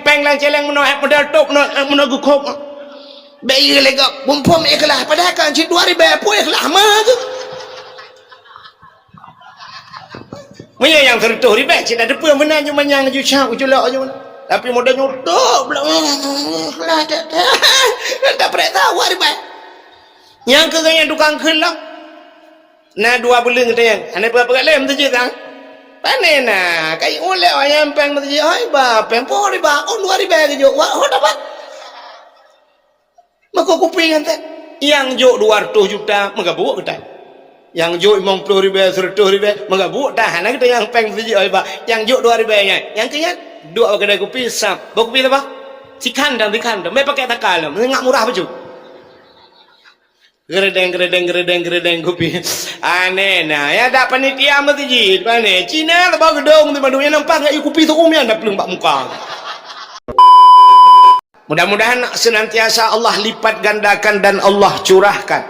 peng lang celeng menoh modal tok menoh kop bayi lega pumpum ikhlas padahal kan si 2000 pun ikhlas mah tu Maya yang tertuh ribet cik dah depan benar cuma yang jucak uculak je tapi modal nyutuk lah tak pernah tahu ribet yang keganya tukang kelak nah 2 bulan kata yang anda berapa lem tu je tang panen nah kayak oleh ayam peng tu je hai ba peng po riba on 2000 ke jo wah dapat maka kuping ente yang jo 200 juta mengabuk kita yang jo 50,000 100,000 mengabuk tahan kita yang peng tu je hai ba yang jo 2000 nya yang kenya dua kedai kopi sap bawa kopi apa si kandang mai pakai takal ngak murah baju geredeng kopi aneh nah ya ada panitia mesti jid pane Cina lebah gedong tu badunya nampak ngak kopi tu umi anda pelung bak muka mudah-mudahan senantiasa Allah lipat gandakan dan Allah curahkan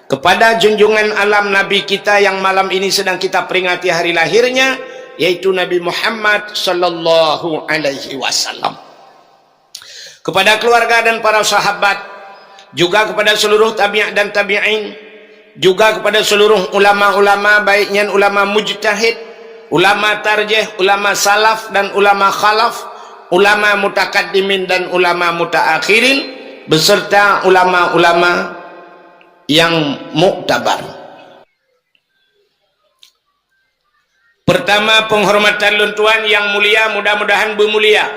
kepada junjungan alam Nabi kita yang malam ini sedang kita peringati hari lahirnya yaitu Nabi Muhammad sallallahu alaihi wasallam kepada keluarga dan para sahabat juga kepada seluruh tabi'in dan tabi'in juga kepada seluruh ulama-ulama baiknya ulama mujtahid ulama tarjih ulama salaf dan ulama khalaf ulama mutakaddimin dan ulama mutaakhirin beserta ulama-ulama yang muktabar. Pertama penghormatan luntuan yang mulia mudah-mudahan bermulia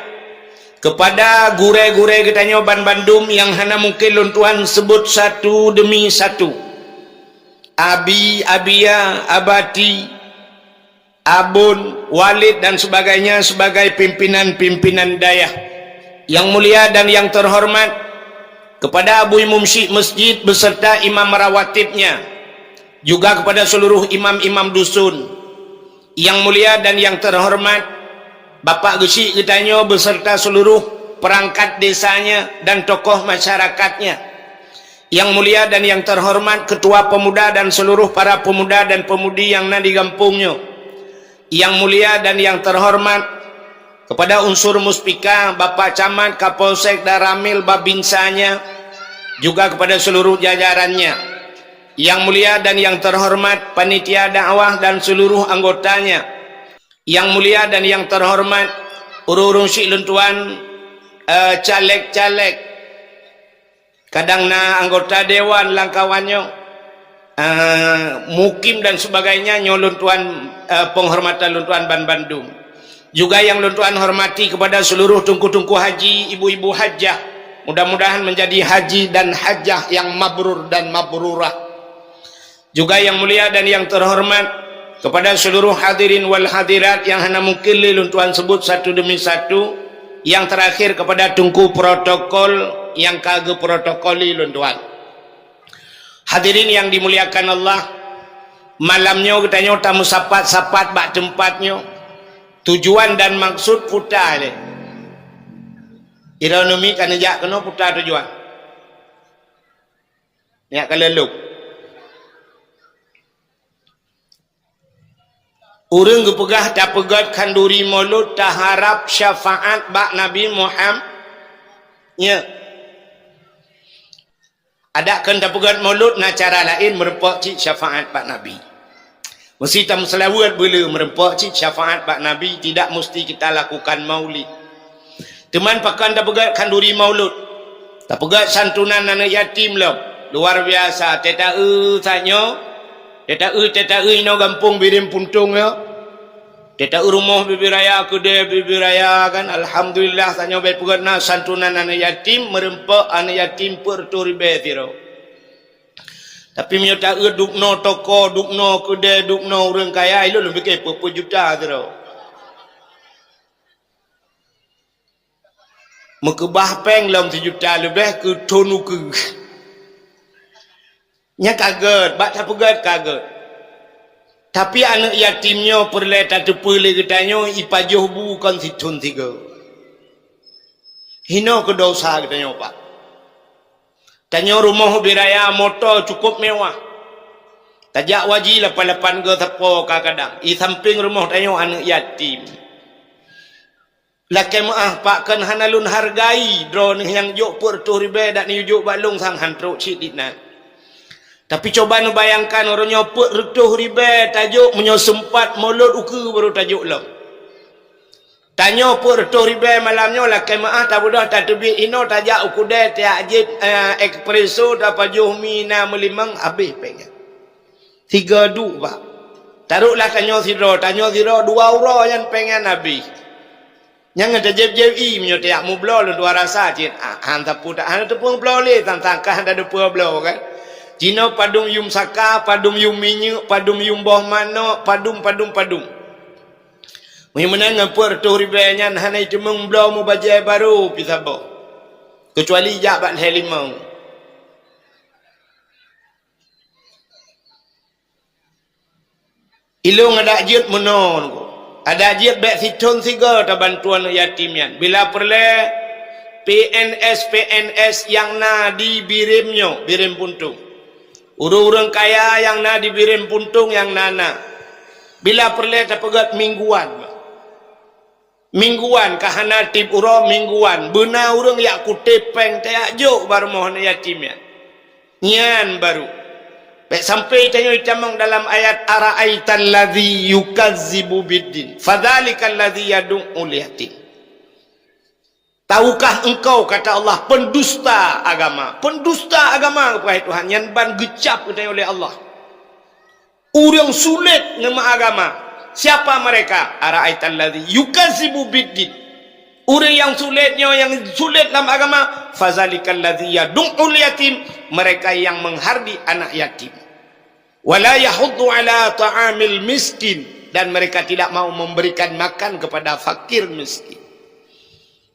kepada gure-gure kita nyoban Bandung yang hana mungkin luntuan sebut satu demi satu Abi, Abia, Abati, Abun, Walid dan sebagainya sebagai pimpinan-pimpinan dayah yang mulia dan yang terhormat kepada Abu Imam Syekh Masjid beserta imam rawatibnya juga kepada seluruh imam-imam dusun yang mulia dan yang terhormat Bapak Gesik Getanyo beserta seluruh perangkat desanya dan tokoh masyarakatnya yang mulia dan yang terhormat ketua pemuda dan seluruh para pemuda dan pemudi yang ada di kampungnya yang mulia dan yang terhormat kepada unsur muspika Bapak Camat Kapolsek Daramil Babinsanya juga kepada seluruh jajarannya yang mulia dan yang terhormat panitia dakwah dan seluruh anggotanya yang mulia dan yang terhormat urung-urung syik luntuan caleg-caleg kadangna anggota dewan langkawannya mukim dan sebagainya nyoluntuan penghormatan luntuan Bandung juga yang luntuan hormati kepada seluruh tungku-tungku haji ibu-ibu hajjah mudah-mudahan menjadi haji dan hajjah yang mabrur dan mabrurah juga yang mulia dan yang terhormat kepada seluruh hadirin wal hadirat yang hana mungkin luntuan sebut satu demi satu yang terakhir kepada tungku protokol yang kagak protokoli luntuan hadirin yang dimuliakan Allah malamnya katanya tamu sapat-sapat bak tempatnya tujuan dan maksud putar deh ironomi kan jak kena putar tujuan ya keleluk urang gepegah tak pegat kanduri maulud tak harap syafaat bak Nabi Muhammad nya ada kan tak pegat maulud na cara lain merempak cik syafaat bak Nabi mesti tam selawat boleh merempak cik syafaat bak Nabi tidak mesti kita lakukan maulid teman pakan tak pegat kanduri maulud tak pegat santunan anak yatim lah luar biasa teta tanya teta ino gampung birim puntung ya teta rumah bibi raya kedai bibi raya kan alhamdulillah tanya baik pegatna santunan anak yatim merempak anak yatim perturibe tiro tapi menyata dukno toko dukno kedai dukno orang kaya itu lebih ke berapa juta tiro mekebah peng dalam 1 juta lebih ke tonu ke nya kaget bak tak pegat kaget tapi anak yatimnya perle tak tepele katanya ipajuh bukan situn 3 hina ke dosa katanya pak tanya rumah biraya motor cukup mewah tajak wajib lapan-lapan ke tepo kadang-kadang i samping rumah tanya anak yatim Lakai maah pak kan hanalun hargai drone yang juk pur tu ribe dak ni juk balung sang hantruk cidina. Tapi coba nu bayangkan orang nyoput rutuh ribe tajuk menyosempat mulut uku baru tajuk lo. Tanya pur rutuh ribe malamnya lakai maah tak budah tak tebi ino tajak ukude tiak ajib espresso dapat juhmi na melimang habis pengen. 3 du pak. Taruhlah tanya siro 2 euro yang pengen habis. Yang ada jeb-jeb menyo tiak mu blo lu dua rasa cin. Hanta pudak hanta tepung blo le tangkah hanta de puo blo kan. Cino padum yum saka, padum yum minyak, padum yum boh mano, padum. Mun menang ngapur tu ribenya hanai cemeng blo mu bajai baru pisabo. Kecuali jabat helimau. Ilung ada jut menon. Ada jiat bek siton siga ta bantuan yatim yan. Bila perle PNS yang na di birimnyo, birim puntung. Urang-urang kaya yang na di birim puntung yang nana. Bila perle ta pegat mingguan. Mingguan kahana tip uro mingguan. Beuna urang yak kutepeng ta jo bar mohon yatim yan. Nyan baru. Sampai tanya camang dalam ayat ara'aital ladzi yukazzibu biddin fadzalikal ladzi yad'ul yatim. Tahukah engkau kata Allah pendusta agama kepada Tuhan yang ban gecap oleh Allah. Orang sulit nama agama. Siapa mereka? Ara'aital ladzi yukazzibu biddin. Orang yang sulit dalam agama fadzalikal ladzi yad'ul yatim, mereka yang menghardi anak yatim. Wala yahuddu ala ta'amil miskin, dan mereka tidak mau memberikan makan kepada fakir miskin.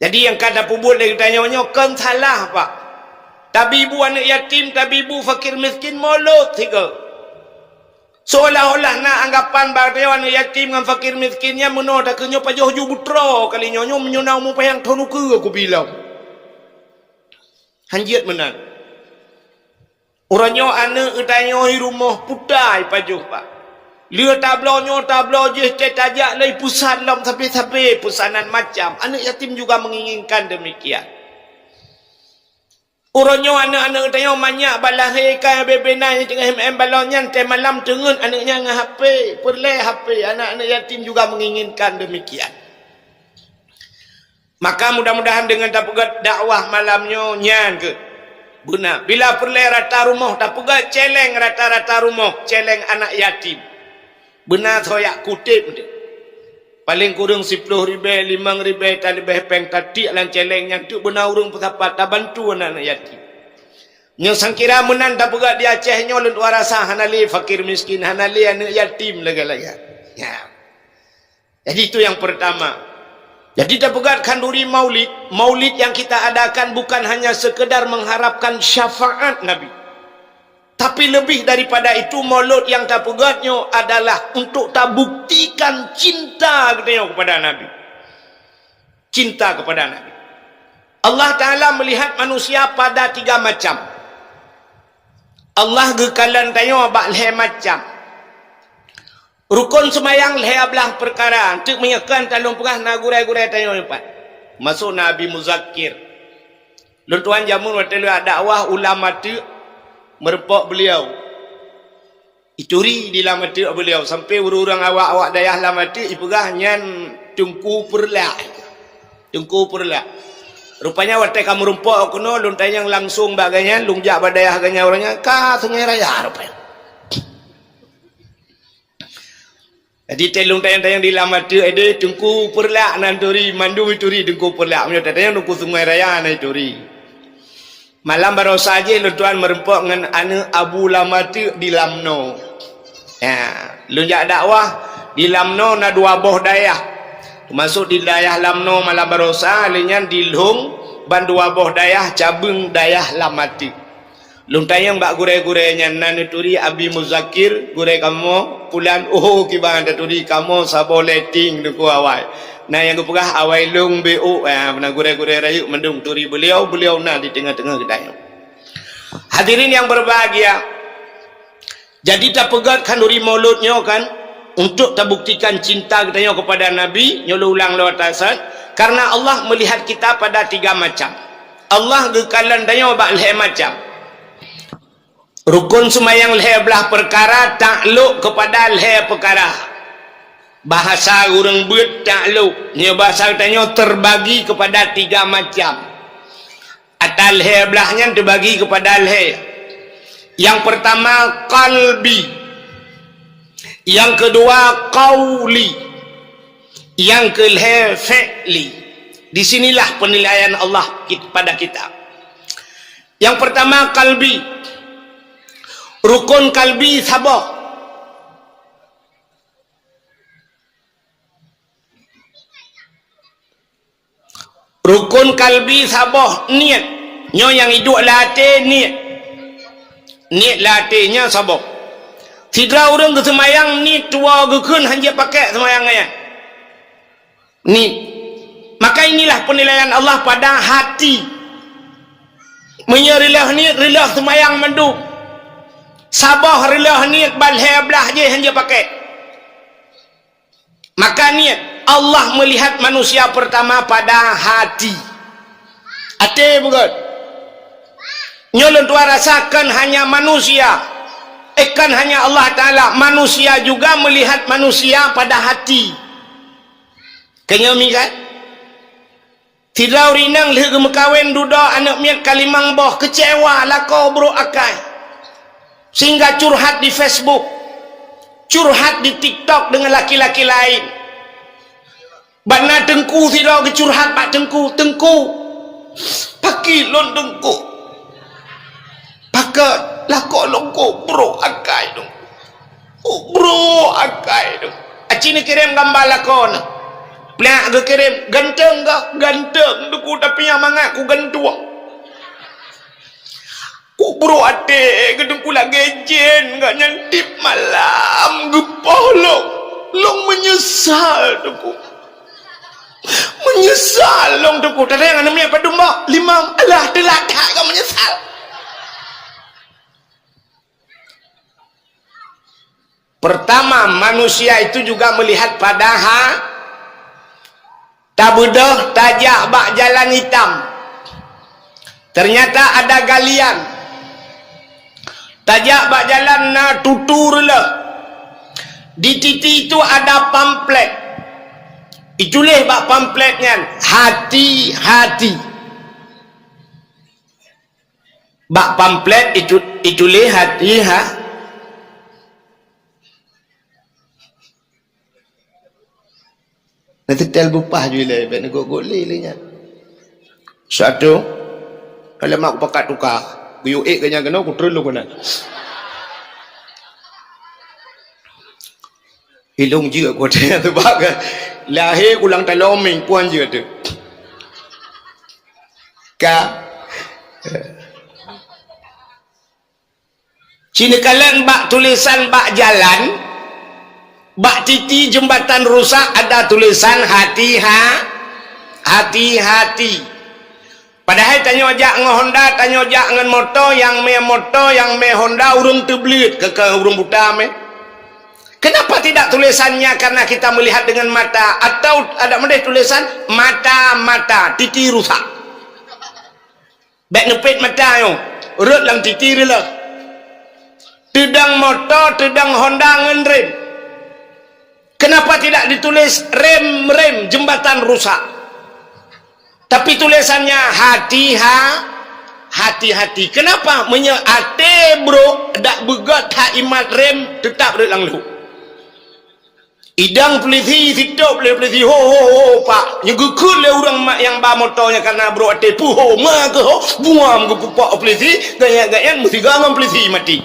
Jadi yang kada pubul dari tanya-tanya kan salah pak. Tabibu anak yatim, tabibu fakir miskin mulut tiga. Seolah-olah nak anggapan bahawa anak yatim dengan fakir miskinnya menolak tak kenyo pajoh ju butro kali nyonyo menyonau mu payang tonu ke aku bilang. Hanjiat menang. Orangnya anak tanya rumah pudai pajuh pak. Dia tablo je tajak lai pusan lam sampai pusanan macam. Anak yatim juga menginginkan demikian. Orangnya anak tanya banyak balah heka bebena yang tengah balonnya teh malam tengun anaknya ngah HP, perle HP. Anak-anak yatim juga menginginkan demikian. Maka mudah-mudahan dengan dapat dakwah malamnya nyan ke guna. Bila perle rata rumah tak pegat celeng rata-rata rumah, celeng anak yatim. Benar soyak kutip dia. Paling kurang 10 ribu, 5 ribu tak lebih peng tatik lan celengnya tu benar urang pesapat tak bantu anak yatim. Yang sangkira menan tak pegat dia Acehnya lun warasa hanali fakir miskin, hanali anak yatim lagi-lagi. Ya. Jadi itu yang pertama. Jadi tak pegat kanduri maulid yang kita adakan bukan hanya sekedar mengharapkan syafaat Nabi. Tapi lebih daripada itu maulid yang tak pegatnya adalah untuk tak buktikan cinta kepada Nabi. Cinta kepada Nabi. Allah Ta'ala melihat manusia pada 3 macam. Allah gekalan tanya bakleh macam. Rukun semayang leha belah perkara. Untuk menyekan talung perah na gurai-gurai tanya empat. Masuk Nabi Muzakir. Luntuan jamun waktu dakwah ulama tu merepok beliau. Ituri di lama tu beliau sampai urang awak-awak dayah lama tu ipegah nyan tungku perla. Tungku perla. Rupanya waktu kamu rumpok kuno luntai yang langsung bagainya lungjak badayah ganya orangnya ka sungai raya rupanya. Jadi telung tayang-tayang di lama tu ada tungku perlak nanturi mandu ituri tungku perlak punya tayang tungku sungai raya na ituri. Malam baru saja lu tuan merempok dengan anak Abu Lama tu di Lamno. Ya, lunjak dakwah di Lamno na 2 boh dayah. Masuk di dayah Lamno malam baru saja lenyan di Lung ban 2 boh dayah cabung dayah Lama tu. Lung tayang bak gure-gurenya nan ituri Abi Muzakir gure kamu pulan kibang daturi kamu sabo letting duku awai. Nah yang kepegah awai lung BU pernah gure-gure rayu mendung turi beliau nah di tengah-tengah kedai. Hadirin yang berbahagia. Jadi tak pegat kanduri mauludnya kan untuk terbuktikan cinta kita kepada Nabi nyolo ulang lewat tasan karena Allah melihat kita pada 3 macam. Allah gekalan tanya bak leh macam. Rukun semayang leh belah perkara takluk kepada leh perkara. Bahasa orang buat takluk. Nya bahasa tanya terbagi kepada 3 macam. Atal leh belahnya terbagi kepada leh. Yang pertama qalbi. Yang kedua qauli. Yang kelih fi'li. Di sinilah penilaian Allah pada kita. Yang pertama kalbi. Rukun kalbi sabar. Rukun kalbi sabar niat. Nyo yang hidup latih niat. Niat latihnya sabar. Tidak orang ke semayang ni tua gekun hanya pakai semayangnya. Ni. Maka inilah penilaian Allah pada hati. Menyerilah ni rilah semayang mandu. Sabah rilah ni balhe belah je hanya pakai. Maka niat Allah melihat manusia pertama pada hati. Hati bukan. Nyolong tua rasakan hanya manusia. Kan hanya Allah Ta'ala. Manusia juga melihat manusia pada hati. Kenyami kan? Tidak rinang leh gemekawin duda anak miat kalimang boh kecewa lah kau bro akai. Sehingga curhat di Facebook. Curhat di TikTok dengan laki-laki lain. Bana tengku tidak kecurhat pak tengku. Tengku. Paki lon tengku. Pakat lah kau longko bro akai dong. Oh bro akai dong. Aci ni kirim gambar lah kau na. Pelak ke kirim ganteng ke? Ganteng tu tapi yang mangat ku gantuang. Ku bro ate gedung ku lagi jen enggak nyantip malam gepah long menyesal tu ku. Menyesal long tu ku. Tadi yang namanya apa domba? Limang alah telaka kau menyesal. Pertama manusia itu juga melihat pada tabudah tajak bak jalan hitam. Ternyata ada galian. Tajak bak jalan na tutur lah. Di titi itu ada pamflet. Itulah bak pamfletnya. Hati-hati. Bak pamflet itulah hati-hati. Nanti tel bupah je lah. Baik negok goleh lah. Satu. Kalau mak aku pakat tukar. Guyuk kena kena aku terlalu kena. Hilung je aku ada tu bagai. Lahir ulang taloming puan je tu. Cina kalian bak tulisan bak jalan. Bak titi jembatan rusak ada tulisan hati-hati. Padahal tanya ojak dengan Honda, tanya ojak dengan motor yang me Honda urung terbelit ke urung buta me. Kenapa tidak tulisannya karena kita melihat dengan mata atau ada medeh tulisan mata titi rusak. Baik nepit mata yo, urut lang titi rela. Tedang motor, tedang Honda ngen rem. Kenapa tidak ditulis rem jembatan rusak? Tapi tulisannya hati-hati. Kenapa? Ate bro dak begat hak imat rem tetap relang lu. Idang polisi situ polisi ho pak. Nyegukul le orang mak yang ba motornya karena bro ate pu ho ma ke ho buam ke pupak polisi gaya-gayaan mesti gangan polisi mati.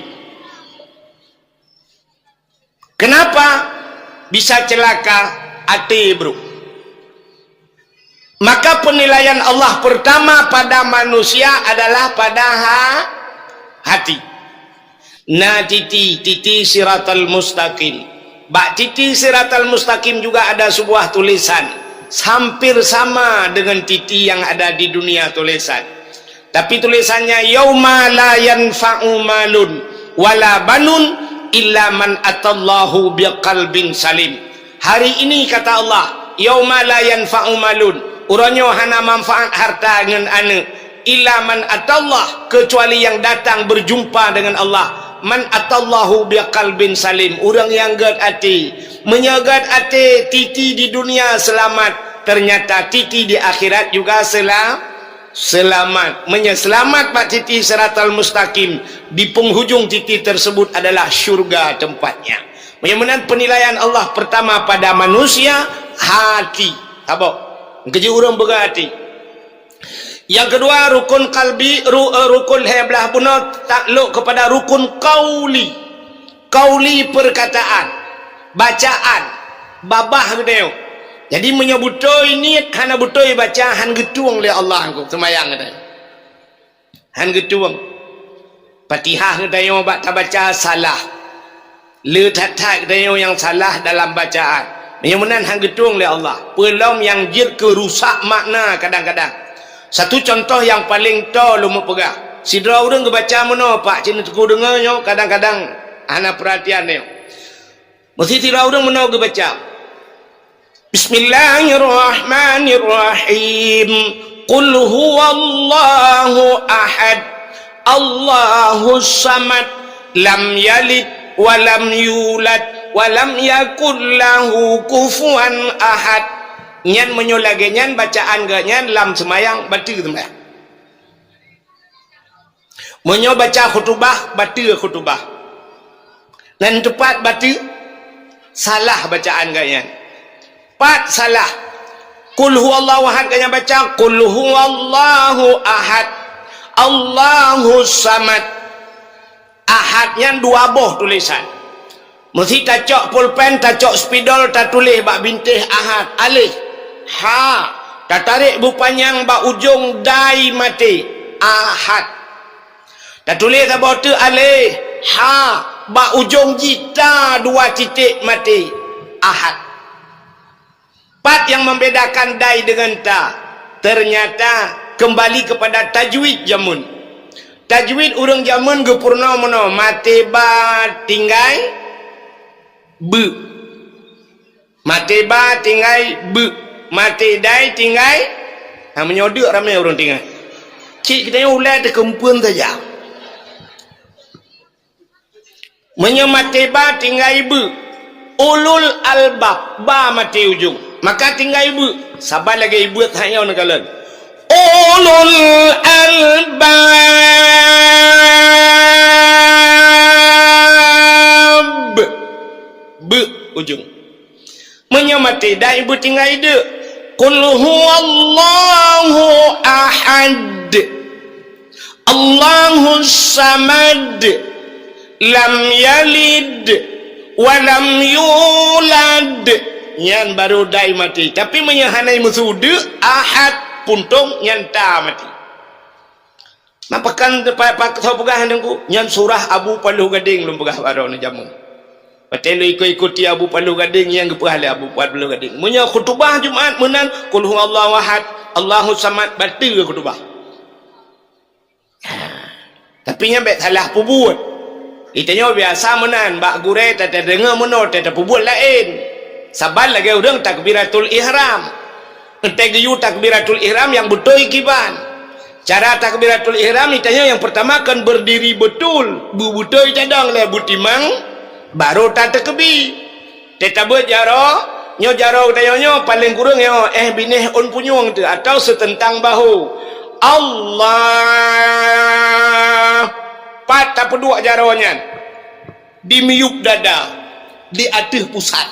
Kenapa? Bisa celaka hati bro. Maka penilaian Allah pertama pada manusia adalah pada hati. Nah titi siratal mustaqim. Bak titi siratal mustaqim juga ada sebuah tulisan hampir sama dengan titi yang ada di dunia tulisan. Tapi tulisannya yauma la yanfa'u malun wala banun illa man atallahu biqalbin salim. Hari ini kata Allah, yauma la yanfa'u malun, uranyo hana manfaat harta dengan ane, illa man atallah, kecuali yang datang berjumpa dengan Allah. Man atallahu biqalbin salim, orang yang gad hati, menyagat hati, titi di dunia selamat, ternyata titi di akhirat juga selamat. Menyelamat pak titi siratal mustaqim, di penghujung titi tersebut adalah syurga tempatnya. Mudah-mudahan penilaian Allah pertama pada manusia hati. Apa? Kerja orang berhati. Yang kedua rukun kalbi, rukun heblah punah takluk kepada rukun kauli. Kauli perkataan, bacaan, babah gitu. Jadi menyebutoi niat hana butoi baca han getuang oleh Allah aku semayang gitu. Han getuang. Fatihah gitu baca salah. Letak dia yang salah dalam bacaan. Mudah-mudahan hang getung oleh Allah. Pelom yang jir kerusak makna kadang-kadang. Satu contoh yang paling to lu mau pegang. Sidra urang kebaca mana pak cina teku dengarnya kadang-kadang ana perhatian dia. Mesti sidra urang mana kebaca. Bismillahirrahmanirrahim. Qul huwallahu ahad. Allahus samad. Lam yalid walam yulad walam yakul lahu kufuwan ahad. Nyan menyolage nyan bacaan ge nyan lam semayang batu semayang. Menyo baca khutbah batu khutbah. Nan tepat batu salah bacaan ge nyan. Pat salah. Qul huwallahu ahad ge nyan baca qul huwallahu ahad. Allahus samad. Ahadnya dua boh tulisan. Mesti tacok pulpen, tacok spidol, tak tulis bak bintih ahad. Alih. Ha. Tak tarik bupanyang bak ujung dai mati. Ahad. Tak tulis tak bawa tu alih. Ha. Bak ujung jita dua titik mati. Ahad. Pat yang membedakan dai dengan ta. Ternyata kembali kepada tajwid jamun. Tajwid urang zaman gepurna mana mate ba tinggai be, mate ba tinggai be, mate dai tinggai menyodok ramai orang tinggai. Cik kita yang ulai terkempun saja. Mate ba tinggai be, ulul albab ba mate ujung, maka tinggai be. Sabar lagi ibu tanya orang kalian. Ulul albab be ujung menyamati dah ibu tinggal ide qul huwallahu ahad Allahus samad lam yalid walam yulad. Yang baru dai mati tapi menyahanai musudu ahad puntung nyanta mati. Mapakan pak tahu pegahan dengku nyan surah Abu Paluh Gading lum pegah baro na jamu. Patelo ikuti Abu Paluh Gading yang gepahale Abu Paluh Gading. Munya khutbah Jumaat menan qul huwallahu ahad Allahus samad batil khutbah. Tapi nya bet salah pubut. Itanya biasa menan bak gure tak dengar menor tak pubut lain. Sabar lagi urang takbiratul ihram. Entek yu takbiratul ihram yang betul kiban. Cara takbiratul ihram itanya yang pertama kan berdiri betul. Bu betul cadang le butimang baru tak terkebi. Tetabe jaro nyo jaro dayo paling kurang yo binih on punyung tu atau setentang bahu. Allah pat tak pedua jaronya. Di miup dada, di atih pusat.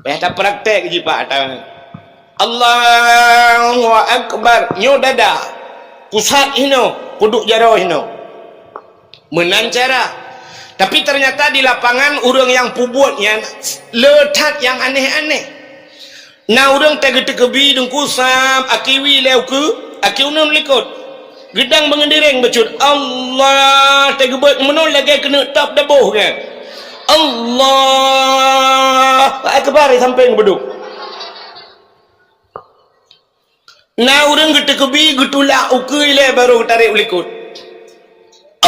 Ada praktek je pak. Allahu Akbar nyo dada pusat hino kuduk jaro hino menancara. Tapi ternyata di lapangan urang yang pubutnya letak yang aneh-aneh. Nah urang tege-tegebi dengku sam akiwi leuke akiunun likut gedang mengendireng becut Allah tegebet menol lagi kena tap dabuh kan Allah Akbar sampai beduk. Nah orang kita kebi getulak ukui le baru tarik ulikut.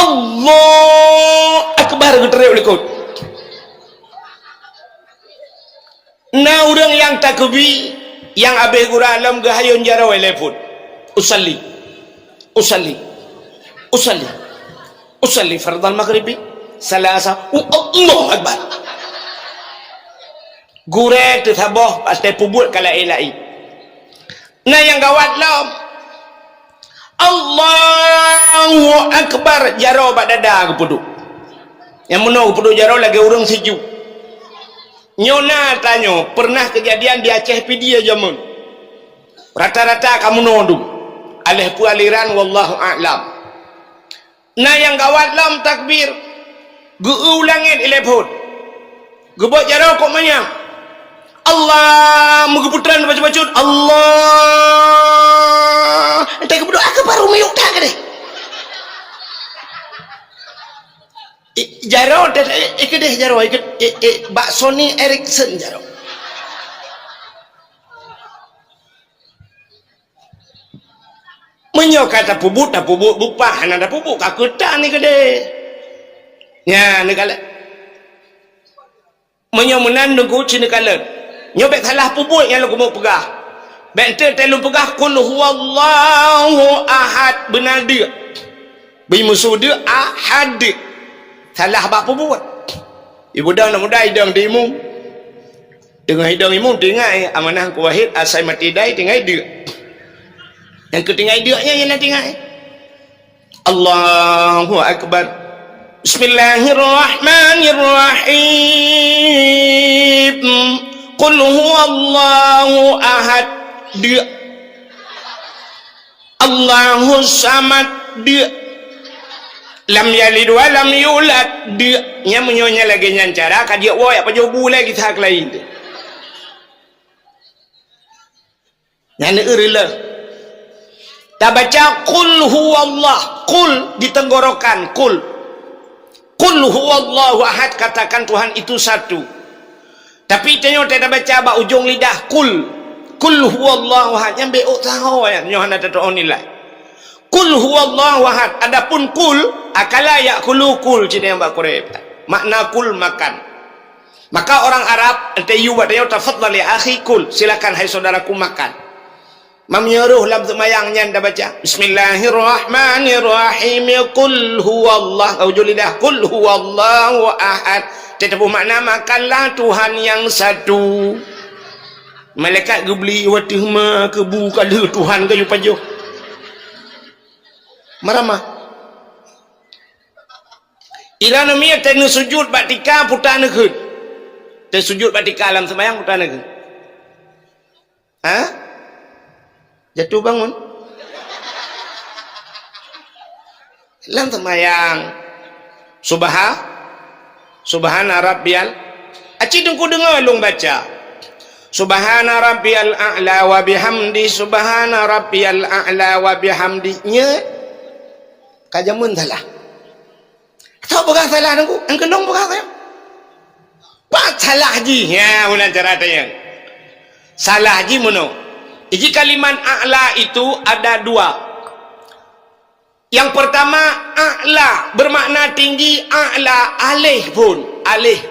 Allah akbar geterai oleh kau. Nah orang yang takbir yang abe gura alam gahayun jaraw elefun usalli fardal maghribi salasa Allah akbar gurek tu thaboh pasti pubut kala ilai. Nah yang gawat lam Allahu akbar jaraw bak dada kepudu yang menau kepudu jaraw lagi orang sejuk. Nyona tanya, pernah kejadian di Aceh Pidi zaman. Rata-rata kamu nodum. Alih pu aliran wallahu a'lam. Nah yang gawat lam takbir. Geulangin ileput. Gebot jaro kok manya. Allah mengeputran baca-baca Allah. Entah kebetul aku baru meyuk tak kene. Jaro ikut jaro ikut Mbak Sony Ericsson jaro menyo kata pubut bupah nada pubuk kakutan ni kede nya ni kala menyo menandung ku cina kala nyobek salah pubut yang lu mau pegah bente telu pegah kul huwallahu ahad benar dia bimusuh dia ahad salah apa buat ibu dah nak mudai dang dimu dengan hidang imum tinggai amanah ku wahid asai mati dai tinggai dia yang ketinggai dia yang nak tinggai Allahu akbar bismillahirrahmanirrahim qul huwallahu ahad dia Allahus samad dia lam yalid wa lam yulad dia nya menyonya lagi nyancara ka dia woi apa jobu lagi tak lain nyane eureula ta baca qul huwallah qul ditenggorokan qul huwallahu ahad katakan Tuhan itu satu tapi tanyo tak baca ba ujung lidah qul huwallahu ahad nyambe oh tahu ya nyohana tato nilai Kul huwallahu ahad. Adapun kul akala yakulu kul cina yang mbak Qurayb. Makna kul makan. Maka orang Arab tayu bataya tafadhal ya akhi kul. Silakan hai saudaraku makan. Mamnyuruh lam semayangnya anda baca. Bismillahirrahmanirrahim. Kul huwallah aujulidah kul huwallahu ahad. Tetapi makna makanlah Tuhan yang satu. Malaikat gebeli watih ma kebu kala Tuhan kayu pajuh. Marama ila namia tenu sujud batika putana keun te sujud batika alam semayang putana keun ha jatuh bangun alam semayang subhana rabbiyal aci dengku dengar long baca subhana rabbiyal a'la wa bihamdi subhana rabbiyal a'la wa bihamdi nya kajamun salah tahu bukan salah nunggu engkau dong bukan saya pak salah ji ya mana cara tanya salah ji mono iji kalimat a'la itu ada dua yang pertama a'la bermakna tinggi a'la alih pun alih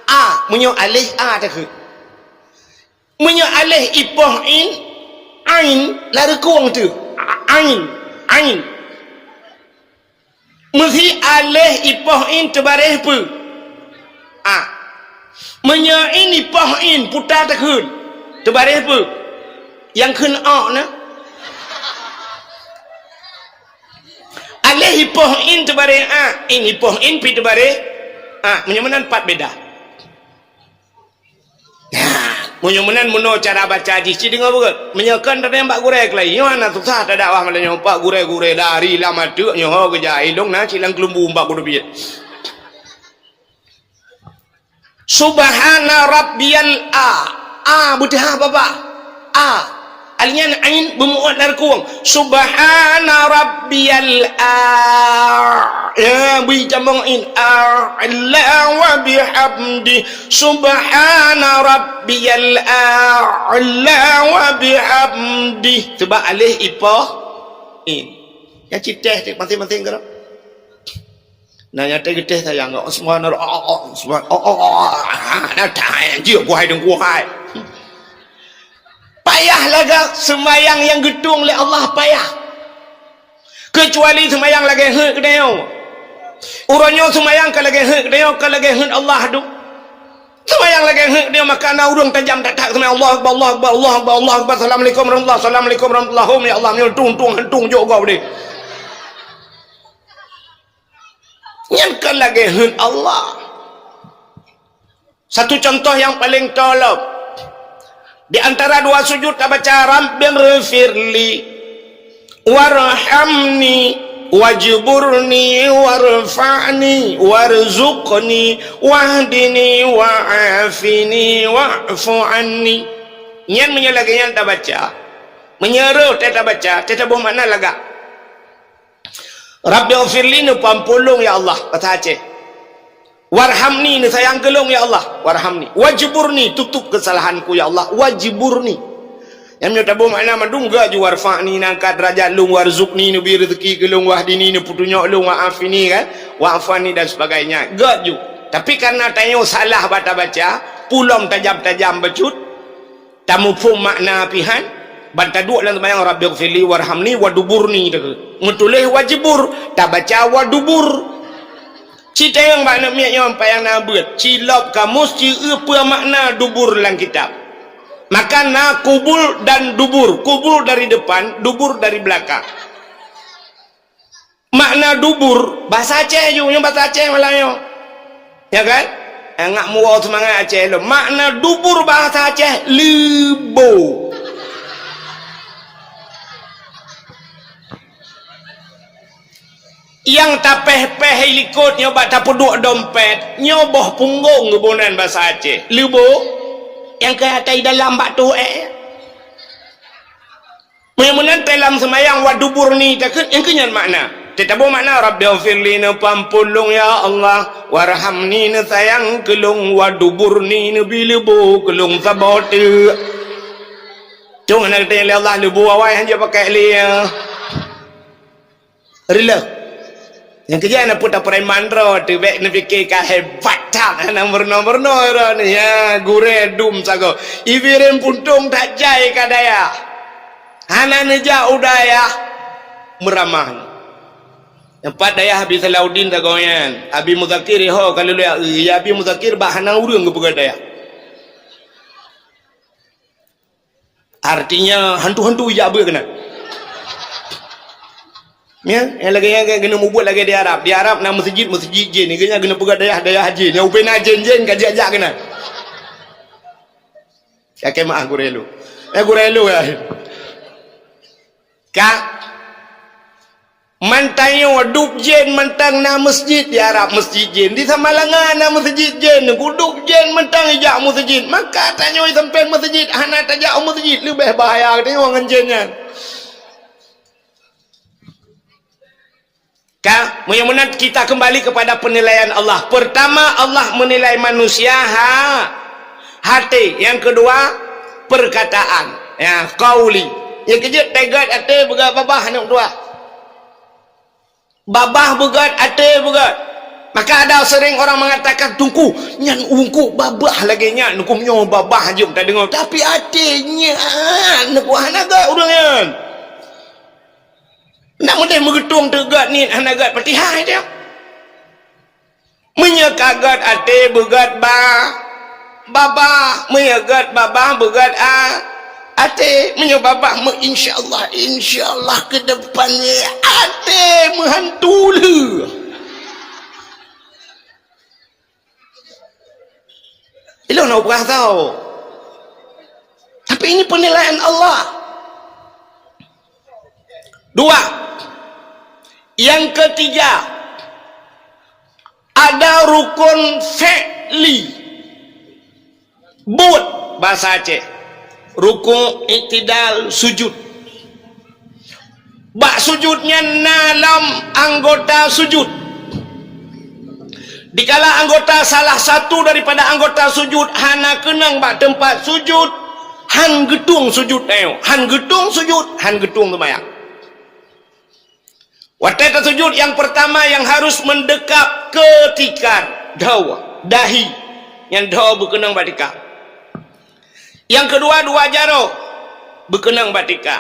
a menyo alih a tak menyo alih ipoh in ain lari kuang tu ain mesti alih ipohin tebareh pu menyain ipohin putar takun tebareh pu yang kun na alih ipohin tebareh ini ipohin pi tebareh menyamanan empat beda Munyomunan muno cara baca hadis ci dengar bukan menyakan tadi mbak gurek lai yana susah tak dakwah malanya pak gurek dari lama tu nyoho kerja ilong na cilang kelumbu mbak kudu piye subhana rabbiyal butuh apa pak alinya ain bumuat lar kuang subhana rabbiyal ya bi jambang in a'la wa bihamdi subhana rabbiyal a'la wa bihamdi coba alih ipoh in ya citeh masing-masing gerak nanya teh geteh sayang oh subhanallah nah dah anjir gua hai dan gua hai payah laga semayang yang gedung oleh Allah payah kecuali semayang lagi hek kedeo uronyo semayang ke lagi hek kedeo ke lagi hek Allah tu semayang lagi hek dia maka na urung tajam tak semayang Allah akbar Allah akbar Allah akbar Allah akbar assalamualaikum warahmatullahi assalamualaikum warahmatullahi ya Allah ni tung juga dia yang ke lagi hek Allah. Satu contoh yang paling tolong di antara dua sujud kita baca Rabbighfirli warhamni wajburni warfa'ni warzuqni wahdini wa'afini wa'fu anni. Nyan menyelagi yang kita baca menyeru kita baca kita buh makna laga Rabbighfirli ni pampulung ya Allah kata Aceh warhamni ni sayang gelung ya Allah warhamni wajburni tutup kesalahanku ya Allah wajburni yang menyatabu makna madungga ju warfa'ni nangkat derajat lung warzuqni ni bi rezeki gelung wahdini ni putunya lung wa'afini kan wa'afani dan sebagainya gak ju tapi karena tanyo salah baca pulong tajam-tajam becut tamu pun makna pihan bantah dua dalam sembahyang Rabbighfirli warhamni waduburni ngetulih wajibur tak baca wadubur cita yang makna miak yang payang nabut cilap kamus apa makna dubur dalam kitab maka na kubul dan dubur kubul dari depan dubur dari belakang makna dubur bahasa Aceh juga yang bahasa Aceh malahnya ya kan ngak muau semangat Aceh lo makna dubur bahasa Aceh libo yang tapeh-peh likut nyoba tapuduk dompet nyoboh punggung kebunan bahasa Aceh libo yang ke atas dalam batu memunan dalam semayang wadubur ni takut yang kenyan makna tetapi makna Rabbighfirli na pampulung ya Allah warhamni na sayang kelung wadubur ni na bilibu kelung sabot cung nak kata Allah libu awai hanya pakai liya rela yang kerja nak putar perai mandro tu baik nak fikir kah hebat tak nomor ni ya gure dum sago iviren puntung tak jai kadaya hana neja udaya meramah yang pat daya habis Salaudin tagoyan abi Muzakir ho kalau ya abi Muzakir bahana urang ke pegadaya artinya hantu-hantu jabe kena ya, yang lagi yang kena buat lagi di Arab nama masjid jin ni kena pegat daya haji yang upena jin kajak kena kakek maaf gurelu ya kak mantanyo duk jin mentang nama masjid di Arab masjid jin di Samalangan nama masjid jin kuduk jin mentang ijak masjid maka tanyo sampai masjid hana tajak masjid lebih bahaya tengok dengan jinnya mudah-mudahan kita kembali kepada penilaian Allah. Pertama Allah menilai manusia hati, yang kedua perkataan ya qauli, yang ketiga tegat ate begat babah anak dua babah begat ate begat maka ada sering orang mengatakan tungku nyan ungku babah lagi nya nukumnya babah jom tak dengar tapi atenya nak buah naga urangnya nak mudah mengetung tegat ni anagat patihai dia menyekagat ate begat baba menyegat baba begat ate menyebabah insyaallah ke depan ate menghantu le ilo nak berah tahu tapi ini penilaian Allah. Dua, yang ketiga ada rukun fi'li but bahasa Aceh rukun iktidal sujud bak sujudnya dalam anggota sujud dikala anggota salah satu daripada anggota sujud hana kenang bak tempat sujud han getung sujud han getung sujud han getung sembahyang Waktu sujud yang pertama yang harus mendekap ketika dahi yang berkenang batika. Yang kedua dua jaro berkenang batika.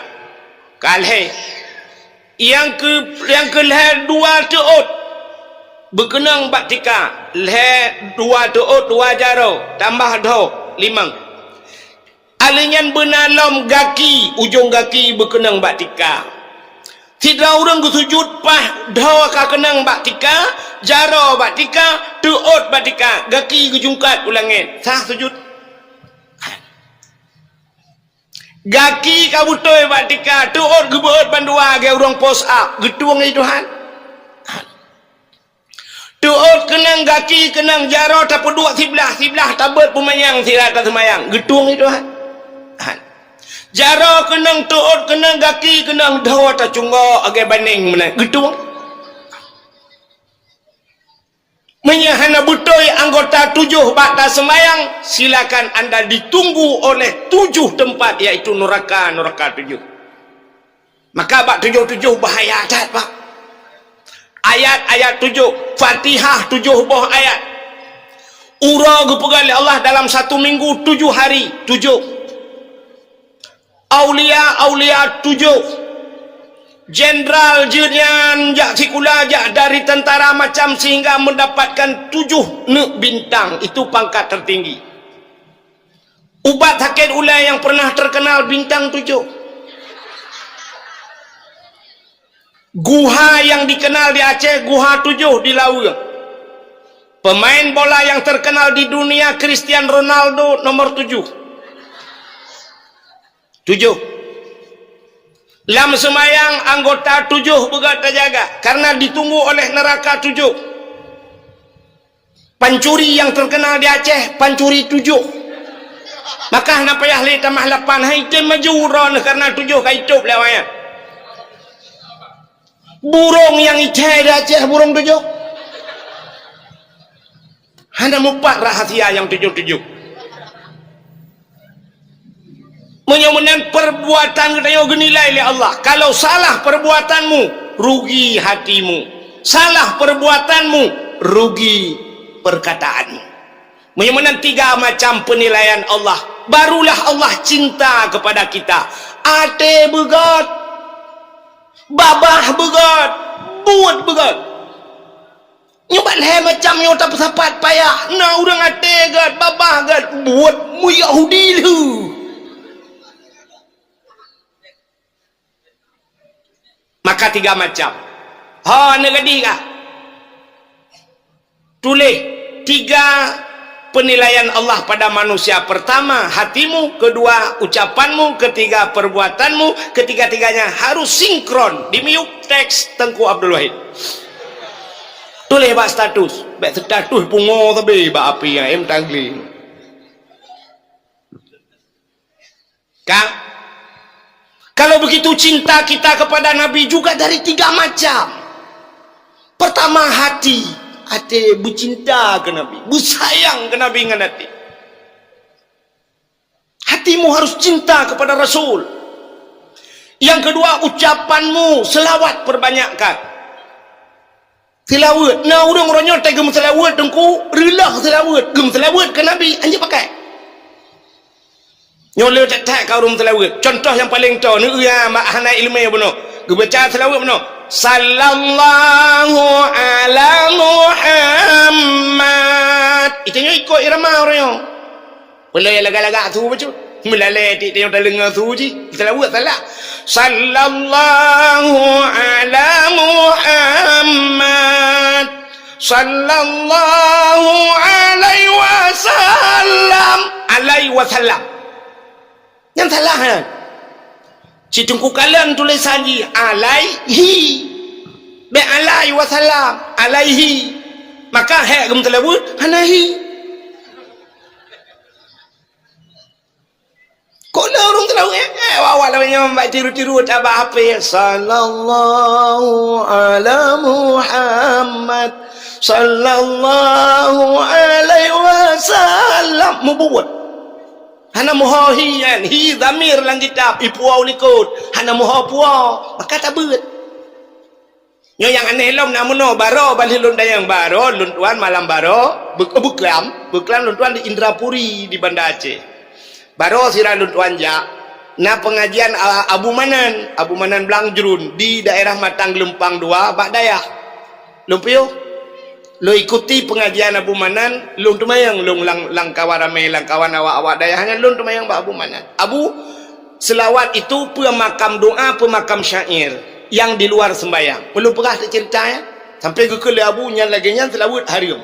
Kalhe. Yang ke leher dua teut berkenang batika. Leher dua teut dua jaro tambah limang. Alinyan benalom gaki ujung gaki berkenang batika. Tidak orang sujud pah dah ka kenang batika, jaro batika, teut batika, gaki kejungkat ulangin. Sah sujud. Gaki ka butoy batika, teut gebeut bandua ge urang pos up, getuang itu han. Teut kenang gaki kenang jaro tapi dua siblah tabet pumayang sirata semayang, getuang itu han. Jaro kenang tuut kenang gaki kenang dawa ta cunggo age baning menang gedung menyahana butoy anggota 7 bakta semayang silakan anda ditunggu oleh 7 tempat yaitu neraka 7. Maka bak 7 bahaya dah pak. Ayat 7 Fatihah 7 buah ayat ura gepegal Allah dalam 1 minggu 7 hari 7 Aulia 7 jenderal jenyan jak sikula jak dari tentara macam sehingga mendapatkan 7 bintang itu pangkat tertinggi. Ubat sakit ulai yang pernah terkenal bintang 7. Guha yang dikenal di Aceh Guha 7 di Lawu. Pemain bola yang terkenal di dunia Cristiano Ronaldo nomor 7 lam semayang anggota 7 begat terjaga karena ditunggu oleh neraka 7. Pancuri yang terkenal di Aceh pancuri 7. Maka nak payah li tamah 8 hai tem majuron karena 7 kaitup lewanya. Burung yang icai di Aceh burung 7. Hanya 4 rahasia yang 7. Menyemenan perbuatan kita genilai oleh Allah. Kalau salah perbuatanmu, rugi hatimu. Salah perbuatanmu, rugi perkataanmu. Menyemenan 3 macam penilaian Allah. Barulah Allah cinta kepada kita. Ate begat, babah begat, buat begat. Nyobat leh macam nyo tak sapat payah. Nah orang ate gat, babah gat, buat mu Yahudi lu. Maka 3 macam. Ha negadi kah? Tulis 3 penilaian Allah pada manusia. Pertama hatimu, kedua ucapanmu, ketiga perbuatanmu, ketiga-tiganya harus sinkron. Di miuk teks Tengku Abdul Wahid. Tulis bak status. Bak status pungo tapi bak api yang tangli. Kah? Kalau begitu cinta kita kepada Nabi juga dari 3 macam. Pertama hati bercinta ke Nabi, bersayang ke Nabi dengan hati. Hatimu harus cinta kepada Rasul. Yang kedua ucapanmu selawat perbanyakkan. Selawat. Nah orang tak gem selawat tengku, relah selawat, gem selawat ke Nabi anjir pakai. Nyoleh tak kau rum selawat. Contoh yang paling tahu ni ya mak hana ilmu beno. Gebaca selawat beno. Sallallahu ala Muhammad. Itu nyo ikut irama orang. Boleh laga-laga tu baca. Melalai dia dah dengar tu je. Selawat salah. Sallallahu ala Muhammad. Sallallahu alaihi wasallam. Alaihi wasallam. Yang salah kan? Si tungku kalian tulisan je alaihi be alaihi wasallam alaihi maka hak gem telawut hanahi kok lah orang telawut awal namanya membaca tiru-tiru tak apa sallallahu ala Muhammad sallallahu alaihi wasallam membuat hana muha hian hi zamir lang kitab ipuau likut hana muha puau maka tak beut Nyo yang aneh lom namuno baro balik lun dayang baro lun tuan malam baro buklam lun tuan di Indrapuri di Banda Aceh. Baro sira lun tuan ja na pengajian Abu Manan Blangjrun di daerah Matang Lempang 2 Bak Dayak. Lumpio lo ikuti pengajian Abu Manan lun tumayang lung lang kawan awak dayahnya lun tumayang Bak Abu Manan. Abu selawat itu pemakam doa, pemakam syair yang di luar sembahyang. Belum pernah cerita ya. Sampai ke Abu nya lagi nya selawat harim.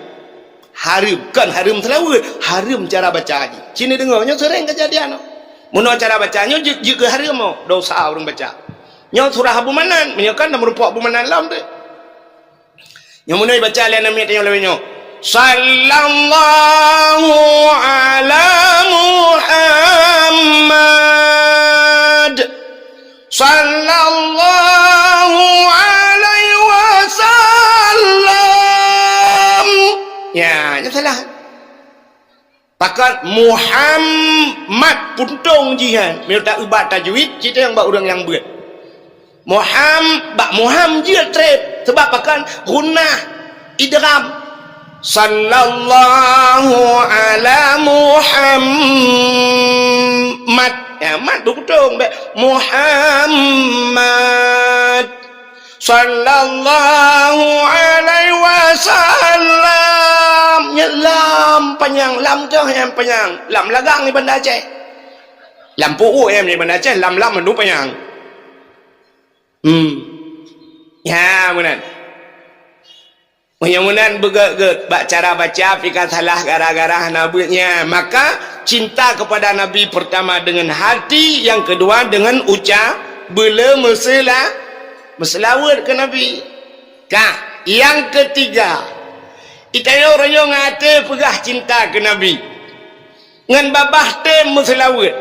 Harim kan harim selawat, harim cara baca haji. Sini dengarnya sering kejadian. Mun cara bacanya juga harim dosa orang baca. Nya surah Abu Manan, menyakan merupakan Abu Manan lam tu. Yang mun baca lain nama tanya lainnya. Sallallahu ala Muhammad. Sallallahu alaihi wasallam. Ya, jangan salah. Pakat Muhammad puntung jihan. Minta ubat tajwid, cerita yang bak orang yang buat. Muhammad je trep. Sebab pakan gunnah idgham. Sallallahu ala Muhammad. Ya, mat betul Muhammad sallallahu alaihi wasallam. Ya lam panjang, lam tu yang panjang. Lam lagang ni Banda Aceh. Lam puu em ni Banda Aceh, lam mendu panjang. Ya, benar. Mudah-mudahan beget bak cara baca fikir salah gara-gara nabinya. Maka cinta kepada Nabi pertama dengan hati, yang kedua dengan ucap, bela meselawat ke Nabi. Yang ketiga, itanya orang yang ngate pegah cinta ke Nabi. Ngan babah tem meselawat.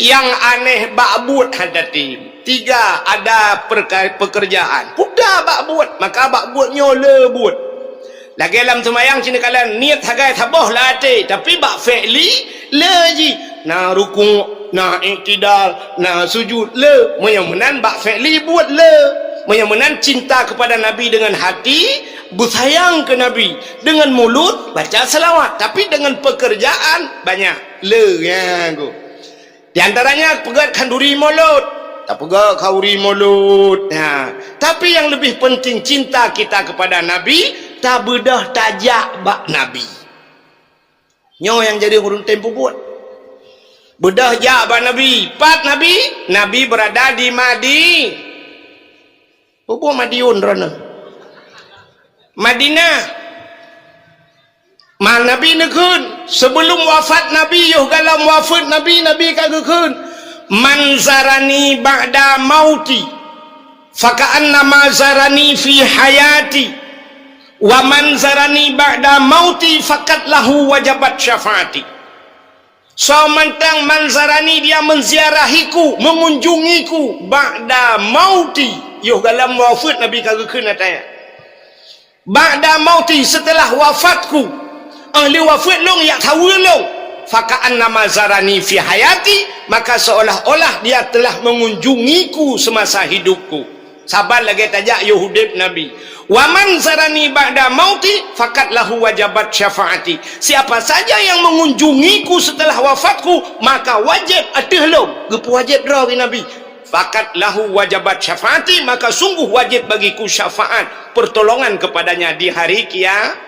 Yang aneh bakbut hadati. 3 ada pekerjaan. Pudah bakbut, maka bakbutnya lebut. Lagi dalam semayang sini kalian niat hagai taboh latih, tapi bak fi'li leji. Na ruku', na iktidal, na sujud le. Mudah-mudahan bak fi'li buat le. Mudah-mudahan cinta kepada Nabi dengan hati, bersayang ke Nabi. Dengan mulut baca selawat, tapi dengan pekerjaan banyak le ya go. Di antaranya pegat kanduri mulut. Tak pegak kauri mulut. Tapi yang lebih penting cinta kita kepada Nabi, tak bedah tajak bak Nabi. Nyo yang jadi urun tempo buat. Bedah jak bak Nabi. Pat Nabi berada di Madi. Apa Madiun rana? Madinah. Mal Nabi nekun. Sebelum wafat Nabi, yuh galam wafat Nabi kagakun. Manzarani ba'da mauti faka'annama zarani fi hayati wa manzarani ba'da mauti fakat lahu wajabat syafaati. So mantang manzarani, dia menziarahiku, mengunjungiku ba'da mauti, yuh galam wafat Nabi kagakun ataya ba'da mauti, setelah wafatku. Ahli wafat long yak tahu long. Faka'annama zarani fi hayati, maka seolah-olah dia telah mengunjungiku semasa hidupku. Sabar lagi tajak Yahudib Nabi. Wa man zarani ba'da mauti fakat lahu wajabat syafaati. Siapa saja yang mengunjungiku setelah wafatku, maka wajib adeh gepu wajib drawi Nabi. Fakat lahu wajabat syafaati, maka sungguh wajib bagiku syafaat, pertolongan kepadanya di hari kiamat.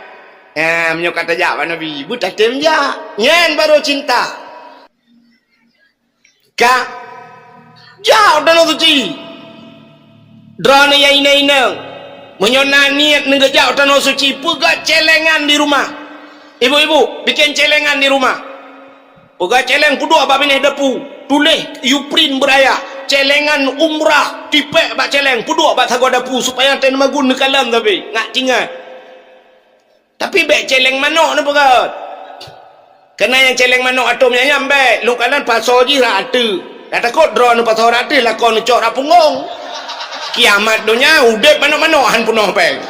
Menyokat aja Pak Nabi, buta temja nyen baru cinta ka jauh dan suci drone ya ina menyona niat nege jauh dan suci, pega celengan di rumah. Ibu-ibu bikin celengan di rumah, pega celeng kudu apa bini depu tulis yuprin beraya celengan umrah tipek bak celeng kudu apa tago depu supaya ten magun kalam tapi ngak cingat. Tapi bek celeng manok ni pegat. Kena yang celeng manok atomnya nyambe. Lu kanan pasal je rata. Dah takut drone pasal rata lah kau ni cok rapungong. Kiamat dunia udep manok-manok han punoh peng.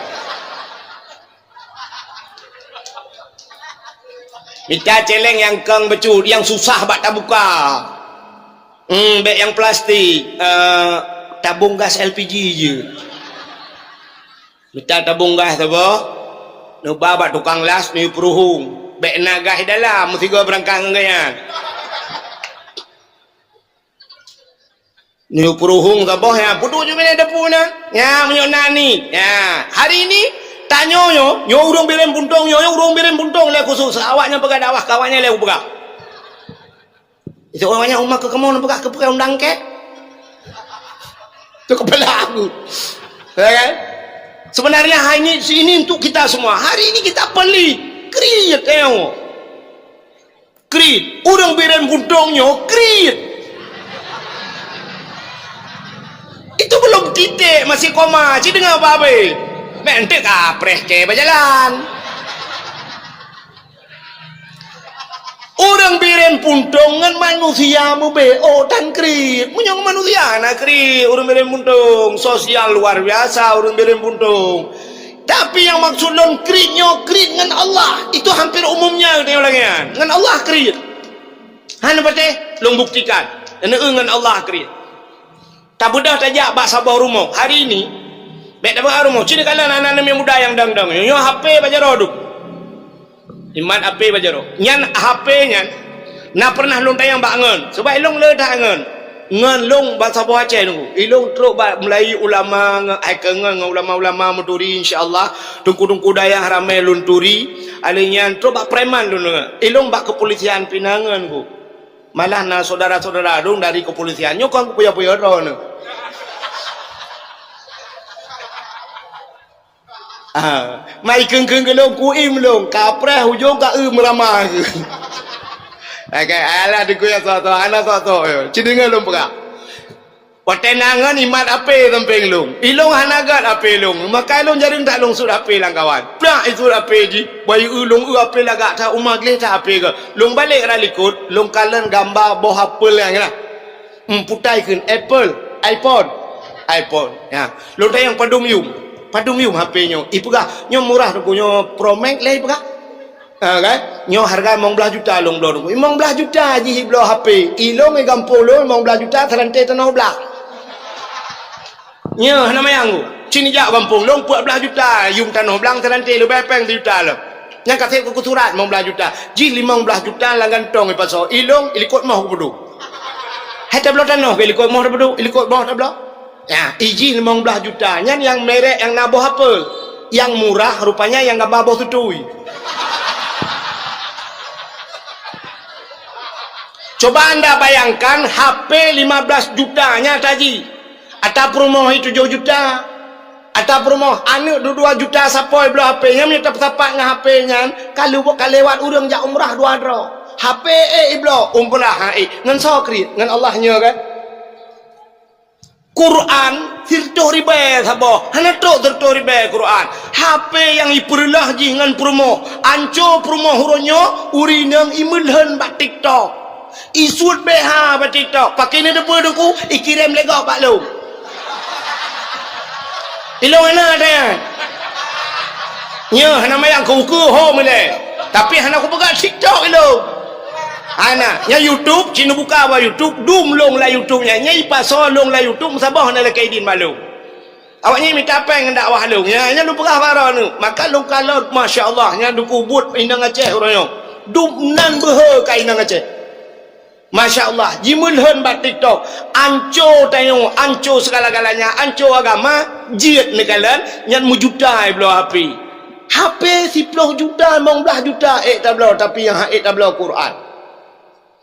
Minta celeng yang keng becut, yang susah bak tak buka. Bek yang plastik, tabung gas LPG je. Minta tabung gas tu boh. Nu babak tukang las ni peruhung. Bek nagas dalam mesti gua berangkat dengan gaya. Ni peruhung tu boh ya. Putu je bila dapur na. Ya menyok nani. Ya, hari ni tanya yo urung biren buntung yo urung biren buntung le khusus awaknya pegah dakwah kawannya le pegah. Itu orangnya umat ke kamu pegah ke pegah undang ke. Itu kepala aku. Ya kan? Sebenarnya hari ini untuk kita semua. Hari ini kita beli create tengok. Create. Orang biren buntongnya create. Itu belum titik, masih koma. Cik dengar apa apa? Mente kapres ke berjalan. Orang biren puntung dengan manusia mu BO dan krit. Munyong manusia nak krit. Orang biren puntung. Sosial luar biasa orang biren puntung. Tapi yang maksud non kritnya krit dengan Allah. Itu hampir umumnya dengan Allah krit. Hanya berarti long buktikan. Dengan Allah krit. Tak mudah tajak bak sabah rumah. Hari ini baik dapat rumah. Cina kalau anak-anak yang muda yang dang-dang. Nyo HP baca roduk. Iman HP baca roduk. Nyan HP nyan. Nak pernah long tayang bak ngen. Sebab ilong le dah ngen. Ngen long bak sabah Aceh nunggu. Ilong teruk bak Melayu ulama ngen ulama-ulama muturi insya-Allah. Tungku-tungku dayah ramai lunturi. Alinyan teruk bak preman lu ngen. Ilong bak kepolisian Pinangan ku. Malah na saudara-saudara dong dari kepolisian nyokong puya-puya ron. Mai keng-keng ke long kuim long kapreh hujung ka meramah. Okay, alah deku ya soto, ana soto yo. Cidingan long pegak. Watenangan imat ape samping long. Ilong hanagat ape long. Maka long jaring tak long sud ape lang kawan. Plak itu ape ji. Bayu long ape lagak ta umah gleh ta ape ke. Long balik ra likut, long kalen gambar boh apel yang lah. Putai keun Apple, iPhone. Ya. Long tayang padum yum HP-nya. Ipegah nyo murah tu nyo Pro Max le ipegah. Kan? Nyo harga 15 juta long blor. 15 juta ji blor HP. Ilong e gampung lo 15 juta terantai tanah belah. Nyo nama yang cini jak gampung long 14 juta yum tanah belang terantai lo bepeng juta lo. Yang kata ku surat 15 juta. Ji 15 juta langgan tong e paso. Ilong ilikot mah ku pedu. Hata blor tanah ke ilikot mah pedu. Ilikot mah tak blor. Ya, izin 15 juta. Yang merek yang naboh apa? Yang murah rupanya yang gambar boh tutui. Coba anda bayangkan HP 15 jutanya tadi. Atau promo itu 7 juta. Atau promo anu 2 juta sapoi belah HP-nya minta tapak dengan HP-nya. Kalau lewat urang jak umrah 2 dro. HP iblo umrah ngan sokri ngan Allahnya kan. Quran tirtoh riba sabo hana tok tirtoh riba Quran HP yang iperlah jingan promo anco promo huronyo urinang imulhan bak TikTok isut BH bak TikTok pakai ni depa dengku ikirim legok bak lu ilong ana ada nya hana mayang ku home le tapi hana ku pegang TikTok ilong ana nya YouTube cina buka apa YouTube dum long lah YouTube nya nyai pasal long lah YouTube sabah na lekai din malu awaknya minta apa dengan dakwah long nya lu perah para nu maka long kalau masya-Allah nya du kubut inang Aceh orangnya dum nan behe ka inang Aceh masya-Allah jimulhan bat TikTok anco tayo anco segala-galanya anco agama jiat negalan nyan mujuta blo api HP 10 juta 15 juta tablo tapi yang tablo Quran.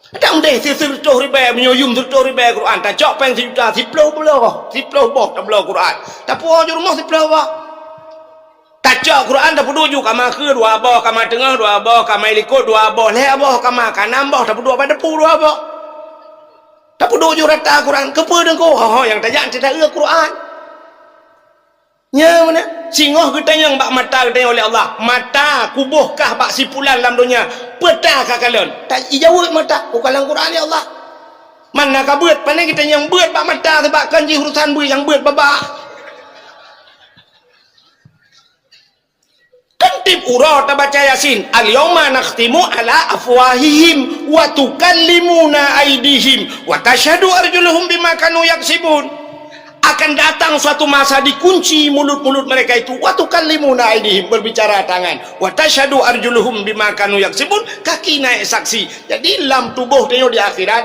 Tak mendeh sirtoh riba menyuyum sirtoh riba Quran tak cok peng juta 10 boh tablo Quran tak puas di rumah 10 boh tak cok Quran tak peduju kama ke 2 boh kama tengah 2 boh kama likut 2 boh leh boh kama kanan boh tak pedu pada 2 boh tak peduju rata Quran kepe dengko yang tajak cerita Quran nya mana singoh kita yang bak mata kita oleh Allah mata kubuhkah bak sipulan dalam dunia petakah kalian tak ijawab mata kalang Quran ya Allah mana kabuat pandai kita yang buat bak mata sebab kanji urusan bui yang buat babak kentip urah tak baca Yasin al-yawma nakhtimu ala afwahihim wa tukallimuna aydihim wa tashhadu arjuluhum bima kanu yaksibun Akan datang suatu masa dikunci mulut-mulut mereka itu. Wa tukallimuna aydihim, berbicara tangan. Wa tashhadu arjuluhum bima kanu yaksibun, kaki naik saksi. Jadi dalam tubuh tengok di akhirat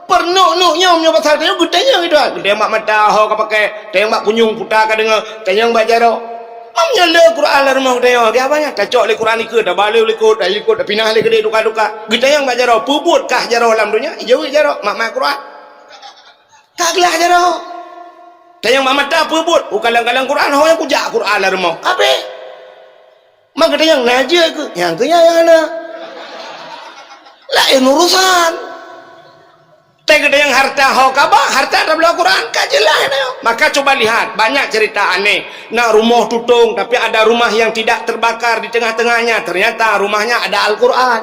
pernuk-nuknya punya pasal tengok gedenya gitu. Gede mak mata ho ka pakai, tengok mak kunyung putar ka dengar, tengok baca ro. Amnya le Quran la rumah tengok. Dia apanya? Kacok le Quran ikut, dah balik ikut, dah ikut, dah pindah le gede duka-duka. Gede yang baca ro, pubut kah jaro dalam dunia? Jauh jaro mak Quran. Kaglah jaro. Tengok mak mata pubut, kalang-kalang Quran ho yang kujak Quran la rumah. Apa? Mak gede yang naja ke? Yang ke yang ana. Lain urusan. Tegede yang harta hokabah, harta dalam Al-Quran kajilah ini. Maka coba lihat, banyak cerita aneh. Nah, rumah tutung, tapi ada rumah yang tidak terbakar di tengah-tengahnya. Ternyata rumahnya ada Al-Quran.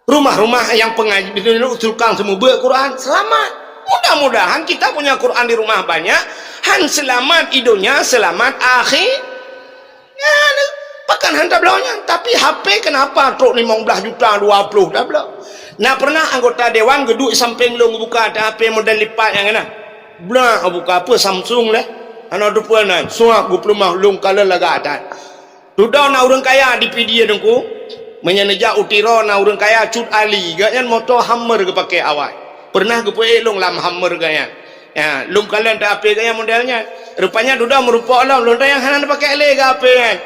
Rumah-rumah yang pengaji tukang semua Quran selamat. Mudah-mudahan kita punya Quran di rumah banyak. Han selamat hidupnya, selamat akhir. Ya, pakan hantar belaunya. Tapi HP kenapa truk 15 juta 20 dah belau. Nah, pernah anggota dewan geduk samping lu buka ada HP model lipat yang mana? Belah buka apa Samsung lah. Ana depan nan. Suap 20 mah lung kala laga adat. Duda na urang kaya di PD dengku. Menyeneja utiro na urang kaya cut ali gaknya motor Hummer ke pakai awak. Pernah ke poe long lam Hummer gaya. Ya, lung kala ada HP gaya modelnya. Rupanya duda merupa alam lonta yang hanan pakai le HP kan.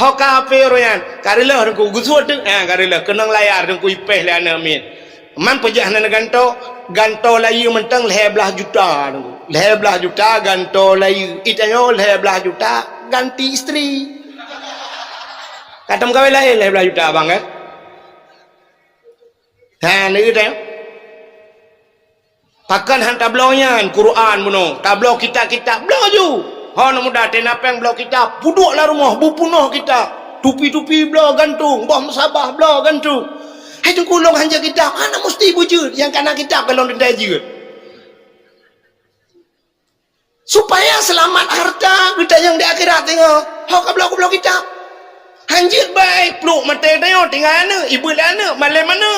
Hoka HP royan. Karila dengku gusut deng. Karila kenang layar dengku ipeh le ana min. Man pejah na ganto layu mentang 11 juta. 11 juta ganto layu. Itanyo 11 juta ganti isteri. Katam kawin lain 11 juta bang kan. Ha ni kita. Pakan han tablonya Quran buno. Tablo kita blo ju. Ha nak muda tenapeng blo kita. Puduklah rumah bupunoh kita. Tupi-tupi blo gantung, bom sabah blo gantung. Hai tu kulong hanja kita, mana mesti bujur yang kanan kita kalau denda je. Supaya selamat harta kita yang di akhirat tengok. Hok blok kita. Hanjit baik peluk mata tengok tinggal ana, ibu ana, malam mana?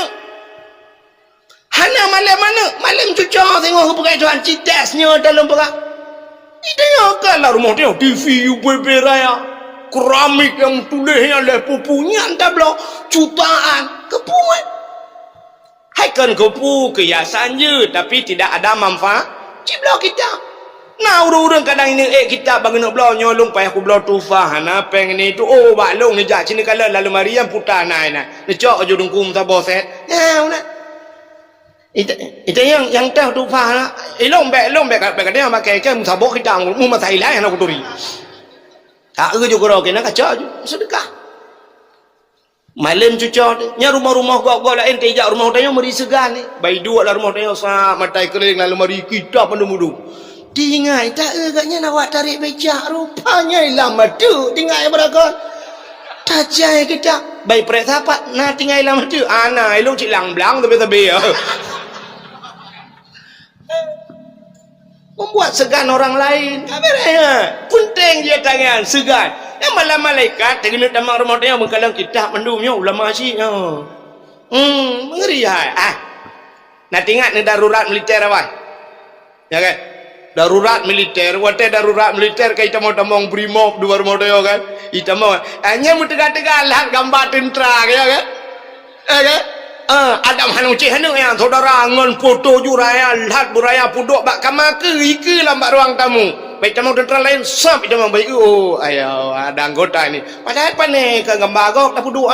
Hana malam mana? Malam cucuk tengok perai tuan citasnya dalam perak. Tengok kalau rumah tengok TV UBB raya. Keramik yang tulisnya oleh pupunya anda blok jutaan kepuan. Hai kan kepu kehiasan je tapi tidak ada manfaat ciblo kita. Nah urang-urang kadang ini kita bagi nak blok nyolong payah aku blok tufah na peng ni tu oh baklong ni jak sini kala lalu mariam putar nai na. Necok aja dungkum sabo set. Ya una. Itu yang tah tufah na. Ilong bek kadang pakai ke sabo kita mu masai lah yang aku turi. Tak juga kalau kena kacau je sedekah. Malam cucuk nya rumah-rumah gua lain tejak rumah tanya meri segan ni. Bai dua lah rumah tanya sa matai kering lalu mari kita pendu-mudu. Tingai tak agaknya nak awak tarik becak rupanya lama tu tingai berakon. Tajai kita bai prek sapat nah tingai lama tu ana elong cik lang-blang tapi membuat segan orang lain. Kabarnya penting dia tangan segan. Yang malam malaikat tengok damang rumah dia mengkalang kita mendumnya ulama sih. Mengeri hai. Nak ingat ni darurat militer apa? Ya kan? Darurat militer, wate darurat militer kita mau tamong brimob dua rumah dia kan. Kita mau hanya mutega-tega lah gambar tentera ya kan? Ya kan? Adam hanu cih hanu yang saudara ngon foto juraya lihat buraya puduk bak kamake ike lambat ruang tamu. Baik tamu tentera lain sap itu memang baik. Oh ayo ada anggota ini. Padahal apa nih ke gambar gok tak puduk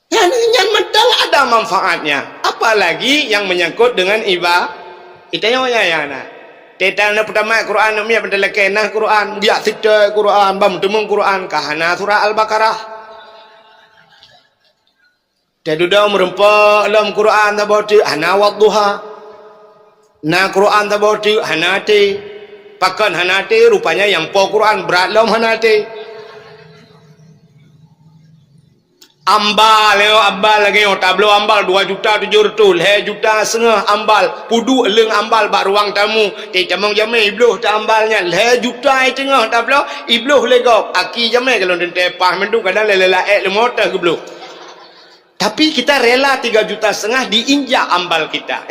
yang medal ada manfaatnya. Apalagi yang menyangkut dengan ibadah. Itanya ya nak. Tetan pertama Quran ni apa lekena Quran biak sita Quran bam temung Quran kahana surah Al-Baqarah. Tedudah merempak dalam Quran tak boti hana wadduha. Na Quran tak boti hanate. Pakan hanate rupanya yang po Quran berat dalam hanate. Ambal lagi tablo ambal 2,700,000 juta setengah ambal pudu leng ambal bak ruang tamu tamang jamai ibluh tak ambalnya juta tengah tablo ibluh legok aki jamai kalau dente pah mendung kadang lelaek le motor ke belum Tapi kita rela 3,5 juta diinjak ambal kita.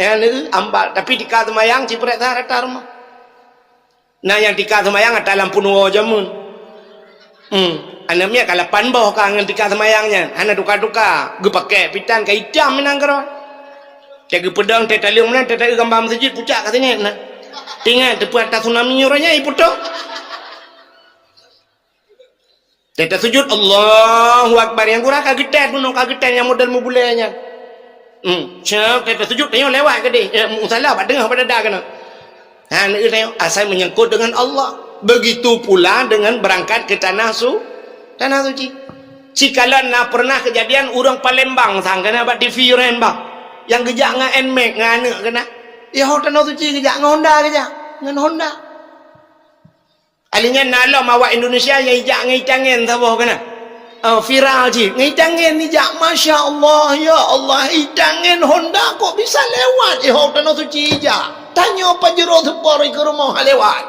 Ambal. Tapi di kata mayang cipret rata rumah. Nah yang di kata mayang ada lampu nuo jamun. Anaknya kalau panboh kangen di kata mayangnya. Anak duka-duka. Gue pakai pitan ke hitam menang kero. Cek pedang teta liung menang teta gambar masjid pucak katanya. Nah. Tinggal tepu atas tsunami nyuranya ibu tu. Teta sujud Allahu Akbar yang kurang kagetan pun kagetan yang model mubulenya. Siap teta sujud tengok lewat ke dia. Salah pak dengar pada dah kena. Ha ni tengok asal menyangkut dengan Allah. Begitu pula dengan berangkat ke tanah suci. Cikalan nak pernah kejadian orang Palembang sang kena buat TV Rembang. Yang gejak dengan NMAX dengan anak kena. Ya tanah suci kejak dengan Honda kejak. Dengan Honda. Alinya nala mawak Indonesia yang ijak ngitangin sabar kena. Viral je. Ngitangin ijak Masya Allah. Ya Allah. Itangin Honda kok bisa lewat. Ya tanah suci ijak. Tanya apa jeruk sepor ke rumah lewat.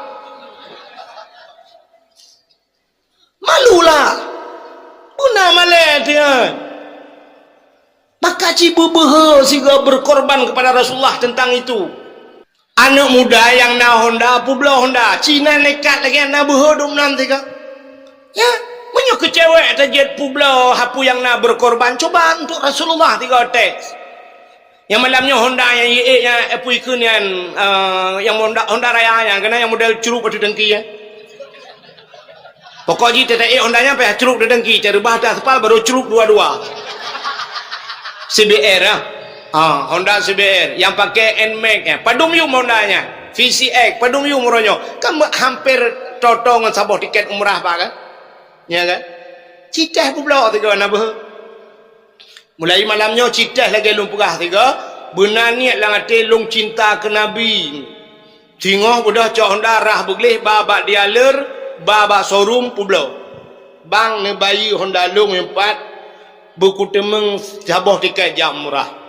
Malulah. Guna malah dia. Maka cibu beha sehingga berkorban kepada Rasulullah tentang itu. Anak muda yang na Honda, publa Honda. Cina nekat lagi na beha 26 tiga. Ya, banyak kecewek tajid publa hapu yang na berkorban. Coba untuk Rasulullah 3 teks. Yang malamnya Honda yang ye-nya apu ikun yang Honda Raya yang kena yang model curug pada dengki ya. Pokoknya tetek Hondanya apa curug pada dengki, cari bahasa sepal baru curug dua-dua. CBR lah. Honda CBR yang pakai NMAX ya. Padum yu Hondanya. VCX padum yu muronyo. Kan hampir totong dengan sabah tiket umrah pak kan? Ya kan? Citah pula tiga nak bah. Mulai malamnya citah lagi lumpurah tiga. Benar niat lang ate long cinta ke Nabi. Tengok budak cok Honda rah beglih babak dialer, babak showroom pula. Bang ne bayi Honda long 4 buku temeng sabah tiket jam murah.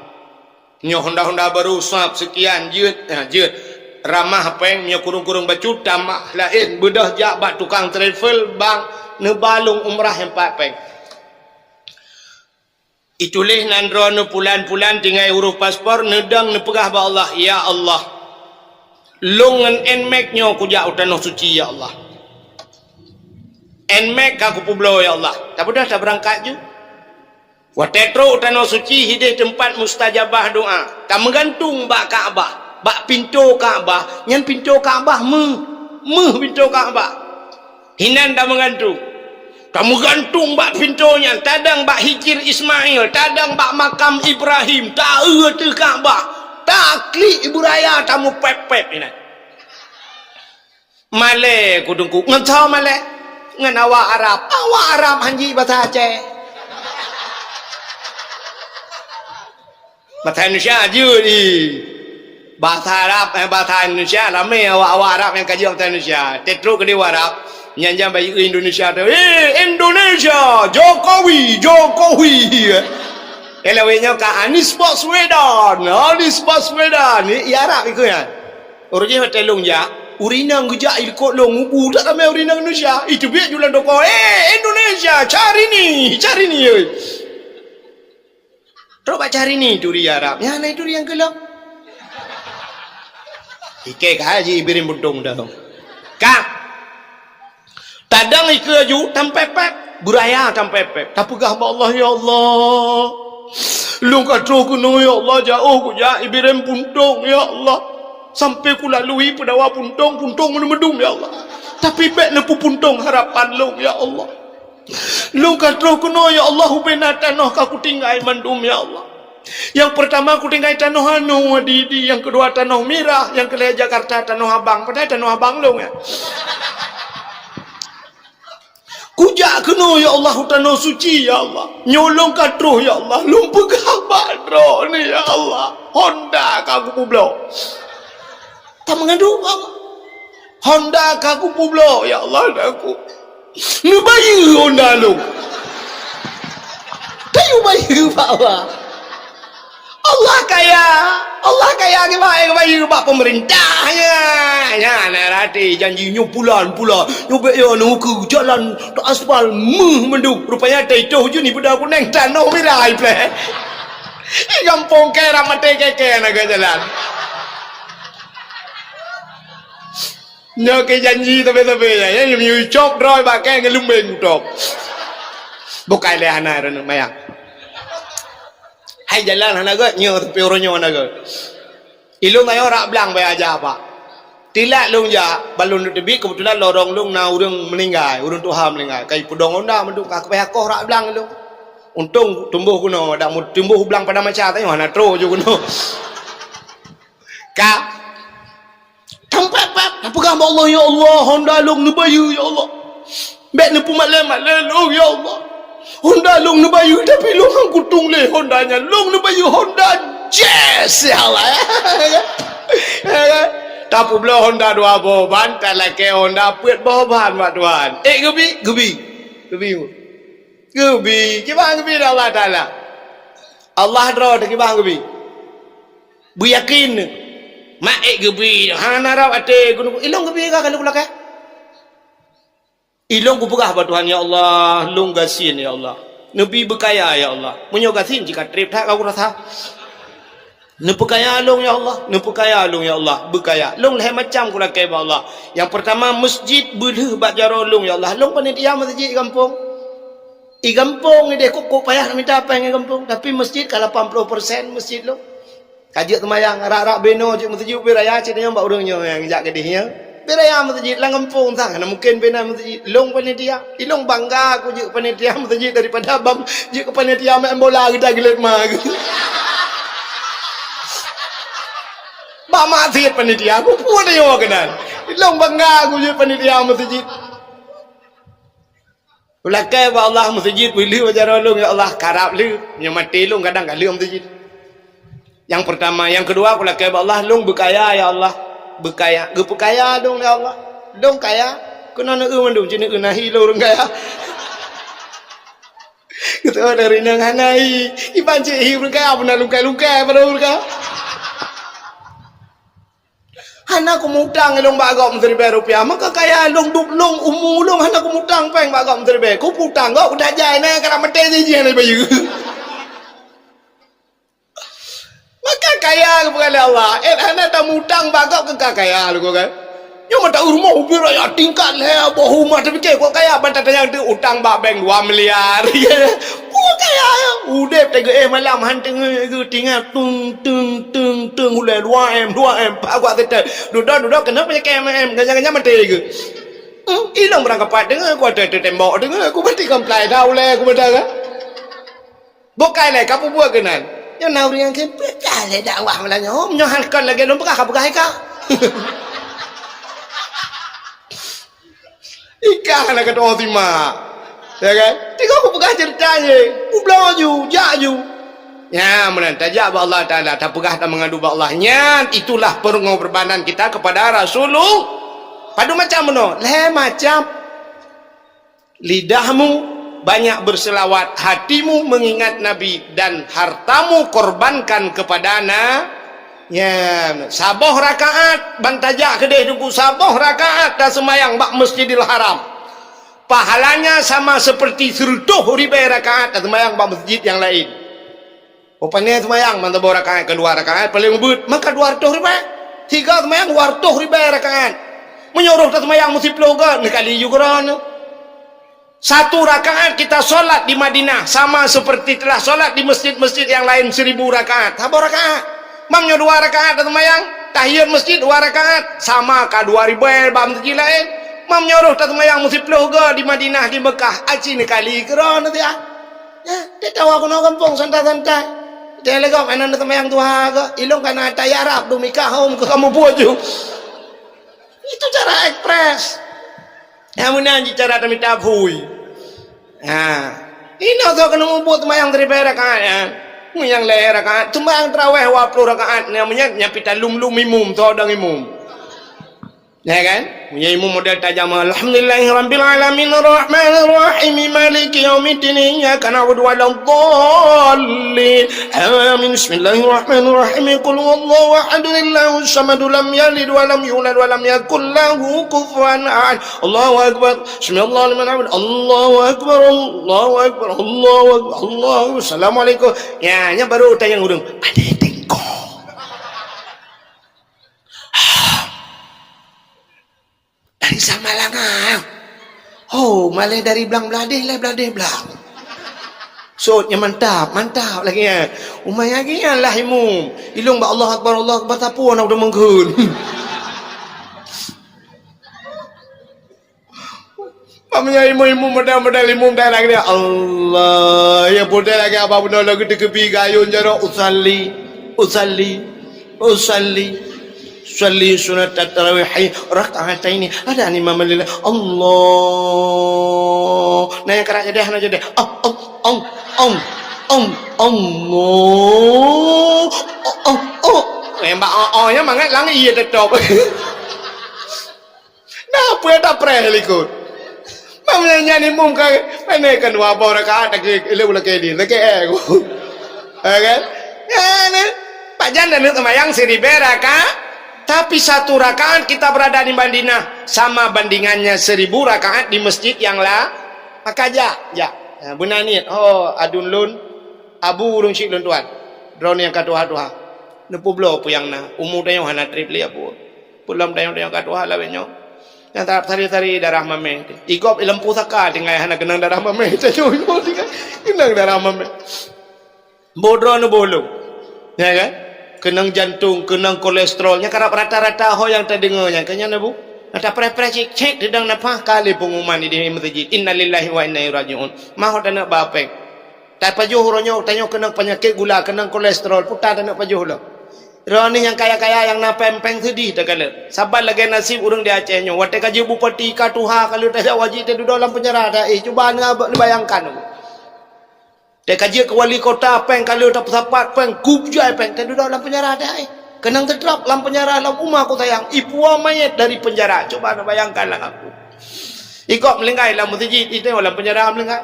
Nyo Honda baru swap sekian jeut ramah peng nyo kurung-kurung bacut tamak lain bedah jak bak tukang travel bang ne balung umrah 4 peng. Itulih nandro ne pulan-pulan tinggal huruf paspor nedang ne pegah ba Allah ya Allah. Lungan NMAX nyo ku jak tanah suci ya Allah. NMAX aku publo ya Allah. Tak dah tak berangkat je. Watetro tanah suci hidih tempat mustajabah doa. Tak menggantung bak Kaabah, bak pintu Kaabah, nyan pintu Kaabah pintu Kaabah. Hinan tak menggantung. Tak menggantung bak pintunya, tadang bak hijir Ismail, tadang bak makam Ibrahim, tak tu Kaabah. Tak klik ibu raya tamu pep-pep ini. Male kudungku, ngentau male. Ngan awak Arab hanji bahasa Aceh. Bahasa Indonesia je ni. Bahasa Arab bahasa Indonesia ramai awak Arab yang kaji bahasa Indonesia. Tetro ke dewa Arab nyanjang bayi Indonesia tu. Indonesia Jokowi. Elawenya ka Anies Baswedan. Ni Arab ikut ya. Orangnya telung ya. Urina ngejak ikut long ubu tak ramai urina Indonesia. Itu biar jualan doko. Indonesia cari ni. Coba cari ni duri Arab. Ya, naik duri yang gelap. Ike kaji birin buntung dah. Kak. Tadang ike aju tampepep. Buraya tampepep. Tapugah ba Allah ya Allah. Lu katro kuno ya Allah jauh ku ja ibirin buntung ya Allah. Sampai ku lalui pedawa puntung menumedum ya Allah. Tapi bek nepu puntung harapan lu ya Allah. Lu katro kuno ya Allah hubena tanah kaku tinggal mandum ya Allah. Yang pertama aku tinggal tanah anu di yang kedua tanah Mirah, yang kedua Jakarta tanah Abang. Padahal tanah Abang lu ya. Kujak kuno ya Allah tanah suci ya Allah. Nyolong katro ya Allah. Lu pegah badro ni ya Allah. Honda kaku publo. Tak mengadu Allah. Honda kaku publo ya Allah aku. Lu bayi Honda lu. Kayu bayi bawa. Allah kaya ke bayi bak pemerintahnya. Ya, hati janji nyupulan pula nyobek ya nuku jalan tak aspal menduk rupanya itu je ni pada aku neng tanah mirai ple gampong ke ramate keke naga jalan nhờ cái janji tapi ya như chop rồi bà cái lumbeng top bukai le hana ran maya hai jalan hana ke nyo tapi oronyo hana ke ilung ayo rak blang bay aja pak tilak lung ja balun tebi kebetulan lorong lung na urang meninggal urang Tuhan meninggal kai pedong onda menduk ka peh akoh rak blang lung untung tumbuh kuno dak tumbuh blang pada maca tanya hana tro je kuno ka tempat pegang Allah ya Allah Honda long nubayu ya Allah mek nepu malam long ya Allah Honda long nubayu tapi long hang kutung le Hondanya long nubayu Honda Jazz ya Allah tapi bela Honda dua boban tak ke Honda puet boban mak tuan gebi kibang gebi Allah Taala Allah dro kibang gebi bu yakin mak gebi hana raw ate gunung ilong gebi ka kalau kulak ilong ku pegah ba Tuhan ya Allah long gasin ya Allah nabi berkaya ya Allah munyo gasin jika trip tak kau rasa nepu kaya long ya Allah nepu kaya long ya Allah berkaya long leh macam kulak ba Allah yang pertama masjid beleh ba jaro long ya Allah long panitia masjid kampung i kampung ni deh kok payah minta apa yang kampung tapi masjid kalau 80% masjid long kajik temayang rak-rak beno cik masjid beraya cik tanya mbak urangnya yang jak gedihnya beraya masjid lang kampung tak karena mungkin bena masjid long panitia ilong bangga aku juk panitia masjid daripada abang juk panitia main bola kita gelet mah bak masjid panitia aku pun dia kenal ilong bangga aku juk panitia masjid ulakai ba Allah masjid pilih wajar long ya Allah karap lu yang mati long kadang kali masjid yang pertama, yang kedua aku lakai Allah long berkaya ya Allah berkaya berkaya dong ya Allah dong kaya kena nak mandung cina kena hilo orang kaya kita dari nang hanai iban cik hi berkaya benar lukai pada urka hana aku mutang long bagok menteri rupiah maka kaya long dup long umu long hana aku mutang peng bagok menteri ku putang kau udah jai na kana mete je na bayu maka kaya kepada Allah anak tak mutang bagak ke kaya lu kan yo mata rumah ubir ya tingkat le boh rumah tapi kok kaya bantat yang tu utang bak bank 2 miliar kaya udah tege malam hanteng tinggal tung ulai 2M pak gua tete duduk kenapa ya KMM ganyan mati ke ilang berangkat dengan gua tete tembok dengan aku mati komplai dah ulai aku betul kan bukai le kapu buat kenan yang nauri yang kepet le dakwah malanya menyohalkan lagi lom bekah ka ikan nak doa tima ya kan tiga aku bekah ceritanya ku belaju jaju ya menantajak ba Allah Taala tak pegah tak mengadu ba Allahnya itulah pengorbanan kita kepada Rasulullah padu macam meno le macam lidahmu banyak berselawat, hatimu mengingat Nabi dan hartamu korbankan kepada ya saboh rakaat bantajak kedai tunggu saboh rakaat dan semayang bak Masjidil Haram pahalanya sama seperti 100 ribu rakaat dan semayang bak masjid yang lain rupanya semayang mantap rakaat kedua rakaat paling ngebut maka 200 ribu 3 semayang 200 ribu rakaat menyuruh semayang mesti peloga nekali juga satu rakaat kita solat di Madinah sama seperti telah solat di masjid-masjid yang lain 1000 rakaat. Apa rakaat? Mamnya 2 rakaat atau mayang tahiyat masjid 2 rakaat sama ka 2000 bab masjid lain. Mam nyuruh tak mayang mesti peluga di Madinah di Mekah. Aci ni kali keron nanti ah. Ya, dia tahu aku nak kampung santai-santai. Dia lega mana nak mayang tu ha ilong kana tay Arab do mikah home ke kamu bojo. Itu cara ekspres. Yang mana cara kami tabui. Ini tu kena membuat mayang dari rakaat ya. Yang leher rakaat, sembahyang tarawih 20 rakaat namanya nyapita lum-lum imum tu orang imum. Ya kan? Punya ilmu model tajam. Alhamdulillahirabbil alamin arrahmanir rahim maliki yaumiddin iyyaka na'budu wa iyyaka amin. Bismillahirrahmanirrahim. Qul huwallahu ahad Allahus samad lam yalid wa lam yulad wa lam yakul lahu kufuwan ahad. Allahu akbar. Bismillahirrahmanirrahim. Allahu akbar. Allahu akbar. Allahu akbar. Allahu. Assalamualaikum. Ya, nya baru tanya urang. Pada tengko. Dari Samalangan. Oh, malah dari belang beladih belang. Sotnya mantap lagi ya. Umay lagi ya lah imum. Ilung ba Allah Akbar tapu nak udah menggun. Pamnya imu modal imum dah lagi Allah. Ya bodoh lagi apa benda lagi dikepi gayun jaro usalli. Salli sunat tarawih raka'ataini ada ni imam lillah Allah nah yang kerak jadi Allah mbak nya mangat lang iya tetap nah apa tak preh likut mamnya nyanyi mum ka penekan wa rakaat lagi ile ulah kedi lagi aku kan ya Pak Jan dan temayang Siribera ka. Tapi satu rakaat kita berada di Madinah sama bandingannya 1000 rakaat di masjid yang lah maka ya bunanit adun lun abu urung syik lun tuan drone yang katuha nepu blo puyang na umur dayo hana trip li abu pulam dayo katuha la benyo yang tari darah mame igop ilempu saka tinggal hana kenang darah mame tayo kenang darah mame bodro no bolo ya kan kenang jantung, kenang kolesterolnya karena rata-rata ho yang terdengarnya kanya na bu ada pre-pre cek dedang napa kali pengumuman di masjid innalillahi wa inna ilaihi rajiun maho dana bapeng tak pajuh ronyo tanyo kenang penyakit gula kenang kolesterol putar dana pajuh lo roni yang kaya-kaya yang na pempeng sedih tak kala sabar lagi nasib urang di Aceh nyo wate kaji bupati katuha kalau tak wajib te duduk dalam penjara dah cuba bayangkan dia kaji ke wali kota peng kalau tak sapat peng kubjai peng tak duduk dalam penjara dah kenang terdrap dalam penjara dalam rumah aku sayang ipua mayat dari penjara coba nak bayangkanlah aku ikut melengkai dalam masjid itu dalam penjara melengkai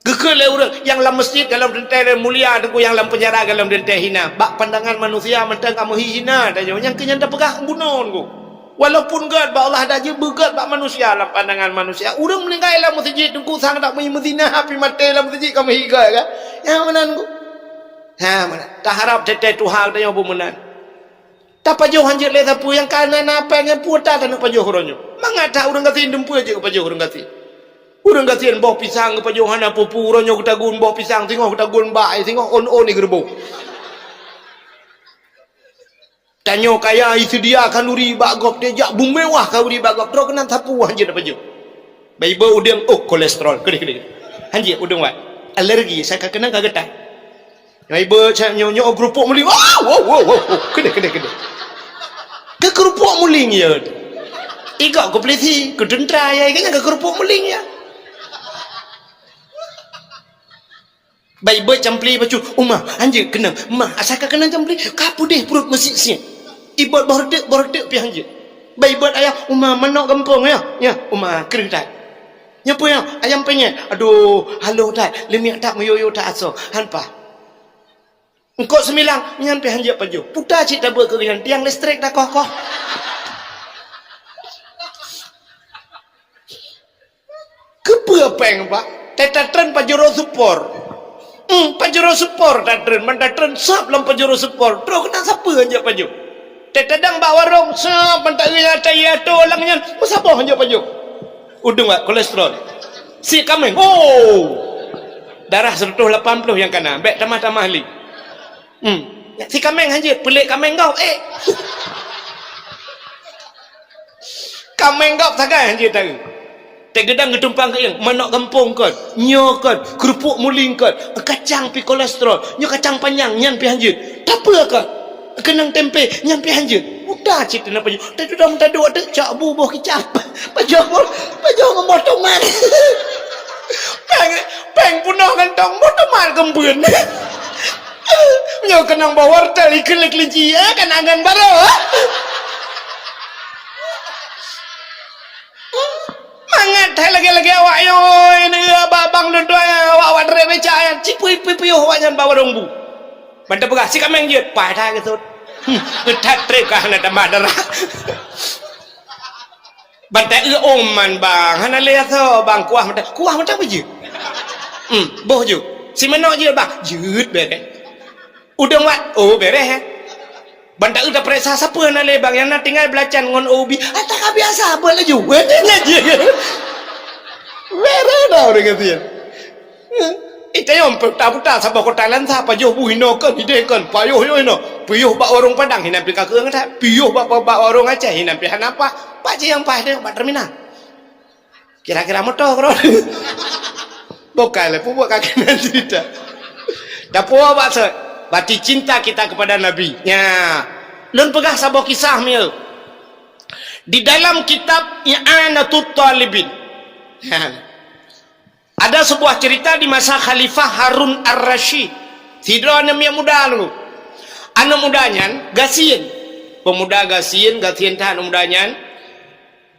gekel orang yang dalam masjid dalam dentai mulia aku yang dalam penjara dalam dentai hina bak pandangan manusia mentang kamu hina dah yang kenyang dah pegang bunuh aku walaupun gad ba Allah dah je begat ba manusia dalam pandangan manusia urang melengkai dalam masjid tungku sang tak mai Madinah api mate dalam masjid kamu higa kan yang mana aku mana tak harap tete Tuhan tanya apa menan tak pajuh hanjir le tapu yang kanan apa yang putar tak nak pajuh ronyo mangata urang gatin dempu aja ke pajuh urang gatin boh pisang ke pajuh hana pupu ronyo kutagun boh pisang tengok kutagun bae tengok on ni gerbong tanyo kaya itu dia kalori bagop dia jak bumewah kalori bagop terus kena tapu hanjir dah pajuh bayi udang kolesterol kede hanjir udang wat alergi saya kena kagetan bayi saya nyo kerupuk muling wow kede ke kerupuk muling ya igak ko pleti ke dentra ya kanya ke kerupuk muling ya bayi campli baju umah hanjir kena mah asal kena campli kapu deh perut masih siap ibad bordek pi hanjir bayi ayah umah manok kampung ya umah kering tak nyapu ya ayam penyet aduh halo tak lemiak tak moyoyo tak aso hanpa engkau semilang nyampe hanjir paju putar cik tak buat keringan tiang listrik dah kokoh kepeng pak tetatren pajero support pajero support tatren mandatren sap lam pajero support terus kena siapa hanjir paju tetadang bak warung sap mentari caya tu langnya mesapa hanjir paju udung wak kolesterol si kameng darah 180 yang kanan baik tamah-tamah li si kameng hanjir pelik kameng kau kameng kau sagai hanjir tahu tegedang getumpang ke yang manok kampung kot nyo kot kerupuk muling kot kacang pi kolesterol nyo kacang panjang nyan pi hanjir tak apa kot kenang tempe nyan pi hanjir udah cik nak paju tak sudah minta dua tak cak bubuh kicap paju ngomotong man peng punah kantong motong man kembun nyo kenang bawar tali kelik kelinci kan angan baru teh lagi awak yo ini babang dua awak dere beca cipui pipiu awaknya bawa rombu banta pegah si kameng je pada gitu ketat trek kana tambah darah banta oman bang hana lihat so bang kuah macam beje boh je si menok je bang jeut beres udang wat oh beres he banta udah periksa siapa nak le bang yang nak tinggal belacan ngon ubi tak biasa apa laju ngaji beres dah orang kata ita yang puta sabah kota lan sa pa yo buhino kan ide kan payo yo no piyuh ba warung padang hinan pi ka keung ta piyuh ba warung Aceh hinan pi hanapa pak je yang pah de ba terminal kira-kira motor kro bukan le pu buat kaki nan cerita dapo ba se bati cinta kita kepada nabi nya lun pegah sabah kisah mil di dalam kitab I'anatut Talibin ada sebuah cerita di masa Khalifah Harun Ar-Rasyid. Tidro anak muda lu. Anak mudanya gasien. Pemuda gasien tah anak mudanya.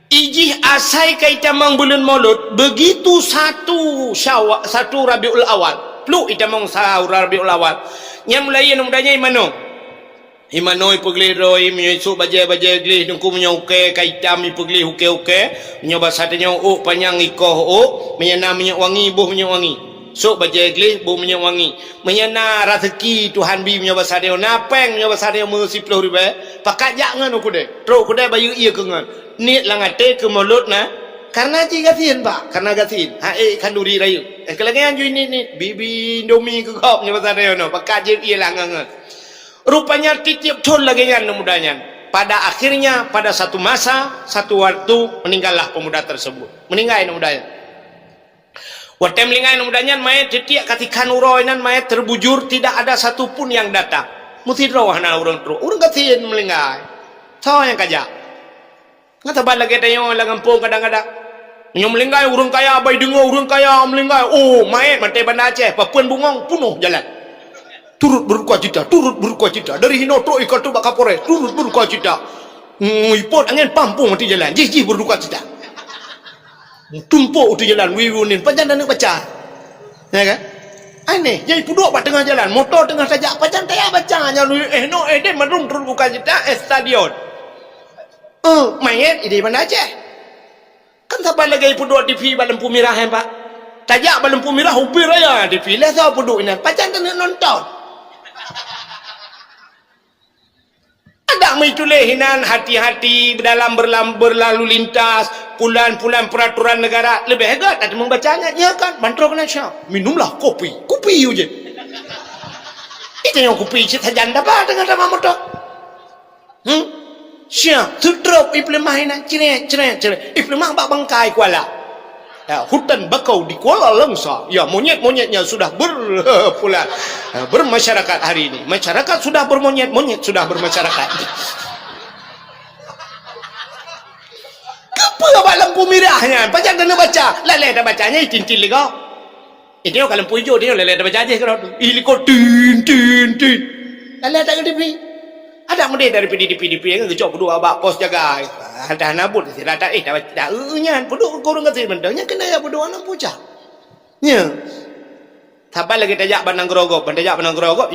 Ijih asai kaita mang bulan Maulud begitu satu Rabiul Awal. Plu ita mang Rabiul Awal. Nya mulai anak mudanya imano. Imanoi pegli roi menyesu baje gli dengku menyauke kaita mi pegli huke menyoba satenya panjang ikoh menyana minyak wangi buh minyak wangi sok baje gli buh minyak wangi menyana rezeki Tuhan bi menyoba satenya napeng menyoba satenya mesti 10,000 pakat jak ngan kude tro kude bayu iya ke ngan niat langate ke mulut na karena gatin pak karena gatin kanduri rayu kelagian ju ini bibi Indomie ke kop menyoba satenya no pakat je iya langan rupanya titip tol lagi kan mudanya. Pada akhirnya pada satu masa, satu waktu meninggallah pemuda tersebut. Meninggal mudanya. Waktu meninggal mudanya mayat titiak ketika nuroinan mayat terbujur tidak ada satupun yang datang. Mesti rawahna orang terus. Orang katiin meninggal. Tahu yang kajak. Ngata balik kita yang langampung kadang-kadang. Yang meninggal orang kaya abai dengar orang kaya meninggal. Oh mayat mati Banda Aceh. Papuan bungong penuh jalan. Turut berduka cita dari Hinoto ikan tu bak Kapolres turut berduka cita ipot angin pampung di jalan jih berduka cita tumpuk di jalan wiwunin pajan dan baca ya kan aneh jadi puduk pada tengah jalan motor tengah saja pajan taya bacanya no dia merung turut berduka cita stadion mayat ini mana aja kan sabar lagi puduk TV lampu merah pak tajak lampu merah upir raya TV lah saya puduk ini pajan tengah nonton ada meitulehinan hati-hati dalam berlalu lintas pulan-pulan peraturan negara lebih hebat ada membacanya ya kan bantro kena syah minumlah kopi je itu yang kopi cita janda apa dengan sama motor syah tutup iplemah ini cire iplemah bak bangkai kuala hutan bakau di Kuala Langsa ya monyet-monyetnya sudah bermasyarakat hari ini masyarakat sudah bermonyet sudah bermasyarakat apa abang lampu merahnya panjang kena baca leleh dah bacanya tintin lega ini kalau lampu hijau dia leleh dah baca aja kalau ini kok tin leleh tak kena ada mudi dari PDP yang ngejok berdua abak pos jaga ada nabut tidak dah nyan bodoh korang kata bendanya kena ya bodoh anak pucak nya Tapal lagi tajak Bandang Gerogok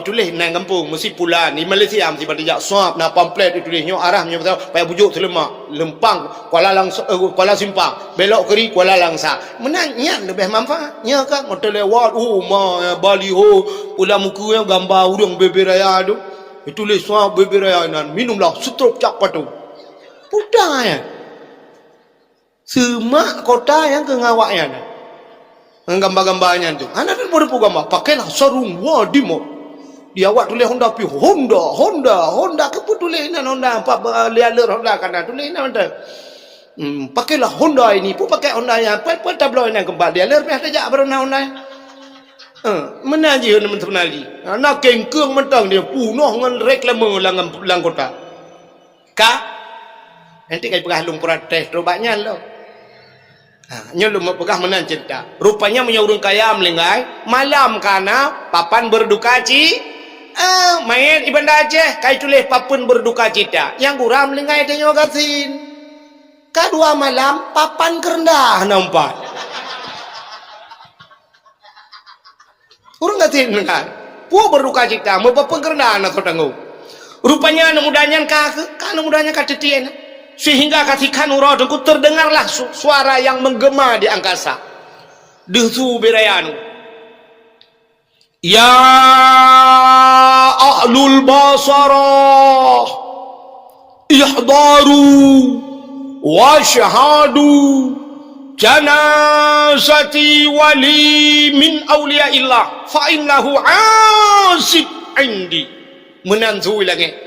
itulah nang kampung mesti pulan di Malaysia mesti tajak swab na pamflet itulah nyo arah nyo payah bujuk Telemak Lempang Kuala Simpang belok kiri Kuala Langsa menang nyan lebih manfaat nya kan motor lewat baliho pula muka yang gambar urang beberaya tu itulah swab beberaya nan minumlah strop cak patu putang ya semak kota yang ke ngawaknya gambar-gambarnya tu. Anak tu boleh pun gambar. Pakailah sarung wadimo. Dia awak tulis Honda pi Honda kebetulan Honda apa lialer Honda kana tulis Honda. Pakailah Honda ini pun pakai Honda yang apa tabloid yang kembali lialer pi ada berona Honda. Mana je teman sebenarnya. Anak kengkeng mentang dia punuh dengan reklame lang kota. Nanti kai pegah lung protes robaknya lo. Nyelum pegah menang cerita rupanya menyurung kaya melinggai malam karena papan berduka main Banda Aceh kai tulis papan berduka cita yang kurang melinggai dia nyogasin Kedua malam papan kerendah nampak. Orang ngatin kan. Puak berduka cita, mau papan kerendah atau tangguh. Rupanya anak mudanya anak mudanya katetian. Sehingga ketika nurau dengku terdengarlah suara yang menggema di angkasa. Desu berayanu. Ya ahlul basarah ihdaru washhadu janazati wali min awliyaillah fa innahu asib indi. Menanzui lagi.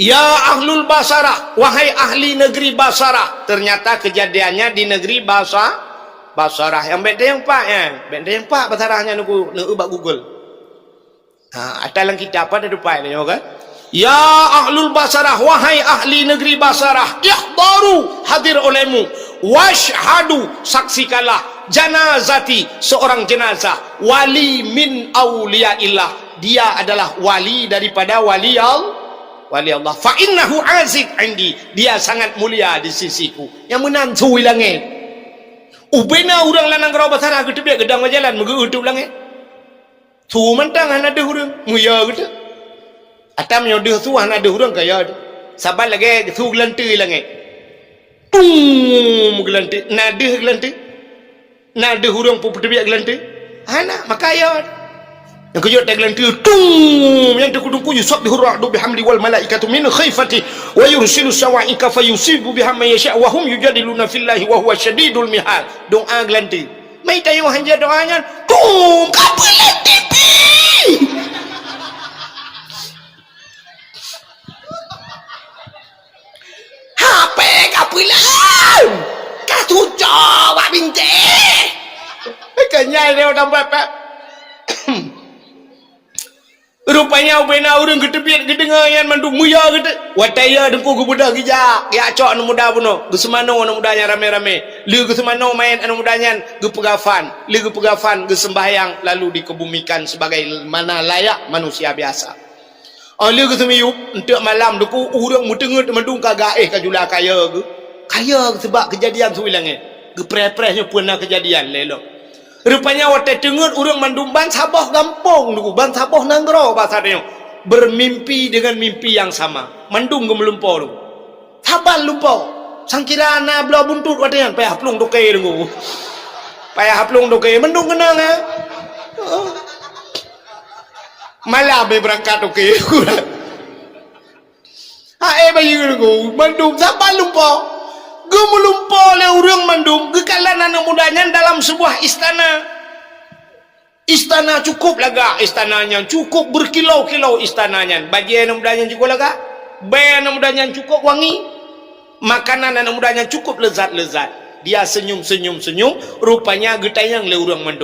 Ya ahlul basarah, wahai ahli negeri Basarah. Ternyata kejadiannya di negeri Basarah. Yang benda yang pak ya, benda yang pak Basarahnya nunggu ubah Google. Atalang kita apa ada depan ni kan? Ya ahlul Basarah, wahai ahli negeri Basarah, ihdaru, hadir olehmu, washhadu, saksikanlah, janazati, seorang jenazah, wali min awliyaillah, dia adalah wali daripada wali Allah. Fa innahu aziz indi, dia sangat mulia di sisiku. Yang menantu langit. Ubena orang lanang gerau Basarah gitu biar gedang jalan mengutup langit. Tu mentang ada orang muya gitu. Atam nyodoh tu ada orang kaya ada. Sabar lagi tu gelanti langit. Tung gelanti, nada gelanti. Nada orang pun biar gelanti. Anak makaya. Yang kejut tak gelanti tung yang tekudungku yusabbihu ar-ra'du bihamdi wal malaikatu min khifati wa yursilu sawa'ika fayusibu biha man yasha wa hum yujadiluna fillahi wa huwa syadidul mihal. Doa gelanti. Mai tayo hanja doanya tung kapelan TV. HP kapelan. Katujo wa binte. Kanyai dia orang bapak. Rupanya ubena orang ketepit kedengar yang mandung muya kata wataya dengku ke budak gijak ya cok anu muda puno gesemano anu mudanya rame-rame lu gesemano main anu mudanya gepegafan ge sembahyang lalu dikebumikan sebagai mana layak manusia biasa. Lu gesemiyup untuk malam dengku orang mudengut mandung kagak kajula kaya sebab kejadian tu hilangnya gepreh-prehnya pernah kejadian lelo. Rupanya waktu dengar orang mandum ban sabah gampong dulu, ban sabah nanggro bahasanya bermimpi dengan mimpi yang sama. Mandum gemelumpau tu. Sabal lumpau. Sangkira na belah buntut wadian payah plung dokai dulu. Payah plung dokai mandum kenang ah. Malah be berangkat dokai. Bayi dulu mandum sabal lumpau. Gemelumpau oleh orang mandum gekalan anak mudanya dalam sebuah istana cukup laga istananya cukup berkilau-kilau istananya bagi anak mudanya cukup laga bayi anak mudanya cukup wangi makanan anak mudanya cukup lezat-lezat dia senyum rupanya getayang oleh orang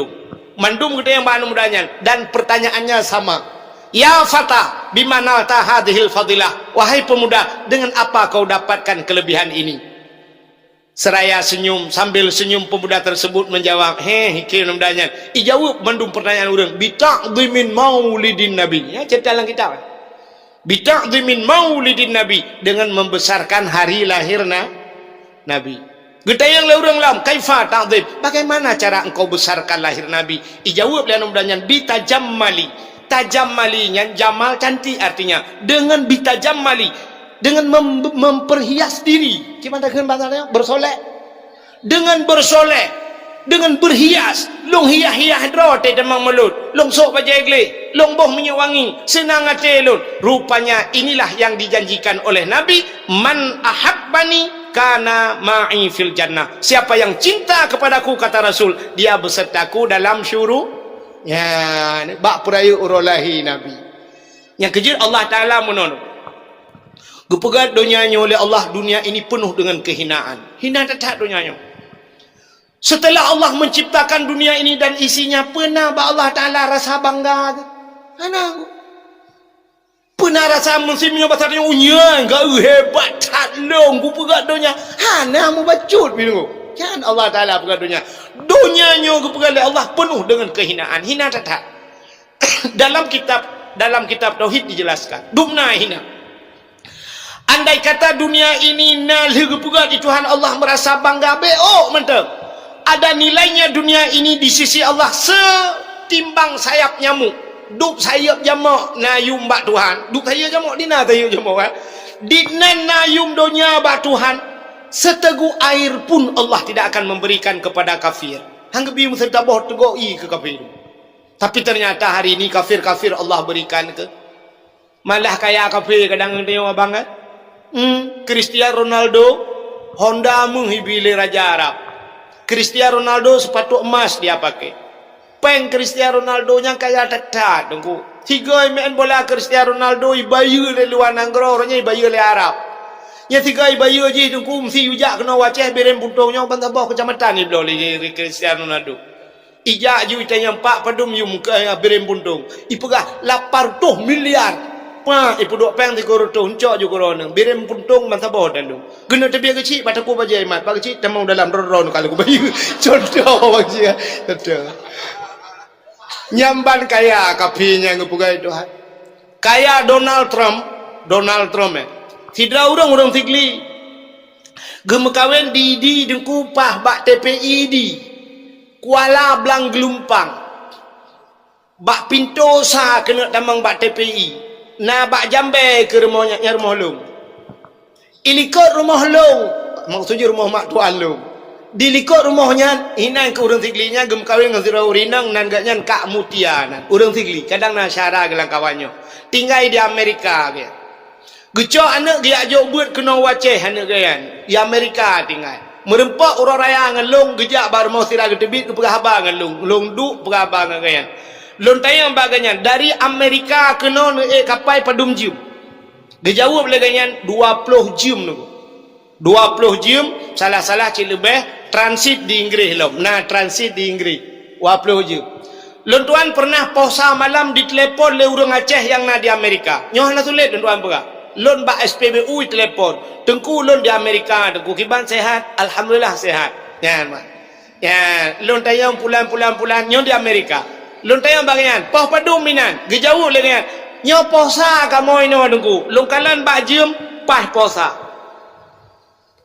mandum getayang anak mudanya dan pertanyaannya sama. Ya fata bimana tahadhil fadilah, wahai pemuda dengan apa kau dapatkan kelebihan ini. Seraya senyum, sambil senyum pemuda tersebut menjawab, hikir namanya. Ijawab mandum pertanyaan orang, bita'dhimin maulidin nabi. Ya, cerita dalam kitab. Bita'dhimin maulidin nabi, dengan membesarkan hari lahir nabi. Getayang le orang lam, kaifa ta'dhib? Bagaimana cara engkau besarkan lahir nabi? Ijawab le namanya bitajammali. Tajammalinya jamal cantik artinya. Dengan bitajammali, dengan memperhias diri. Gimana dengan bahasanya? Bersolek. Dengan bersolek, dengan berhias. Long hiah-hiah drote demang melut. Long sok bajegle, long boh menyewangi, senang hati lut. Rupanya inilah yang dijanjikan oleh Nabi, man ahabbani kana ma'i fil jannah. Siapa yang cinta kepadaku kata Rasul, dia besertaku dalam syurga. Ya, bak peraya urolahi Nabi. Yang kejut Allah Taala menolong. Gepegat dunianya oleh Allah, dunia ini penuh dengan kehinaan. Hina tak dunianya. Setelah Allah menciptakan dunia ini dan isinya, pernah Allah Ta'ala rasa bangga? Mana? Pernah rasa musimnya pasarnya unyan, gak hebat, tak long, gepegat dunia. Hana mu bacut, bingung. Kan Allah Ta'ala pegat dunia. Dunianya gepegat oleh Allah penuh dengan kehinaan. Hina tak. dalam kitab Tauhid dijelaskan. Dumna hina. Andai kata dunia ini nalih pugat di Tuhan Allah merasa bangga beok mentang. Ada nilainya dunia ini di sisi Allah setimbang sayap nyamuk. Duk sayap jamak na yum bak Tuhan. Duk sayap jamak dina sayap jamak kan. Dinan na yum dunia bak Tuhan. Seteguk air pun Allah tidak akan memberikan kepada kafir. Hang bium sedabah tegoi ke kafir. Tapi ternyata hari ini kafir-kafir Allah berikan ke. Malah kaya kafir kadang tengok abang kan. Cristiano Ronaldo Honda menghibili Raja Arab. Cristiano Ronaldo sepatu emas dia pakai. Peng Cristiano Ronaldo nya kaya tetat tunggu. 3 main bola Cristiano Ronaldo ibayu le luar nanggro orangnya ibayu le Arab. Nya 3 ibayu je tunggu mesti ujak kena waceh berem puntungnya ban tabah kecamatan ni blo le Cristiano Ronaldo. Ijak ju itanya 4 padum yum ke berem puntung. Ipegah 800 miliar. Pa ipu dok peng ti koroto uncok ju korona. Berem puntung ban tabah dan tu. Guna tebia kecil bataku baje mat. Pak kecil temang dalam ron kalau ku bayu. Contoh bagi betul. Nyamban kaya kapinya ngepugai Tuhan. Kaya Donald Trump tidak orang tigli. Gemekawen di dengkupah bak TPI di Kuala Blang Gelumpang. Bak pintu sah kena tamang bak TPI. Na bak jambe ke rumahnya rumah long. Ilikot rumah long. Maksudnya rumah mak tuan long. Di likut rumahnya hinan ke urang tiglinya gem kawin dengan zirau rinang nan gaknya kak mutianan urang tigli kadang na syara gelang kawannya tinggal di Amerika dia gecok anak dia ajak buat kena waceh anak gayan di Amerika tinggal merempak orang raya ngelong gejak bar mau sirah getebit ke pegahaba ngelong long duk pegahaba gayan lon tayang baganya dari Amerika kena kapai padum jim gejauh belaganya 20 jim tu 20 jam salah-salah cik lebih transit di Inggris lom. Nah transit di Inggris 20 jam. Lon tuan pernah puasa malam ditelepon le urang Aceh yang na di Amerika. Nyoh na tulet lon tuan pegah. Lon ba SPBU telepon. Tengku lon di Amerika, tengku kiban sehat, alhamdulillah sehat. Ya mak. Ya, lon tayang pulang nyoh di Amerika. Lon tayang bagian, poh padum minan, gejauh le kan. Nyoh puasa kamu ino tengku. Lon kalan ba jam pas puasa.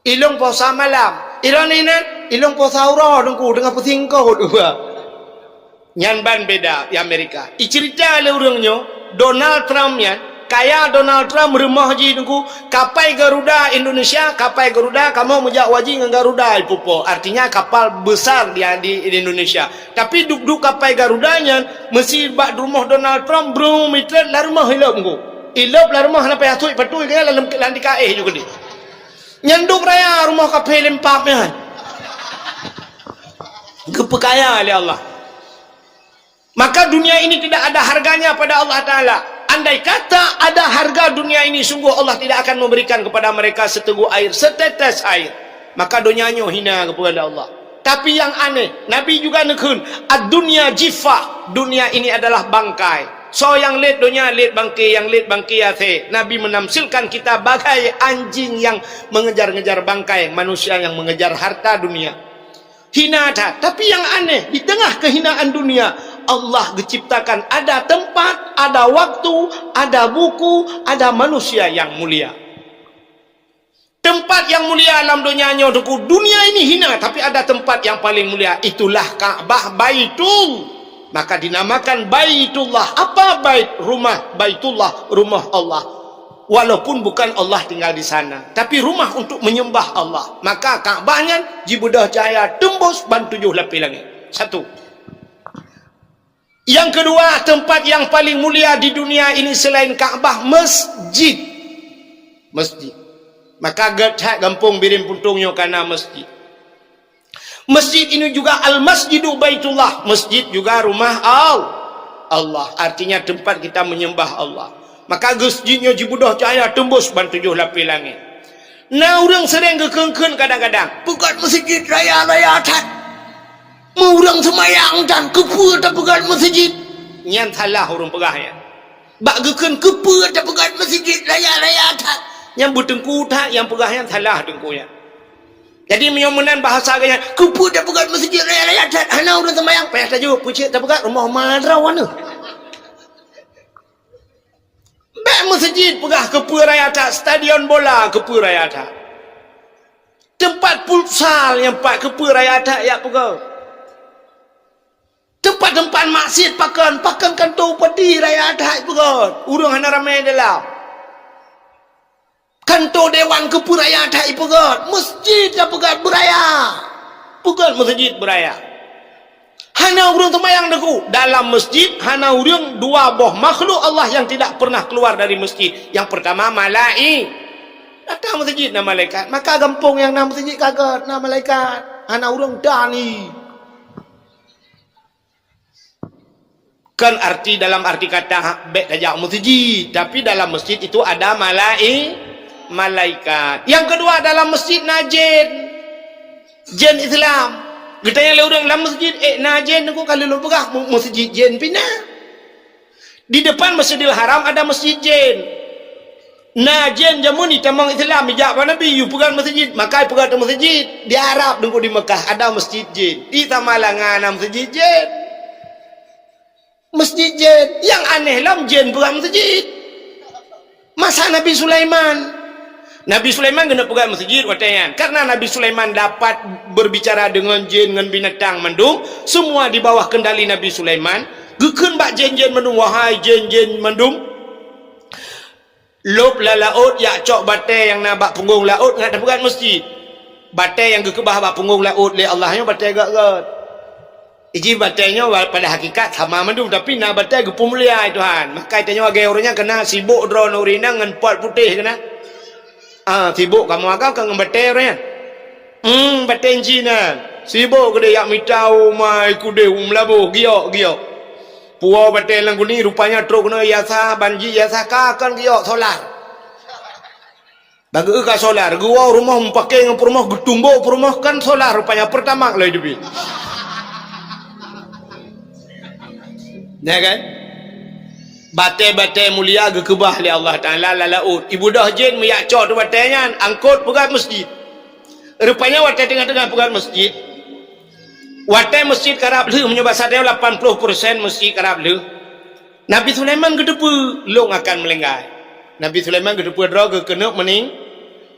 Ilong puasa malam. Ilong puasa urah dengku dengan pusing kau dua. Nyanban beda di Amerika. Cerita le urangnya Donald Trump ya. Kaya Donald Trump rumah ji dengku kapal Garuda Indonesia, kapal Garuda kamu mujak wajib dengan Garuda ipupo. Artinya kapal besar dia di Indonesia. Tapi duk kapal Garudanya mesti bak rumah Donald Trump bro mitra la rumah hilap dengku. Hilap la rumah na payah patu dia dalam landikae juga ni. Nyanduk raya rumah kafe lempapnya. Kepekaya oleh Allah. Maka dunia ini tidak ada harganya pada Allah Ta'ala. Andai kata ada harga dunia ini, sungguh Allah tidak akan memberikan kepada mereka seteguk air, setetes air. Maka dunianya hina kepada Allah. Tapi yang aneh, Nabi juga nekun, ad-dunya jifah. Dunia ini adalah bangkai. So yang lihat dunia lihat bangkai, yang lihat bangkai ate. Nabi menamsilkan kita bagai anjing yang mengejar-ngejar bangkai, manusia yang mengejar harta dunia. Hina tak. Tapi yang aneh, di tengah kehinaan dunia, Allah diciptakan ada tempat, ada waktu, ada buku, ada manusia yang mulia. Tempat yang mulia alam dunianya untuk dunia ini hina, tapi ada tempat yang paling mulia, itulah Ka'bah Baitul. Maka dinamakan Baitullah. Apa bait? Rumah. Baitullah, rumah Allah. Walaupun bukan Allah tinggal di sana, tapi rumah untuk menyembah Allah. Maka Ka'bahnya jibudah cahaya tembus ban 7 lapis langit. Satu. Yang kedua, tempat yang paling mulia di dunia ini selain Ka'bah, masjid. Masjid. Maka gathak gampung birim puntungnya karena masjid. Masjid ini juga al-masjidu baitullah. Masjid juga rumah Allah. Artinya tempat kita menyembah Allah. Maka masjidnya jibudah cahaya tembus ban 7 lapis langit. Nah orang sering kekengken kadang-kadang. Pegat masjid raya atas. Mau orang semayang dan kepa tak pegat masjid. Yang salah orang pegahnya. Bak keken kepa tak pegat masjid raya atas. Yang bertengku tak, yang pegahnya salah tengkunya. Jadi menyomenan bahasa gaya kupu dah pegat masjid raya atas. Hana orang semayang payah tajuk pucik tak pegat rumah madrawan tu. Bak masjid pegah ke Purayata, stadion bola ke Purayata, tempat futsal yang pak ke Purayata ya pegah, tempat-tempat maksiat pakan kantor padi Rayata pegah, urang hana ramai dalam kantor dewan ke Purayata pegah, masjid ya pegah beraya, pegah masjid beraya. Hana urang temayang deku dalam masjid, hana urang dua boh makhluk Allah yang tidak pernah keluar dari masjid. Yang pertama malaikat, datang masjid na malaikat, maka gampung yang na masjid kagak na malaikat, hana urang dani. Kan arti dalam arti kata bek saja masjid, tapi dalam masjid itu ada malaikat. Yang kedua dalam masjid najin, jin Islam. Kita yang orang dalam masjid, najen aku kalau lu pegah masjid jin pina. Di depan Masjidil Haram ada masjid jin. Najen jamun ni tamang Islam bijak Nabi you pegang masjid, maka pegang masjid di Arab dengku di Mekah ada masjid jin. Di Tamalangan ada masjid jin. Masjid jin yang aneh lam jin pegang masjid. Masa Nabi Sulaiman kena pegang masjid watayan. Karena Nabi Sulaiman dapat berbicara dengan jin, dengan binatang mendung, semua di bawah kendali Nabi Sulaiman. Gekeun bak jin-jin mendung, wahai jin-jin mendung, lop la laut ya cok bate yang nak bak punggung laut ngak pegang masjid. Bate yang gekebah bak punggung laut le Allahnya bate gak. Iji batenya pada hakikat sama mendung, tapi na bate gepu mulia Tuhan. Maka itanya wage orangnya kena sibuk drone urina ngan pot putih kena. Sibuk kamu agak kan ngebater ya. Baten Cina. Sibuk kede yak mitau mai kude umlabo giok. Puau baten lang kuni rupanya truk no yasa banji yasa ka kan giok solar. Bagi ka solar, gua rumah pakai ngep rumah getumbo rumah kan solar rupanya pertama lah hidup. Ya kan? Bate-bate mulia gekebah li Allah Ta'ala lalaut. Ibu dah jin meyak cok tu batenya angkut pegang masjid. Rupanya wate tengah-tengah pegang masjid. Wate masjid karab le menyebab sadaya 80% masjid karab le. Nabi Sulaiman gedepu long akan melenggai. Nabi Sulaiman gedepu dra ke kena mening.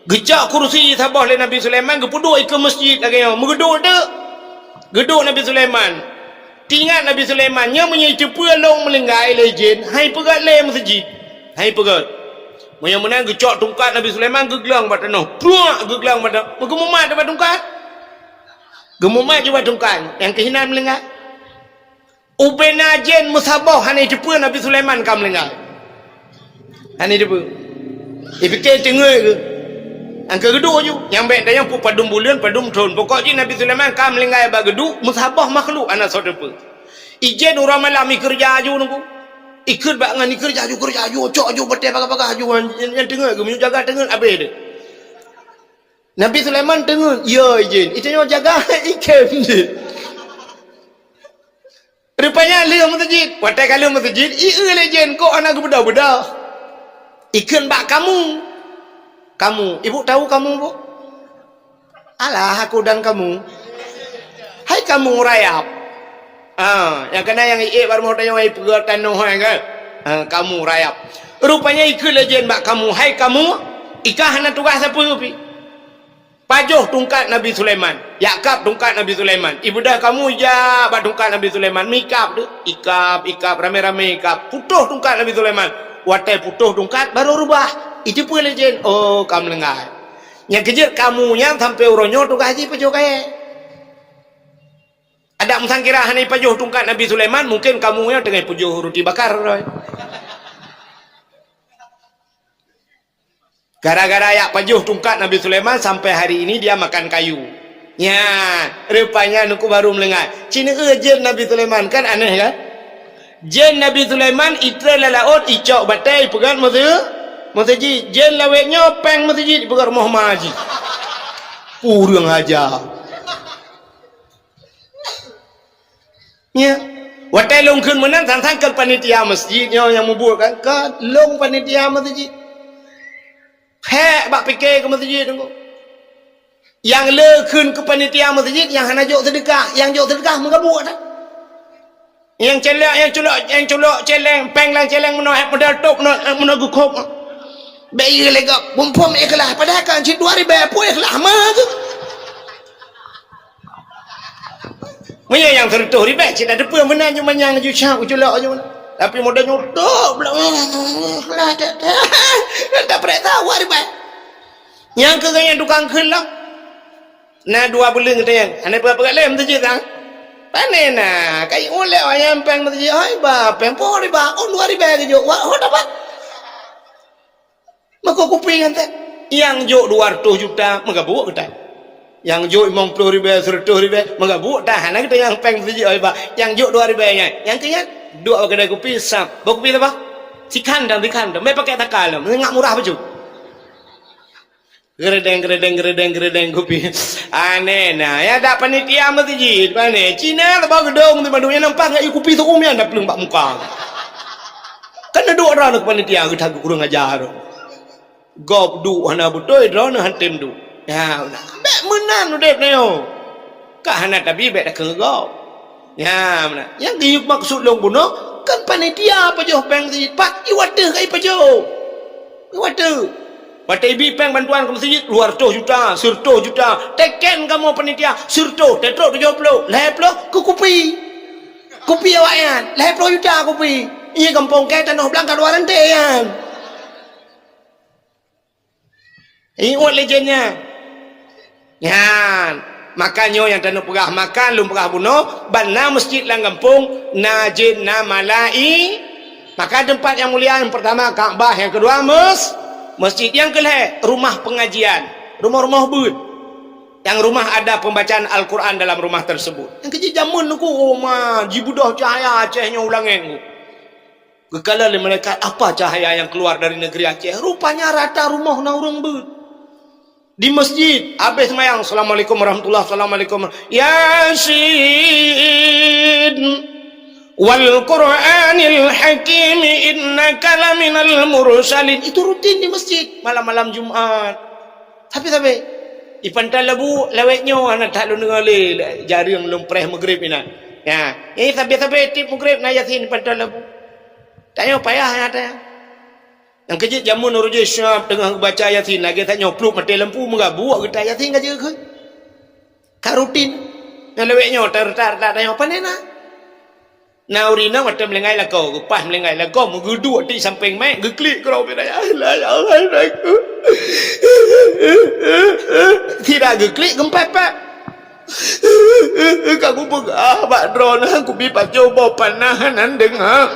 Gejak kursi sabah le Nabi Sulaiman gepuduk ke masjid lagi megeduk dak. Geduk Nabi Sulaiman. Tinggal Nabi Sulaiman nya menyai cepa long melenggai le jin, hai pegat le masjid. Hai pegat. Moya menang gecok tungkat Nabi Sulaiman geglang bat tanah. Pruak geglang bat. Gemumat bat tungkat. Gemumat je bat tungkat. Yang kehinan melenggai. Ubena jin musabah hanai cepa Nabi Sulaiman kam melenggai. Hanai cepa. Fikir tengah ke. Angka geduk je. Yang baik dah yang padum bulan, padum tahun. Pokoknya Nabi Sulaiman kam melenggai bag geduk, musabah makhluk anak saudara. Ijen orang malam kerja aju nunggu. Ikut bak ngan kerja aju, cok aju betul pakai aju yang tengah ke jaga tengah habis dia. Nabi Sulaiman tengah, ya ijen. Itu yang jaga ikem je. Rupanya le masjid. Watai kalau masjid, le jen kok anak budak-budak. Ikan bak kamu. Kamu, ibu tahu kamu bu? Alah aku dan kamu. Hai kamu rayap. Yang kena yang baru mau tanya wahai pegat tanah kan? Kamu rayap. Rupanya ikut legend bak kamu. Hai kamu, ikah hana tugas apa upi? Pajuh tungkat Nabi Sulaiman. Yakap tungkat Nabi Sulaiman. Ibu dah kamu ya bak tungkat Nabi Sulaiman. Mikap tu, ikap rame-rame ikap. Putuh tungkat Nabi Sulaiman. Watai putuh tungkat baru rubah. Itu pun legend. Oh, kamu lengai. Yang kejar kamunya sampai uronyo tu gaji pajuh kaya. Ada musang kira hanai pajuh tungkat Nabi Sulaiman, mungkin kamunya tengah pajuh roti bakar. Gara-gara ya pajuh tungkat Nabi Sulaiman sampai hari ini dia makan kayu. Ya, rupanya nuku baru melengai. Cina jen Nabi Sulaiman kan aneh kan? Jen Nabi Sulaiman itra lalaut icok batai pegang masjid jen laweknya peng masjid pegang rumah haji. Urang aja. Ya. Watai longkeun menan sangkan panitia masjidnya yang mubur kan long panitia masjid. Hek bak fikir ke masjid tu. Yang lekun ke panitia masjid yang hana jok sedekah, yang jok sedekah mengabuk dah. yang celak yang culuk celeng peng lang celeng meno modal tok meno gukup bayi lega bumpum ikhlas padahal kan cik 2000 apa ikhlas mah tu Maya yang tertuh ribet cik dah depan benar je manyang je cak culuk je tapi modal nyutuk pula lah tak pernah tahu ribet yang kegaya tukang kelang na 2 bulan kata yang anda berapa lem tu je tang panen na kai oleh ayam peng tu je ai ba peng po ri ba on 2000 ke jo wa ho dapat maka kuping ante yang jo 200 juta magabuk kita yang jo 50,000 100,000 magabuk tahan kita yang peng tu je ai ba yang jo 2000 nya yang kian dua kedai kopi sap bawa kopi apa sikan dan mai pakai takal ngak murah baju geredeng kopi aneh nah ya ada panitia mesti jid pane Cina lebah gedong di Bandung yang nampak nggak kopi tu umnya anda pelung bak muka kan ada orang nak panitia kita kurang ajar gob du hana betul drone hantem du ya nak bek menan udep neo kah hana tapi bek dak gob ya mana yang diuk maksud long buno kan panitia apa jo peng jid pak iwate kai pa jo iwate Batai ibi peng bantuan ke masjid 200 juta, 100 juta. Teken kamu panitia, 100, tetrok 70, 50 ke kopi. Kopi awaknya, 50 juta kopi. Ini kampung ke tanah belangkat luar nanti kan. Ingat legendnya. Yan, makanya yang tanah perah makan, lum perah bunuh, bana masjid lang kampung, najin na malai. Maka tempat yang mulia yang pertama Kaabah, yang kedua masjid, yang kelih rumah pengajian, rumah-rumah bud yang rumah ada pembacaan Al-Quran dalam rumah tersebut yang kecil jamun aku rumah jibudah cahaya Acehnya ulangin kekala mereka apa cahaya yang keluar dari negeri Aceh rupanya rata rumah na orang bud di masjid habis semayang Assalamualaikum warahmatullahi Assalamualaikum Yasin wal Qur'anil Hakim innaka laminal mursalin itu rutin di masjid malam-malam Jumat tapi ipan talabu lawetnya anak tak lu ngale jari yang lumpreh maghrib ina ya ini tapi tip maghrib na yasin ipan talabu tanya payah ada yang kecil jamun uruje syab tengah baca yasin lagi tak nyopluk mati lampu mengabu kita yasin gaje ke ka rutin yang lawetnya tar tanya apa nena Naurina macam melengai lah kau, pas melengai lah kau, menguduk di samping mek, geklik kau beraya, aku. Tidak geklik, gempepet. Kamu pegah, Pak Drone, aku bipa coba panahan dengar.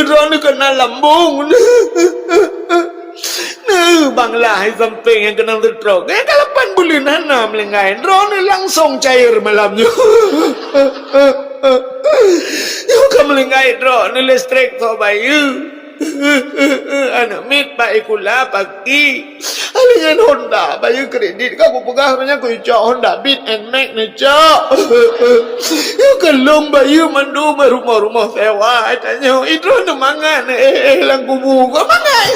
Drone kena lambung. Banglah samping yang kena tertrok. Kalau 8 bulan hana melengai, drone langsung cair malamnya. Yung kamelingay dro ni listrik to bayu anak mit pa ikula pagi alingan Honda bayu kredit kamu pegah banyak ku cok Honda Beat and Max ni cok yung kelong bayu mandu rumah-rumah sewa tanya idro na mangan lang kubu ko mangan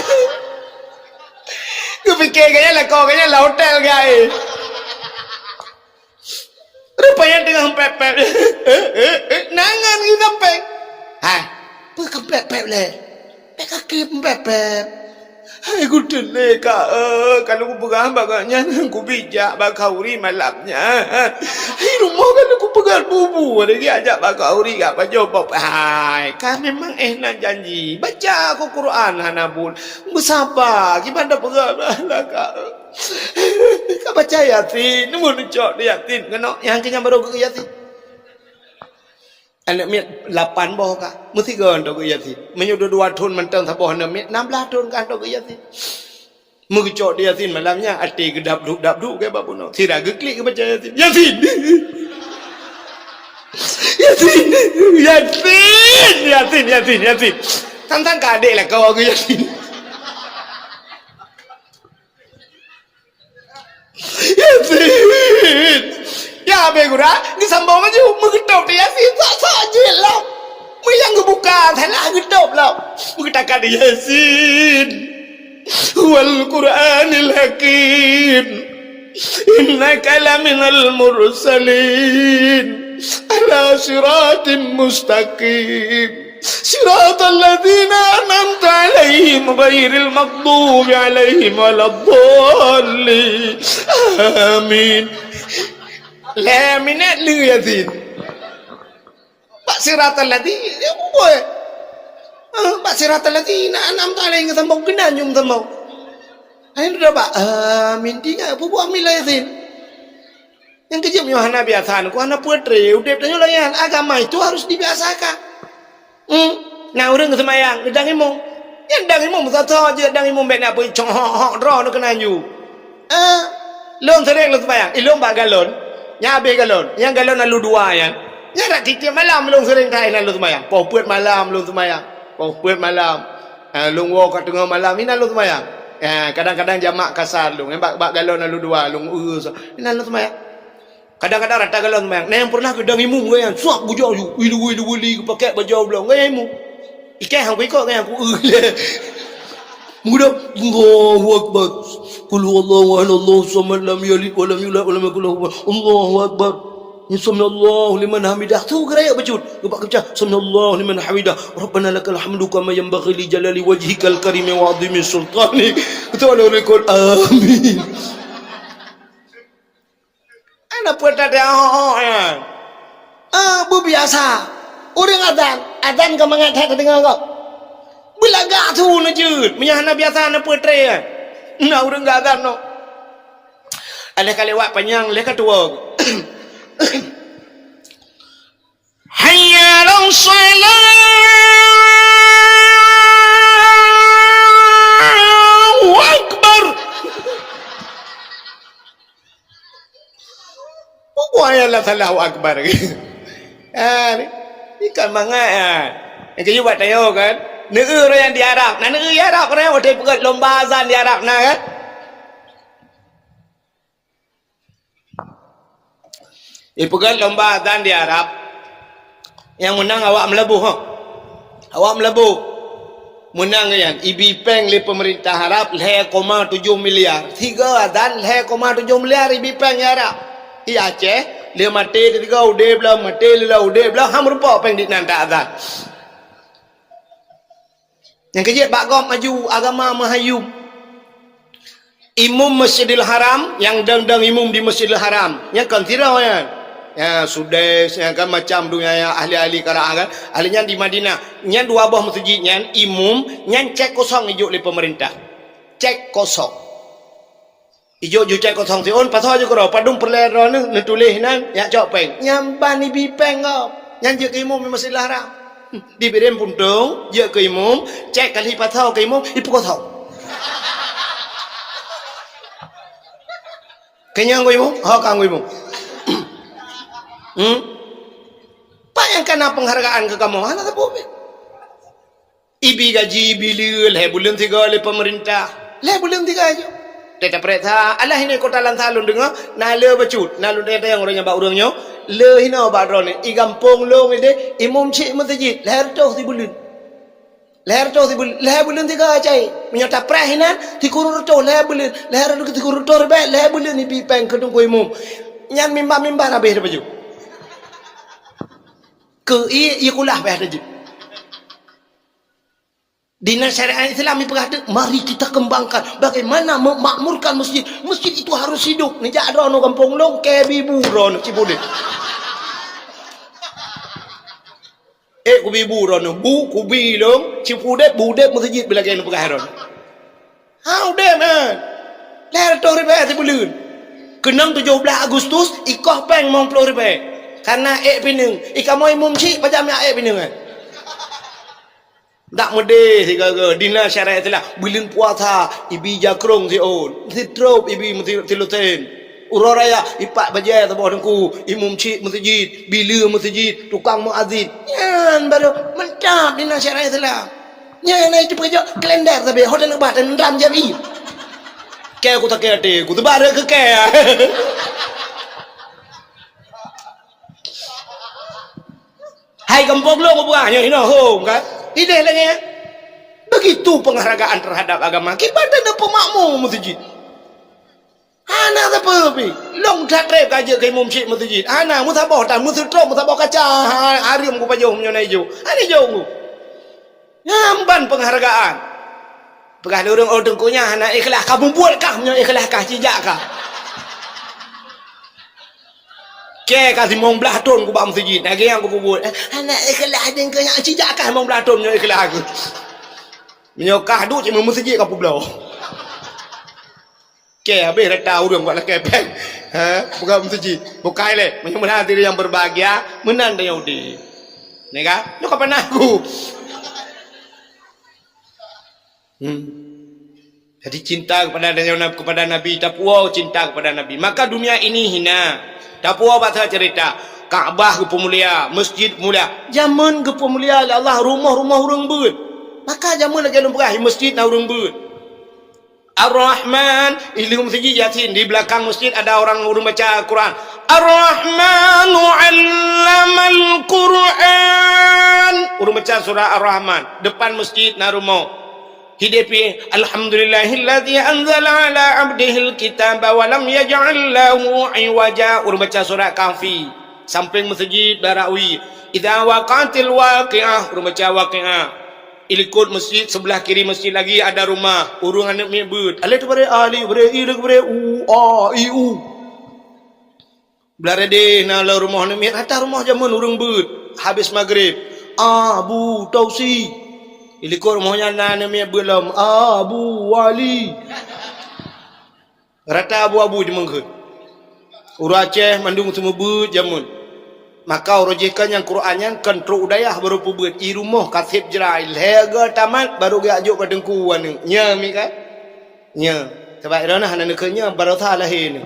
kupikir kaya lah kau kaya lah hotel guys rupanya dengan pepek nangan kita pek apa pepek le kaki pepek aku dene kak kalau aku pegang baganya aku bijak bakauri malamnya rumah kan aku pegang bubu ada dia ajak bakauri gak jawab kan memang nak janji baca aku Quran hanabul bersabar gimana pegang lah kak kau baca Yasin ni mau cok dia Yasin kena yang kenyang baru ke Yasin anak miat 8 boh kak mesti gan to ke Yasin menyudah 2 tahun mentang saboh anak miat 16 tahun kan to ke Yasin mau cok dia Yasin malamnya ati gedap duk ke babuno tidak geklik ke baca Yasin Yasin tantang ke adik lah kau ke Yasin Yasin ya begura ni sambung aja mengetop dia Yasin saja lah yang ngebuka tanah getop lah mengetakan Yasin wal Qur'anil Hakim innaka laminal mursalin ala siratim mustaqim siratal ladzina an'amta 'alaihim ghairil maghdubi 'alaihim waladdallin amin. Laminat lu Yasin Pak siratal ladzina boy Pak siratal ladzina an'amta 'alaihim tambah kenanyum tambah ayo dah Pak amin tiga buat mila Yasin yang kejam Yohana biasakan ku anak putri udah tanya layan agama itu harus dibiasakan. Nah orang semayang dang imong yang dang imong satu aja dang imong ben apa cong hok ro no kena yu lon sering lo semayang ilong ba galon nyabe galon yang galon lalu dua ya nyara tiap malam lon sering kai lalu semayang po puat malam lon semayang po puat malam lon wo kat tengah malam ina lon semayang kadang-kadang jamak kasar lon bak galon lalu dua lon ina lon semayang kadang-kadang rata galon semayang nah yang pernah kedang imong kan suap bujau yu wilu pakai baju belum gaya imong ikan hang ikut kan aku mudah Allahu akbar qul huwallahu ahad Allahu samad lam yalid wa lam yulad wa lam yakul lahu kufuwan ahad Allahu akbar Allahu liman hamidah tu geraya bajut gebak kecah Allahu liman hamidah rabbana lakal hamdu kama yanbaghi li jalali wajhikal karim wa 'azimi sultanik tu ada rekod amin ana puata dia bu biasa orang adan kau mengatak dengar kau bila gak tu najud menyahana biasa na putri na orang gak adan no ada kali wak panjang leka tua hayya ala salat Allahu akbar pokoknya lah Allahu akbar ikan mangat yang kaya buat tayo kan negeri yang di Arab nah negeri Arab kan ada pegat lomba azan di Arab nah kan pegat lomba azan di Arab yang menang awak melebuh awak melebuh menang kan ibi peng le pemerintah Arab 1,7 miliar 3 azan 1,7 miliar ibi peng Arab iya Aceh dia mati ketika udah belah mati lelah udah belah ham rupa peng di nanda azan yang kejap bakgom maju agama mahayum imam Masjidil Haram yang dang imam di Masjidil Haram yang kan tirau ya sudah yang kan macam dunia ya ahli-ahli karangan ahlinya di Madinah yang dua buah masjidnya imam yang cek kosong ijuk oleh pemerintah cek kosong ijo ju cek kosong ti on pasal aja karo padung perlero ne tulis nan ya cok peng nyampan ibi peng kau yang je ke imam Masjidil Haram di berem puntung je ke imam cek kali pasal ke imam ipu kosong kenyang ko imam ha kang imam pak yang kena penghargaan ke kamu ana tapu ibi gaji bilil he bulan 3 oleh pemerintah le bulan 3 aja teta preta Allah ini kota lantalun dengar nale bacut nalu teta yang orangnya bak urangnya le hina ba drone i gampong long ide imam cik masjid leher toh ti bulun leher bulun tiga cai menyata prahinan ti kurur toh leher bulun leher ti kurur toh be leher bulun ni bi peng kedung ko imam nyan mimba na be baju ke i kulah be ada Dina syariat Islam ini mari kita kembangkan bagaimana memakmurkan masjid. Masjid itu harus hidup. Ni jak ada no kampung long kebi buron cibude. Kubi buron bu kubi long cibude bude masjid bila kena pagaron. How dem man. Ler to ribe tibulun. Kenang 17 Agustus ikoh peng mong 10 ribe. Karena pineng ikamoy mumci pajam ya pineng. Tak mede sigaga dina syariat itulah bilin puasa ibi jakrong si on sitrop ibi tiloten uraraya ipak bajai tabah dengku imam cik masjid bila masjid tukang muazin yan baru mentap dina syariat itulah yan itu pekerja kalender tapi hotel nak bahas dan ram jami kaya aku tak kaya te aku tu bara ke kaya hai kampung lo aku buahnya ini home kan ide lagi begitu penghargaan terhadap agama kita ada pemakmur masjid Ana apa pi? Long dah trep kaje ke mumsyid masjid. Ana mu tabah tan mu sutrok mu tabah kaca harim ku pajoh menyo naijo. Ani jauh ku. Nyamban penghargaan. Pegah orang orang kunya anak ikhlas kamu buat kah menyo ikhlas kah cijak kah? Ke kasih mong belah ton ku ba masjid. Nage yang ku buat. Anak ikhlas den kunya cijak kah mong belah ton menyo ikhlas aku. Menyo kah duk cuma masjid ka pu belah. Ke habis reta urang buat laki peng. Bukan masjid. Bukai le. Menyembah diri yang berbahagia menan dan Yahudi. Nega, lu kapan aku? Jadi cinta kepada Nabi, tapua cinta kepada Nabi. Maka dunia ini hina. Tapua bahasa cerita. Kaabah ke pemulia, masjid mulia. Zaman ke pemulia Allah rumah-rumah urang beut. Maka zaman lagi lumrah masjid na urang beut. Ar-Rahman ilmu masjid Yasin di belakang masjid ada orang baca Quran. Ar-Rahmanu 'allamal Quran. Urang baca surah Ar-Rahman depan masjid na rumah. Hidupi alhamdulillahilladzi anzala ala 'abdihil kitaba wa lam yaj'al lahu 'iwaja. Urang baca surah Kahfi samping masjid Barawi. Idza waqatil waqi'ah urang baca waqi'ah. Ilikut masjid sebelah kiri masjid lagi ada rumah urang anak mebut ale tu bare ali bare i leg bare u a i u blarade na la rumah ni rata rumah zaman urang beut habis maghrib Abu Tausi ilikut rumahnya na mebut lam Abu Wali rata abu-abu jemengkeut urang Aceh mandung semua beut zaman. Maka rojekan yang Qurannya kontrol udayah baru pubut i rumah kasih jerai lega tamat baru ge ajuk ke dengkuan ni nya mi kan nya sebab irana hana nekenya baru tha lahir ni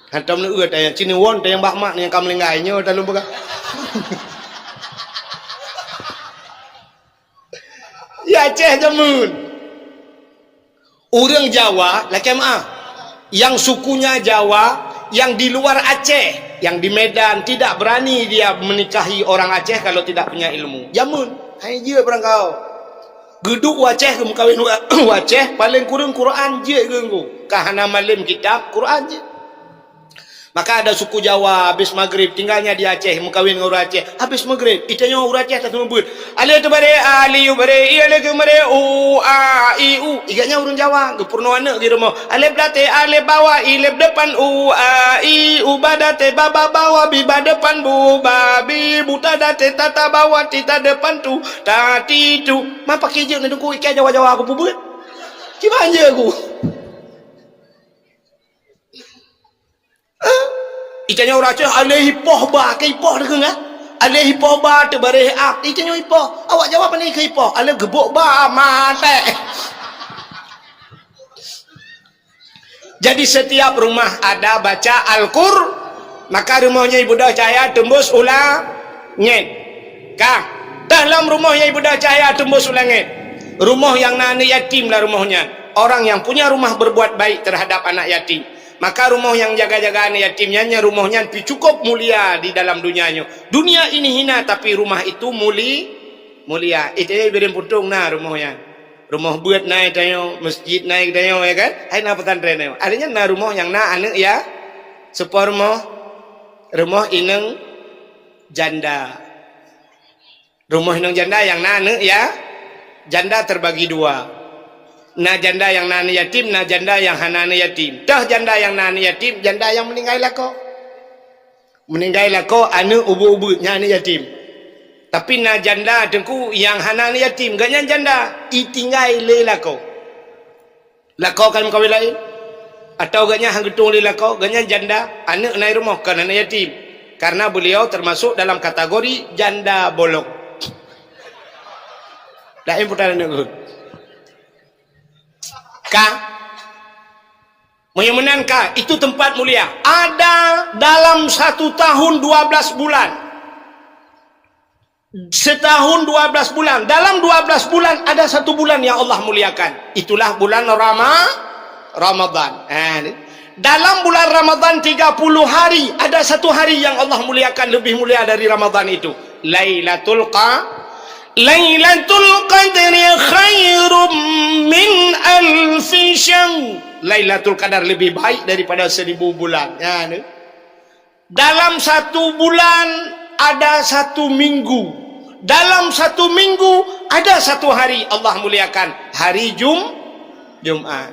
hantam nu eut ayang cini won tayang bak mak ni yang kam lengai nya dalam buka ya Aceh jamun orang Jawa laki maaf yang sukunya Jawa yang di luar Aceh yang di Medan tidak berani dia menikahi orang Aceh kalau tidak punya ilmu. Jamun, hai je berangkau. Geduk Aceh ke mengkawin Aceh paling kurang Quran je ke engko. Kahana malim kitab Quran je. Maka ada suku Jawa habis maghrib tinggalnya di Aceh mengkawin dengan orang Aceh. Habis maghrib itanya orang Aceh tak sebut. Ali tu bare ali bare i ale ke bare u a i u. Iganya orang Jawa ke purno anak di rumah. Ale belate ale bawa i lep depan u a i u badate baba bawa bi depan bu babi buta date tata bawa tita depan tu tati tu. Ma pakai je nak ku ikan Jawa-Jawa aku pubut. Gimana je aku? Itanya orang Aceh ale hipoh ba ke hipoh deung ah ale hipoh ba te bare ak itanya hipoh awak jawab ni ke hipoh ale gebuk ba mate. Jadi setiap rumah ada baca Al-Qur maka rumahnya Ibu Dah Cahaya tembus ulangit kah dalam rumahnya Ibu Dah Cahaya tembus ulangit rumah yang anak yatim lah rumahnya orang yang punya rumah berbuat baik terhadap anak yatim. Maka rumah yang jaga-jaga anak yatimnya rumahnya cukup mulia di dalam dunianya. Dunia ini hina tapi rumah itu mulia. Itu birin putung nah rumahnya. Rumah buat naik tayo, masjid naik tayo ya kan? Hai na pesantren tayo. Adanya na rumah yang na anak ya. Sepah rumah ineng janda. Rumah ineng janda yang na anak ya. Janda terbagi dua. Na janda yang nani yatim, na janda yang hanane yatim. Dah janda yang nani yatim, janda yang meninggal lako. Meninggal lako anu ubu-ubu nyani yatim. Tapi na janda dengku yang hanane yatim, ganyan janda itinggai le lako. Lako kan kawin lain. Atau ganyan hanggetung le lako, ganyan janda anak nai rumah kan anak yatim. Karena beliau termasuk dalam kategori janda bolong. Lain putaran ngut. Kah menyamanan kah itu tempat mulia ada dalam 1 tahun 12 bulan setahun 12 bulan dalam 12 bulan ada 1 bulan yang Allah muliakan itulah bulan Ramadan dalam bulan Ramadan 30 hari ada 1 hari yang Allah muliakan lebih mulia dari Ramadan itu Lailatul Qadri khairum min alfi syahr. Lailatul Qadar lebih baik daripada 1000 bulan. Ya, ni. Dalam 1 bulan ada 1 minggu. Dalam 1 minggu ada 1 hari Allah muliakan. Hari Jumat.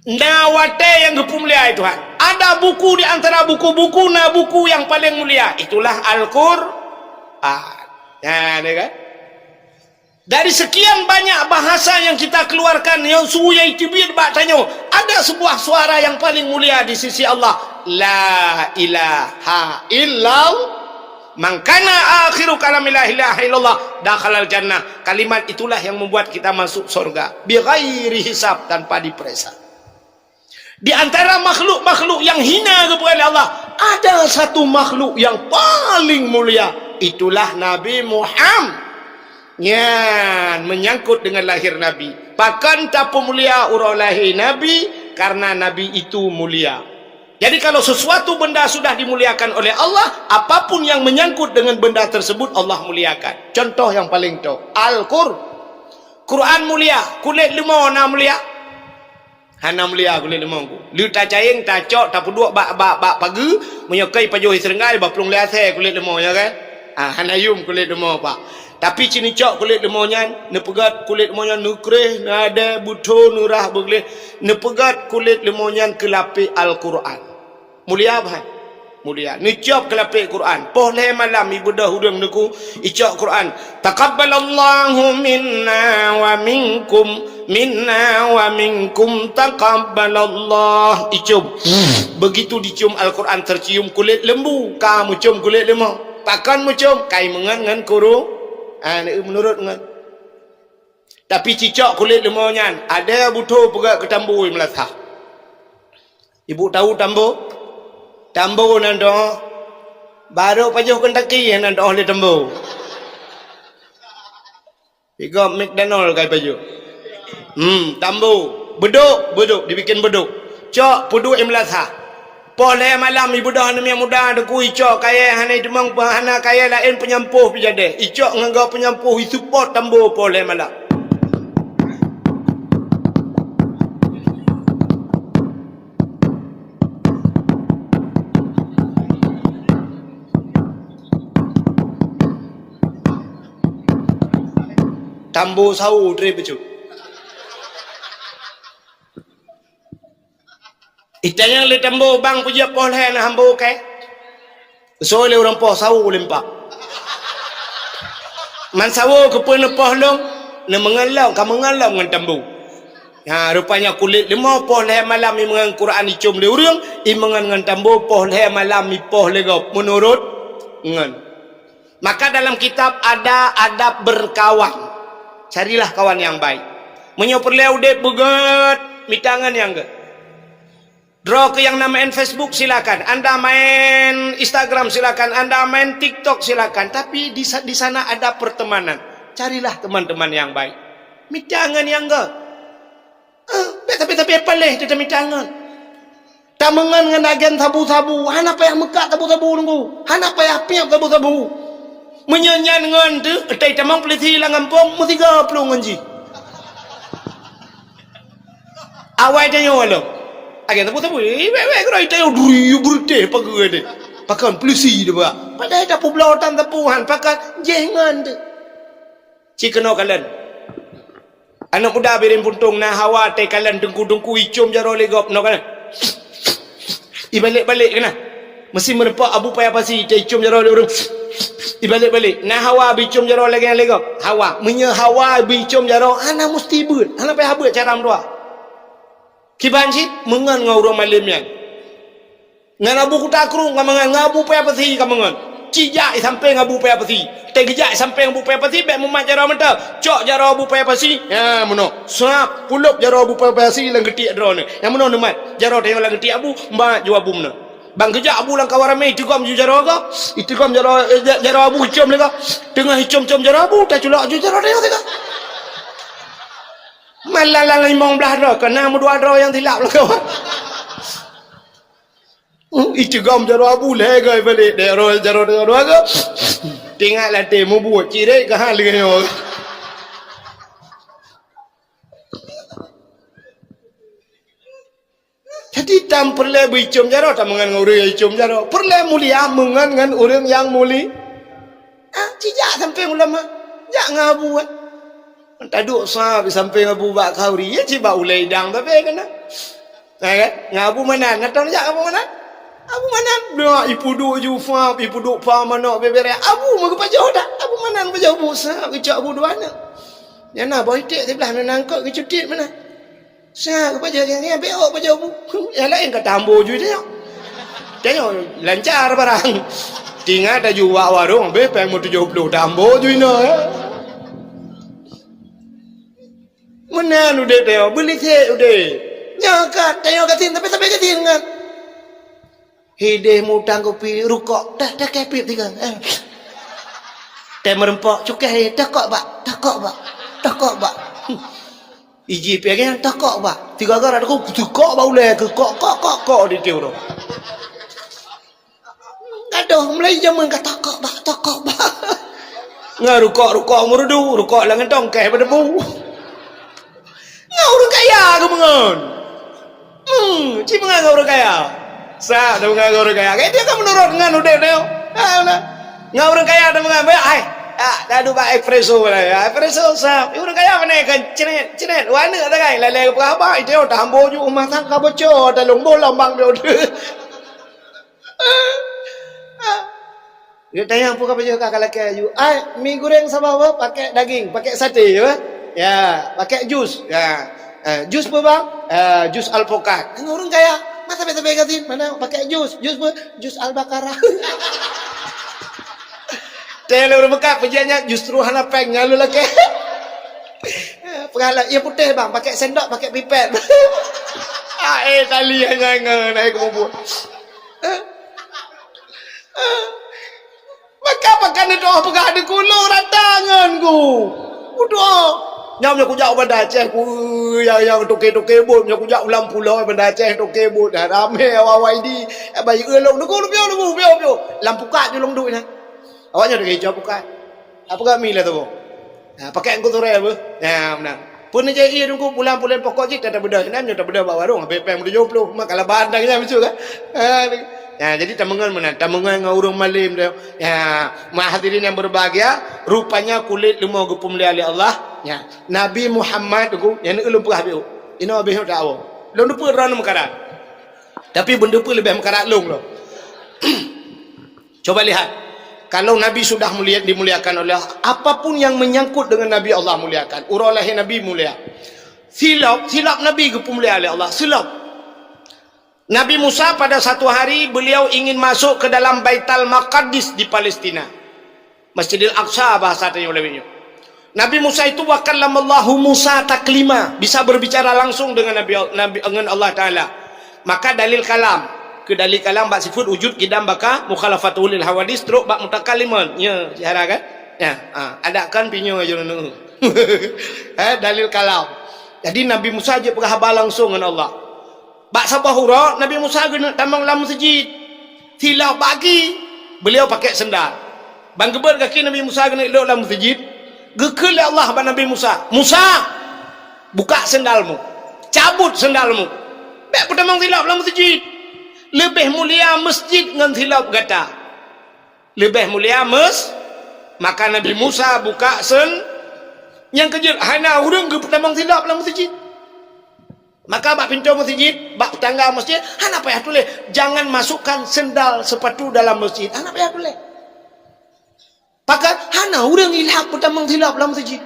Nawate yang mulia Tuhan. Ada buku di antara buku-buku buku yang paling mulia. Itulah Al-Qur'an. Ya, kan? Dari sekian banyak bahasa yang kita keluarkan, yang suya itu biar tanya, ada sebuah suara yang paling mulia di sisi Allah. La ilaha illallah. Man kana akhiru kalami la ilaha illallah dakhalal jannah. Kalimat itulah yang membuat kita masuk surga bi ghairi hisab, tanpa diperiksa. Di antara makhluk-makhluk yang hina kepada Allah, ada satu makhluk yang paling mulia. Itulah Nabi Muhammad. Ya, menyangkut dengan lahir Nabi. Pakan tak mulia urau lahir Nabi, karena Nabi itu mulia. Jadi kalau sesuatu benda sudah dimuliakan oleh Allah, apapun yang menyangkut dengan benda tersebut Allah muliakan. Contoh yang paling tahu, Quran mulia, kulit lemau na mulia. Hana mulia kulit lemau ku. Lu ta caing ta cok ta puduk bak pagi, menyokai pajuh serenggai ba plung liase kulit lemau ya kan. Hana yum kulit lemau pak. Tapi cini cok kulit lemau nyan, ne pegat kulit lemau nyan nukreh, nada buto nurah boleh. Ne pegat kulit lemau nyan ke lapik Al-Quran. Mulia apa? Mulia. Ni cop ke lapik Quran. Poh le malam ibu dah hudung neku icok Quran. Taqabbalallahu minna wa minkum taqabbalallah. Icum. Begitu dicium Al-Quran tercium kulit lembu, kamu cium kulit lemau. Pakan mu cium kai mengan ngan kuru. Menurut ngan. Tapi cicok kulit lemau nyan, ada butuh pegat ke tambu melatah. Ibu tahu tambu? Tambu nando baru pajuh Kentucky nando oleh tambu. Tiga McDonald kai pajuh. Tambu beduk dibikin beduk. Cok puduk imlatha. Poleh malam ibu dah yang muda deku icok kaya hana demang hana kaya lain penyampuh pijade. Icok nganggo penyampuh support tambu poleh malam. Tambu sawu tre becu. Itanya le tambu bang puja poleh na hambu kai. So le orang poh sawu lempak. Man sawu ke pun poh long, ne mengalau ka mengalau ngan tambu. Ha rupanya kulit lemau poleh malam i mengan Quran icum le urang, i mengan ngan tambu poleh malam i poh le gop menurut ngan. Maka dalam kitab ada adab berkawan. Carilah kawan yang baik. Menyoperleu dek begat, mitangan yang ke. Draw ke yang namain Facebook silakan. Anda main Instagram silakan. Anda main TikTok silakan. Tapi di sana ada pertemanan. Carilah teman-teman yang baik. Mitangan yang ke. Tapi apa leh kita mitangan. Tamangan dengan agen tabu-tabu. Hana payah mekak tabu-tabu nunggu. Hana payah piap tabu-tabu. Menyanyian ngan tu, tai tamang peliti lang ampong mo 30 nganji. Awai tayo walo. Agen tabu ko tayo duri burte pagade. Pakan pelisi de ba. Padahal tapu blautan tapuhan pakan jengan de. Cikeno kalen. Anak muda birin puntung na hawa tai kalen dengku-dengku icum jaro legop no kan. Ibalik-balik kena. Mesti menempak abu payah pasi tai icum jaro le urang. Ibalik-balik nah hawa bicum jaro lagi yang legok hawa menya hawa bicum jaro ana mesti beut ana payah beut cara mdua kibanci mengan ngau malam yang nganabu kutakrung ngamangan ngabu payah pasi kamangan cijak sampai ngabu payah pasi tegejak sampai ngabu payah pasi bek memat jaro mentah cok jaro abu payah pasi ya meno sap pulup jaro abu payah pasi lang getik drone yang meno nemat jaro tengok lang getik abu mbak jua abu mena bang kejak abu lang kawarame itu kom jaro ga itu kom jaro abu hicum lega tengah hicum-cum jaro abu tak culak jaro dia tega malalang limong belah ro kena dua ro yang tilap lah kawan itu kom jaro abu lega balik jaro ga Tengok latih mau buat cirai ke hal dengan jadi tam perlu bericum jaro tam dengan orang yang icum jaro perlu mulia dengan orang yang muli cijak sampai ulama jak ngabu taduk sah sampai ngabu bak kauri ya ciba ulai dang tapi kena ngabu mana natang jak ngabu mana abu mana doa ipu do jufa ipu do pa mana bebere abu mau pajau dak abu mana pajau busa kecak abu duana ya na boy tek sebelah nangkok kecutit mana sa pajau yang beok pajau bu yang lain kata ambo ju dia tengok lancar barang tinggal ada jual warung be peng 70 tambo ju no mana nu de teo beli the ude nyakat tengok katin tapi katin kan hideh mutang kopi rukok dah kepip tiga teh merempok cukai takok bak iji pengen takok bak tiga gara aku tukok bau le ke kok di teu aduh mulai zaman kata takok bak ngarukok murudu rukok langan tongkeh pada bu ngau kaya ke mengon cimengan ngau kaya sa dah ngau kaya kayak dia kan menurut ngan udah deo ngau orang kaya dah mengambil ai dah dua espresso lah espresso sa orang kaya mana kan cenet warna ada kan lele apa itu tambo ju rumah tangga bocor dah lombang dia dia tanya apa baju kakak laki aju mie goreng sama apa pakai daging pakai sate ya pakai jus ya jus apa bang jus alpukat orang kaya masa bete katin mana pakai jus al-bakara tele orang Mekah pejannya justru hana peng ngalu laki pengala ia putih bang pakai sendok pakai pipet tali hanya naik ke bubur maka makan itu apa gak ada kulo ratangan ku udah nyamnya ku jauh pada Aceh ku yang toke bot nyamnya ku jauh ulang pulau pada Aceh toke bot dah rame awal ini bayi elok nunggu bio lampu kat julung duit nah awaknya dah hijau buka apa gak mila tu pakai angkut sore apa ya benar pun aja iya nunggu pulang pokok je tak ada benda kenapa tak benda bawa warung BP 70 mak kalau bandangnya betul kan ya jadi tamungan dengan orang malim dia ya mak hadirin yang berbahagia rupanya kulit lemah gupum li Allah ya Nabi Muhammad tu yang ulun pun habis ini habis tak awak long depa ran mekarat tapi benda pun lebih mekarat long loh coba lihat kalau Nabi sudah dimuliakan oleh Allah, apapun yang menyangkut dengan Nabi Allah muliakan. Urallah Nabi mulia. Silap Nabi gupum mulia oleh Allah. Silap. Nabi Musa pada satu hari beliau ingin masuk ke dalam Baitul Maqdis di Palestina. Masjidil Aqsa bahasa tanya oleh beliau. Nabi Musa itu wa kallamallahu Musa taklima, bisa berbicara langsung dengan dengan Allah Taala. Maka dalil kalam dalil kalam bak sifat wujud kidam baka mukhalafatul lil hawadis teruk bak mutakaliman ya cara kan ya adakan pinyo aja nu dalil kalam jadi Nabi Musa aja berkhabar langsung dengan Allah bak sabahura Nabi Musa guna tamang lam masjid tilau bagi beliau pakai sendal bang geber kaki Nabi Musa guna elok dalam masjid gekul Allah bang Nabi Musa buka sendalmu cabut sendalmu bak pertamang tilau dalam masjid lebih mulia masjid dengan hilap gata lebih mulia maka Nabi Musa buka yang kejil hana orang ke pertamang hilap dalam masjid maka bak pintu masjid bak tangga masjid hana payah tulis jangan masukkan sendal sepatu dalam masjid hana payah tulis pakat hana orang hilap pertamang hilap dalam masjid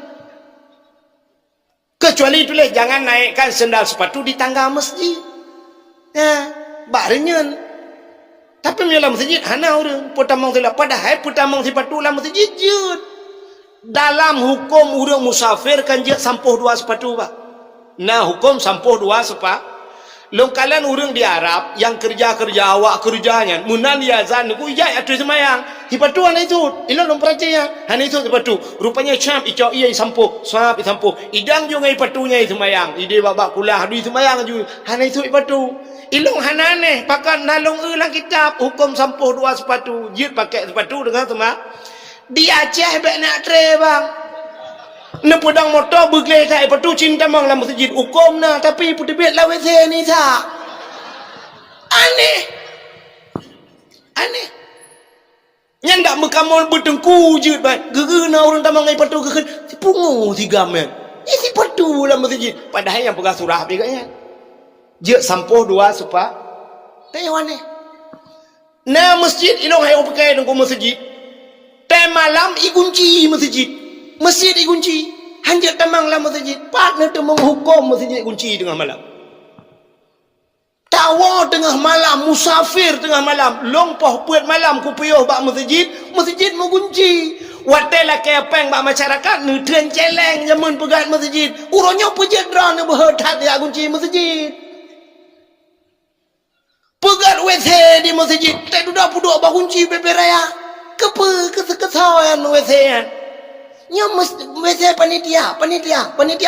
kecuali tulis jangan naikkan sendal sepatu di tangga masjid ya bak renyan tapi dalam masjid hana orang pertamang silap padahal pertamang sepatu dalam masjid jut dalam hukum orang musafir kan dia sampuh dua sepatu pak nah hukum sampuh dua sepatu long kalian orang di Arab yang kerja awak kerjanya munan yazan ku ijai atu semayang sepatu hana itu ilo long percaya hana itu sepatu rupanya champ icau iya sampuh swap sampuh idang juga sepatunya semayang ide babak kulah di semayang ju hana itu sepatu ilung hanane pakai nalung ulang kitab hukum sampuh dua sepatu jid pakai sepatu dengan sama Di Aceh baik nak tre bang. Nak pedang motor bergelai tak patu cinta mang lah masjid hukum nah tapi putih biat lah WC ni tak. Aneh. Aneh. Yang tak berkamul bertengku je bat. Geger na orang tamang ai patu geger. Si pungu si gamen. Si patu lah masjid. Padahal yang pegang surah api katnya. Je sampoh dua supa. Taiwan ni. Nah masjid ilong hayo pakai dengan masjid. Time malam ikunci masjid. Masjid ikunci. Hanjat tamang lah masjid. Partner tu menghukum masjid ikunci tengah malam. Tawa tengah malam, musafir tengah malam, lompoh puat malam ku puyuh bak masjid, masjid mengunci. Watai lah kepeng bak masyarakat ni tren celeng zaman pegat masjid. Uronya pejat drone berhetat dia kunci masjid. Pegat WC di masjid, tak duduk bak kunci beberaya. Kepa kesawayan WC kan. Nya WC panitia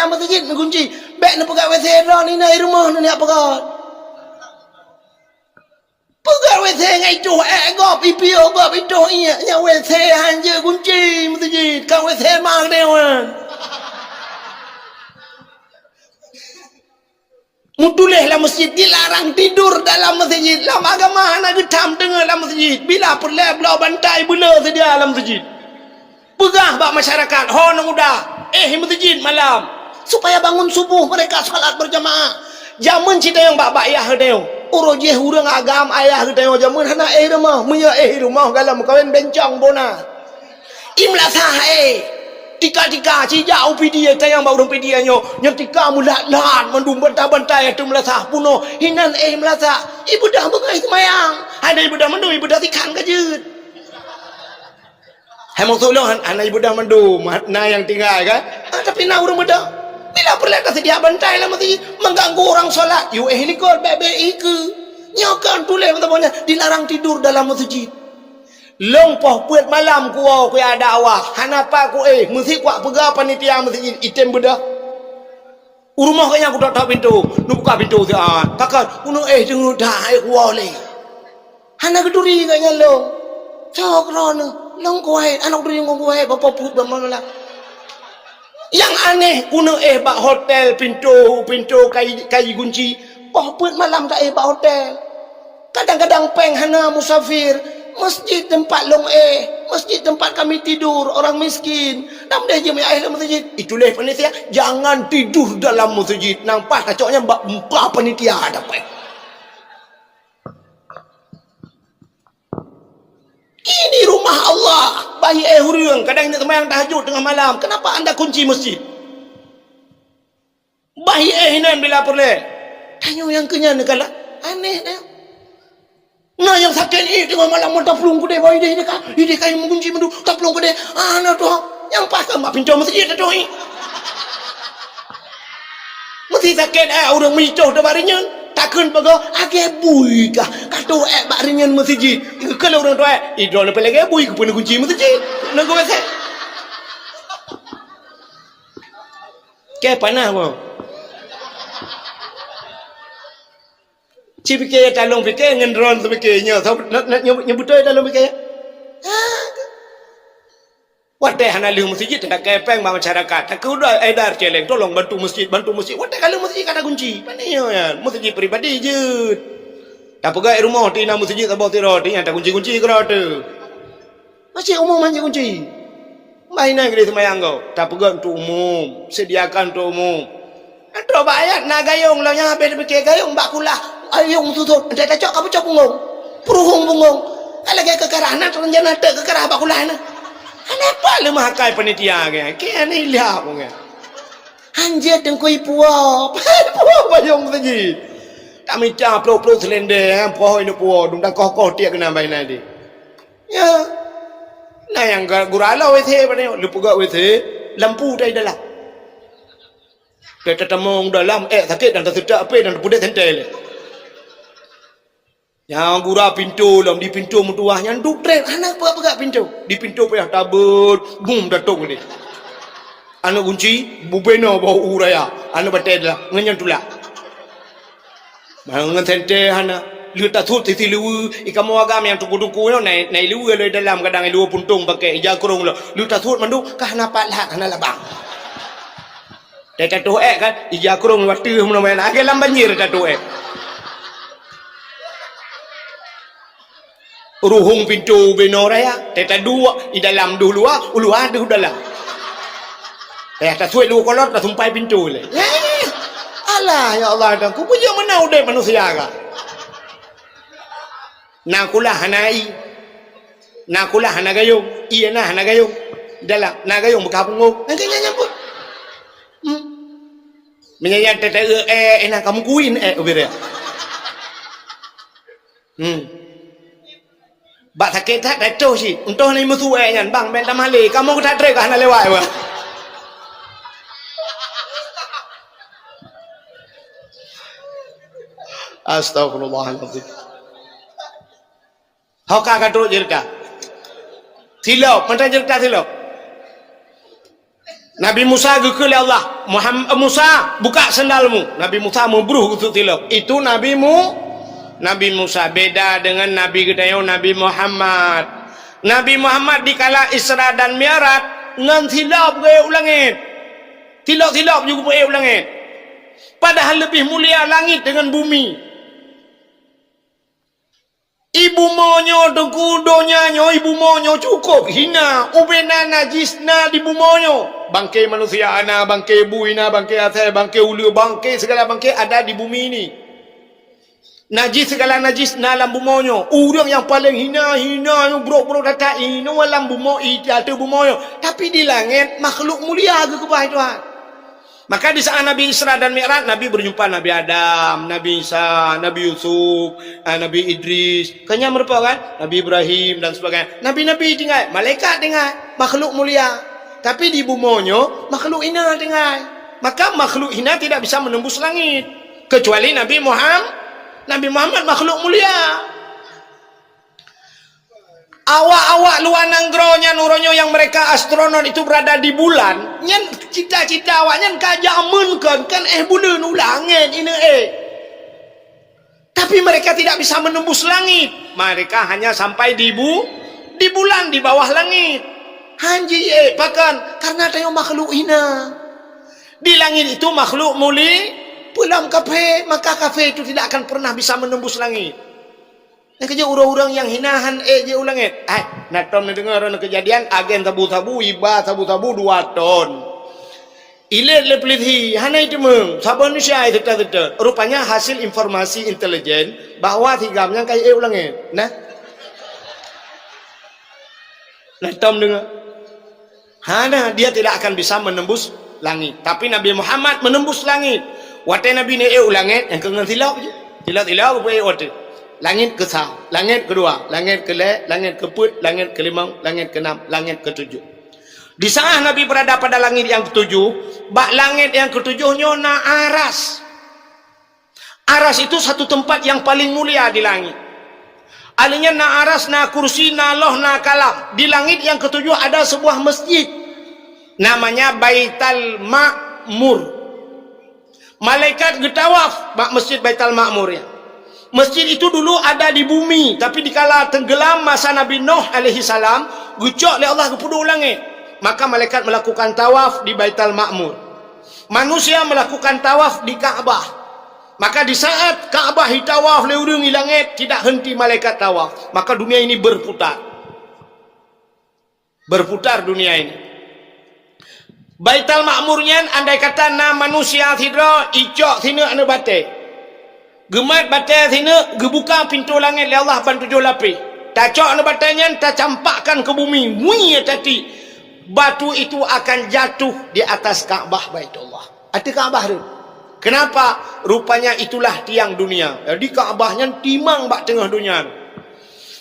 masjid mengunci. Bek nak pegat WC drone ni nak rumah ni nak pegat. Pegat WC ngai itu gop IPO gop itu nya WC hanya kunci masjid kan WC mang dewan mutuleh lah masjid dilarang tidur dalam masjid lam agama anak getam tengah dalam masjid bila perle belau bantai bela sedia dalam masjid pegah bak masyarakat hon udah masjid malam supaya bangun subuh mereka salat berjamaah zaman cita yang bak ayah deu urojeh urang agam ayah kita zaman hana rumah muya rumah galam kawin bencang bona imla sah tika cija upidi tayang ba urang pidi nyo tika mulat lan mandum bantai tu melasah puno hinan melasa ibu dah bengai semayang ada ibu dah mandu ibu dah tikan kajut hai maksudnya anak ibu dah mandu na yang tinggal kan tapi na urang muda bila perlu kasih dia bantai lah masih mengganggu orang solat. Ni kau bebe ke? Nyokan tulis macamnya dilarang tidur dalam masjid. Lompoh puat malam kuau ku ada awak. Hanapa ku mesti kuat pegang panitia masjid item bedah. Rumah kaya aku tak pintu. Nu buka pintu tu Kakak kuno dengar dah kuau le. Hana keduri kaya long. Cok rono. Long kuai anak duri ngong kuai bapa put bamala. Yang aneh kuno bak hotel pintu kai kunci pahput malam tak bak hotel kadang-kadang peng hana musafir masjid tempat long masjid tempat kami tidur orang miskin nam deh je mai masjid itulah panitia jangan tidur dalam masjid nampak kacoknya bak muka panitia dapat ini rumah Allah. Bayi huriung kadang ini semayang tahajud tengah malam. Kenapa anda kunci masjid? Bayi hinan bila perlu. Tanya yang kenyang negala. Aneh dah. Nah yang sakit ni tengah malam tak pelung ku deh bayi dia kan. Dia kayu mengunci mendu tak pelung ku deh. Nah tu yang pas mak pintu masjid tu ni. Mesti sakit orang micau dah barinya. Takkan baga age bui kah kato bak ringan masjid kalau orang tua idol lepas lagi bui ke pun kunci masjid nak kau rasa ke panah kau cipike talong pike ngendron sebikenya nak nyebut dalam pike wadah hana liu masjid tak kepeng ba masyarakat tak udah edar celeng tolong bantu masjid wadah kalau masjid kata kunci panio ya masjid pribadi je tak pegai rumah tina masjid tak bawa tiro tina tak kunci kera tu masjid umum manja kunci mainan gede semayang kau tak pegai untuk umum sediakan untuk umum antara bayat nak gayung lah yang habis fikir gayung bak kulah ayung tutut tak cocok apa cok punggung punggung kalau ke kekarahan rencana tak kekarah bak kulah na kenapa lu mahakai panitia ke ni lihat ke anjir dengkui puap bayong saja tak minta pro selender poh ini puap dum dah koh tiak kena main nanti ya nah yang gurala WC pada lu pegak WC lampu dari dalam kita temung dalam sakit dan tersedak apa dan pudet sentel yang gura pintu dalam di pintu mutuah yang duk tren anak pegang pintu di pintu payah tabut boom datung ni anak kunci bubeno bau uraya anak batai dah ngenyan tulak mangan sente hana lu tak thut ti lu ikamu agam yang tuku-tuku no nai lu le dalam kadang lu puntung pakai ija kurung lu tak thut mandu kah napak lah kana labang tatu kan ija kurung watu mun main age lam banjir tatu ruhung pintu beno raya teta dua di dalam dulu ulu ada dalam tak thut lu kolot tak tumpai pintu le alah ya Allah dan ku punya mana udah manusia ka nakulah hanai nakulah hanagayong iya na hanagayong dalam nagayong berkabung naganya nyambut menyayat tete enak kamu kuin ubir ya bak sakit tak tahu sih untuk ni musuh nyan bang ben tamale kamu tak trek hana lewat wa Astagfirullahaladzim. Hau kakak terus jerka. Silap, macam jerka silap. Nabi Musa gekul ya Allah. Muhammad Musa buka sendalmu. Nabi Musa membruh untuk silap. Itu Nabi Musa beda dengan Nabi kita Nabi Muhammad. Nabi Muhammad dikala Isra dan Mi'raj ngan silap ke ulangit. Silap juga ke ulangit. Padahal lebih mulia langit dengan bumi. Ibu monyo dekudonya nyo ibu monyo cukup hina ubena najisna di ibu monyo bangkai manusia ana bangkai buina bangkai ate bangkai ulu bangkai segala bangkai ada di bumi ini najis segala najis dalam bumonyo urang yang paling hina yang buruk-buruk data ini dalam bumo itu bumonyo tapi di langit makhluk mulia ke bawah Tuhan. Maka di saat Nabi Isra dan Mi'raj, Nabi berjumpa Nabi Adam, Nabi Isa, Nabi Yusuf, Nabi Idris. Kanya merupakan Nabi Ibrahim dan sebagainya. Nabi-Nabi tinggal, malaikat tinggal, makhluk mulia. Tapi di bumonyo, makhluk hina tinggal. Maka makhluk hina tidak bisa menembus langit. Kecuali Nabi Muhammad makhluk mulia. Awak-awak luar nanggronya nuronyo yang mereka astronot itu berada di bulan nyan cita-cita awaknya kajak amunkan kan bulan ulangin ini tapi mereka tidak bisa menembus langit mereka hanya sampai di bulan di bawah langit hanji bahkan karena tayo makhluk hina di langit itu makhluk muli pulang kafe maka kafe itu tidak akan pernah bisa menembus langit. Yang kerja orang-orang yang hinahan je ulangit. Nak tom ni dengar orang kejadian agen tabu-tabu iba tabu-tabu 2 ton. Ilet le peliti hana itu meng saban Indonesia itu tata. Rupanya hasil informasi intelijen bahwa tigamnya kayak ulangit. Nah. Nak tom dengar. Hana dia tidak akan bisa menembus langit. Tapi Nabi Muhammad menembus langit. Watai Nabi ni ulangit yang kena tilap je. Tilap apa watai. Langit ke-1, langit kedua, langit ke-3, langit ke-4, langit ke-5, langit ke-6, langit ke-7. Di saat Nabi berada pada langit yang ke-7, bak langit yang ke-7-nya na aras. Aras itu satu tempat yang paling mulia di langit. Alinya na aras, na kursi, na loh, na kalam. Di langit yang ke-7 ada sebuah masjid. Namanya Baitul Ma'mur. Malaikat getawaf bak masjid Baitul Ma'mur ya. Masjid itu dulu ada di bumi, tapi dikala tenggelam masa Nabi Nuh alaihi salam, gucok oleh Allah ke pudu langit. Maka malaikat melakukan tawaf di Baitul Ma'mur. Manusia melakukan tawaf di Ka'bah. Maka di saat Ka'bah ditawaf oleh urang di langit, tidak henti malaikat tawaf. Maka dunia ini berputar. Berputar dunia ini. Baitul Ma'murnya andai kata na manusia tidra icok sini anu batik. Gemat batai sini gebuka pintu langit oleh Allah bantu 7 lapis. Tacok anu batainya tak campakkan ke bumi. Bunyi tadi batu itu akan jatuh di atas Ka'bah Baitullah. Ada Ka'bah tu. Kenapa? Rupanya itulah tiang dunia. Jadi Ka'bahnya timang bak tengah dunia.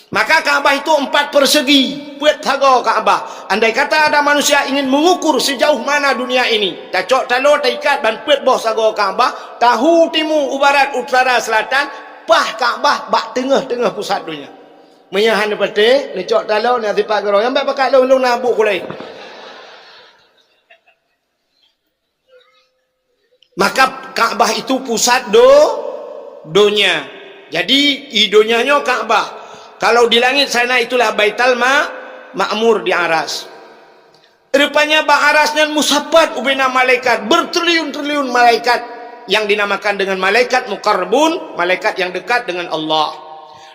Maka Ka'bah itu 4 persegi. Puat thago Ka'bah. Andai kata ada manusia ingin mengukur sejauh mana dunia ini. Tacok talo taikat ban puat boh sago Ka'bah. Tahu timur, barat, utara, selatan. Pah Ka'bah bak tengah-tengah pusat dunia. Menyahan dapateh. Lecok talo ni asipak gerong. Yang baik pakat long nabuk kulai. Maka Ka'bah itu pusat dunia. Jadi idonya Ka'bah. Kalau di langit sana itulah Baitul Ma'mur di aras. Rupanya arasnya musafat ubena malaikat, bertriliun-triliun malaikat yang dinamakan dengan malaikat muqarrabun, malaikat yang dekat dengan Allah.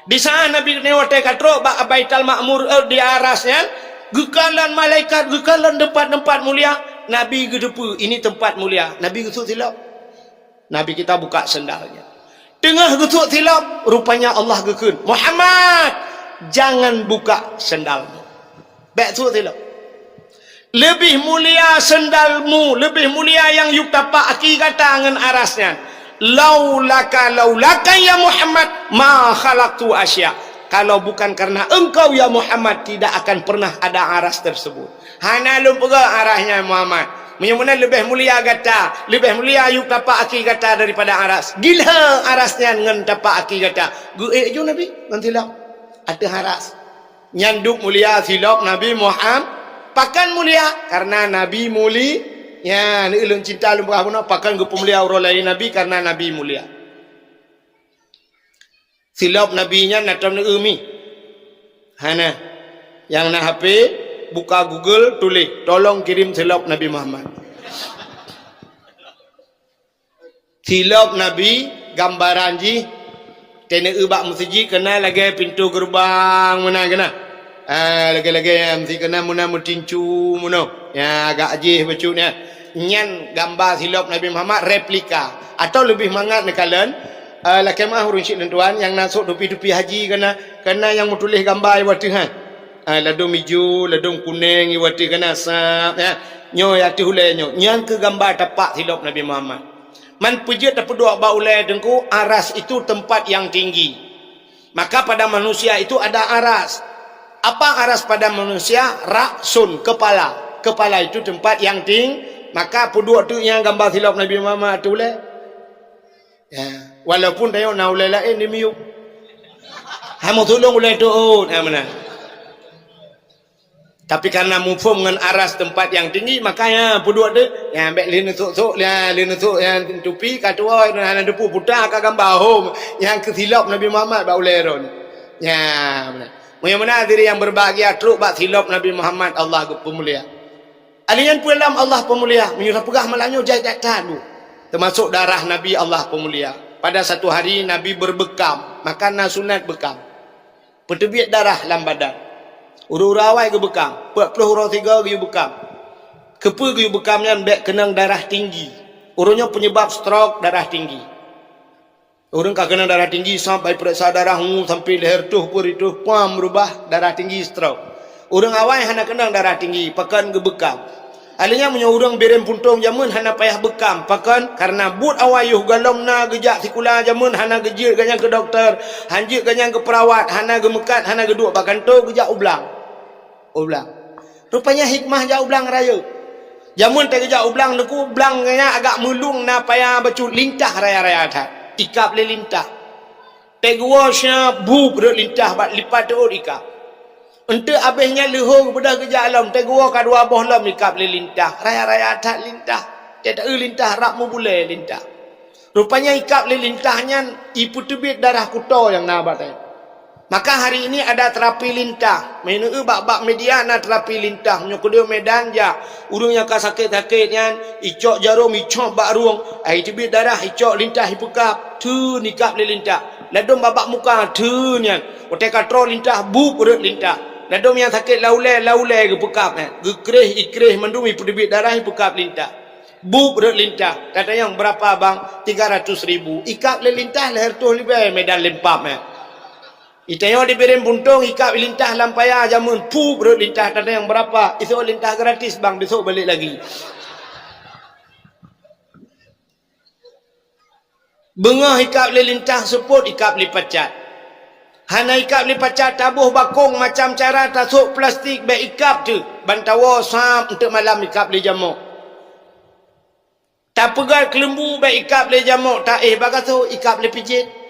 Di sana Nabi newate katro Baitul Ma'mur di arasnya, gekalan malaikat, gekalan tempat-tempat mulia. Nabi gedepu, ini tempat mulia. Nabi gesuk silap. Nabi kita buka sendalnya. Tengah gesuk silap, rupanya Allah gekun, Muhammad, jangan buka sendalmu. Baik gesuk silap. Lebih mulia sendalmu, lebih mulia yang yuk tapak aki kata dengan arasnya. Laulaka ya Muhammad ma khalaqtu asya. Kalau bukan karena engkau ya Muhammad, tidak akan pernah ada aras tersebut. Hana lumpur arasnya Muhammad. Menyemuna lebih mulia kata, lebih mulia yuk tapak aki kata daripada aras. Gila arasnya dengan tapak aki kata. Gue jo Nabi nanti lah ada aras. Nyanduk mulia silap Nabi Muhammad. Pakan mulia karena Nabi mulia. Ya, ni ulun cinta ulun berapa pakan ke pemulia orang lain Nabi karena Nabi mulia. Silap Nabinya natam ni umi. Hana yang nak HP buka Google tulis tolong kirim silap Nabi Muhammad. Silap Nabi gambaran ji tena ubak masjid kena lagi pintu gerbang mana kena. Lagi-lagi yang mesti kena muna mutincu muna. Ya agak ajih bacuknya. Nyan gambar silap Nabi Muhammad replika atau lebih mangat nekalan laki mah urun syik tuan yang nasuk dupi-dupi haji kena yang mutulis gambar iwati ha. Ladung hijau, ladung kuning iwati kena sap ya. Nyo ya ti hulai nyo. Nyan ke gambar tapak silap Nabi Muhammad. Man pujit dapat dua ba ulai dengku aras itu tempat yang tinggi. Maka pada manusia itu ada aras. Apa aras pada manusia? Raksun, kepala. Kepala itu tempat yang tinggi. Maka puduk tu yang gambar silap Nabi Muhammad tu boleh. Ya, walaupun tayok na ulai lain ni miuk. Hamu tolong ulai tu mana? Tapi karena mufum dengan aras tempat yang tinggi, makanya puduk tu yang ambil lina sok-sok, lina sok yang tupi katua dan depu putar ka gambar home yang kesilap Nabi Muhammad ba ulai ron. Ya, mana? Mulia-mulia diri yang berbahagia teruk bak silap Nabi Muhammad Allah pemulia. Alian pulam Allah pemulia menyuruh pegah malanyo jajak tadu. Termasuk darah Nabi Allah pemulia. Pada satu hari Nabi berbekam, makan sunat bekam. Pertebit darah dalam badan. Uru-uru awal ke bekam, 40 orang 3 ke bekam. Kepa ke bekamnya bek kenang darah tinggi. Urunya penyebab stroke darah tinggi. Orang kena darah tinggi sampai periksa darahmu sampai leher tuh pur itu puam berubah darah tinggi stroke. Orang awal hana kena darah tinggi pakan ke bekam. Alinya punya orang berem puntung jamun hana payah bekam pakan karena but awal yuh galom na gejak sikula jamun hana gejir ganyang ke doktor, hanjir ganyang ke perawat, hana ke mekat, hana ke duk pakan tu gejak ublang. Ublang. Rupanya hikmah ja ublang raya. Jamun tak gejak ublang deku ublang ganya agak mulung na payah bacu lintah raya-raya atas. Ikap le lintah. Tegwasnya bu ber lintah bat lipat tu ikap. Ente habisnya lehong kepada kerja alam tegwa ka dua boh lam ikap le lintah. Raya-raya tak lintah. Tidak lintah rakmu boleh lintah. Rupanya ikap le lintahnya ipu tebit darah kuto yang nabat. Maka hari ini ada terapi lintah. Menu bak-bak media na terapi lintah. Nyokudio medan ja. Urungnya ka sakit-sakitnya. Icok jarum, icok bak ruang. Tebit darah, icok lintah, hipukap. Tu nikap le lintah. Ladom babak muka, tu nyan. Oteka tro lintah, bu perut lintah. Ladom yang sakit laulai ke pekap. Gekrih, ikrih, mendumi tebit darah, hipukap lintah. Bu perut lintah. Kata yang berapa bang? 300,000. Ikap le lintah, leher tu lebih medan lempap. Itayo diberi buntung ikap lintah lampaya jamun pu perut lintah tanda yang berapa itu lintah gratis bang besok balik lagi. Bengah ikap le lintah seput ikap li pacat. Hana ikap li pacat tabuh bakung macam cara tasuk plastik be ikap tu bantawa sam untuk malam ikap li jamuk. Tak pegat kelembu be ikap li jamuk tak bagaso ikap li pijit.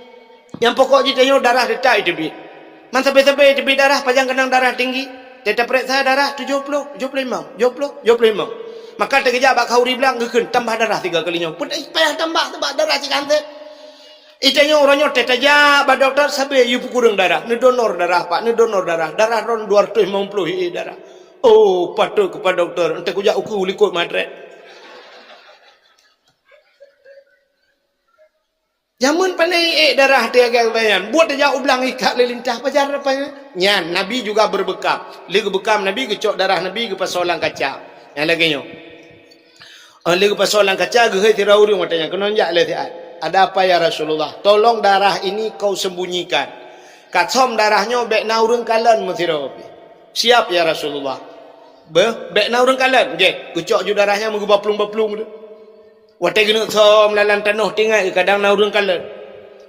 Yang pokok jitanya darah detak itu bit. Man sampai-sampai itu bit darah panjang kenang darah tinggi. Tetap periksa darah 70, 75, 70, 75. Maka terkejap bak kauri bilang ngekun tambah darah 3 kalinya. Pun payah tambah darah cikan tu. Itanya orangnya tetaja ba dokter sabe yu kurang darah, ni donor darah Pak, ni donor darah. Darah ron 250 darah. Oh, patut kepada dokter, ente kujak uku likut madret. Jamun pandai darah dia agak bayan. Buat dia ublang ikat lelintah pajar apa ya? Nyan, Nabi juga berbekam. Lagi bekam Nabi kecok darah Nabi ke pasolan kaca. Yang lagi nyo. Lagi pasolan kaca ge tirau uri matanya. Kenonjak le tiat. Ada apa ya Rasulullah? Tolong darah ini kau sembunyikan. Katsom darahnya bek naurung kalan mutirau. Siap ya Rasulullah. Bek naurung kalan. Nggih, kecok ju darahnya mengubah plung-plung tu. Watai kena som lalan tanuh tinggal kadang naurun kala.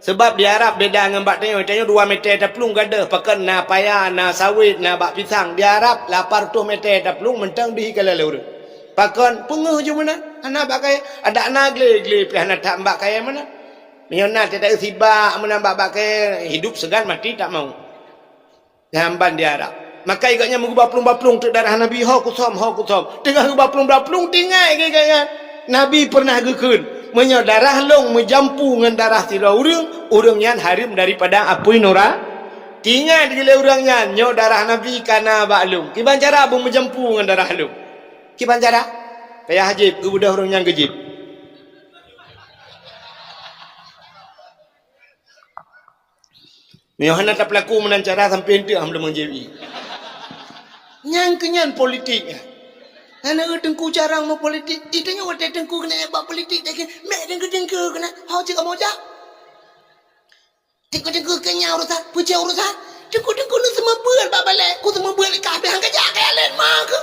Sebab di Arab beda dengan bak tanya 2 meter taplung gada pakai na paya na sawit na bak pisang. Di Arab 800 meter taplung mentang di kala laur. Pakai penguh je mana? Anak bakai ada anak gle pi anak tak mbak kaya mana? Menyona tidak sibak menambah bakai hidup segan mati tak mau. Gamban di Arab. Maka igaknya mengubah plung-plung tu darah Nabi ho kusom. Tengah ubah plung-plung tinggal igaknya. Nabi pernah gekun menyo darah long menjampu dengan darah tira urang yang harim daripada apui nora tinggal di urangnya nyo darah Nabi kana baklum kiban cara abung menjampu dengan darah long kiban cara payah hajib budak urang yang gejib nyo hana tak pelaku menancara sampai ente am lemang jebi nyang kenyan politiknya. Anak dengku jarang mau politik. Itanya waktu dengku kena ebak politik. Mek dengku kena. Hau cakap mau jak. Dengku kena urusan. Puja urusan. Dengku ni semua buat bak balik. Ku semua buat kabeh hang kerja kaya lain mak ke.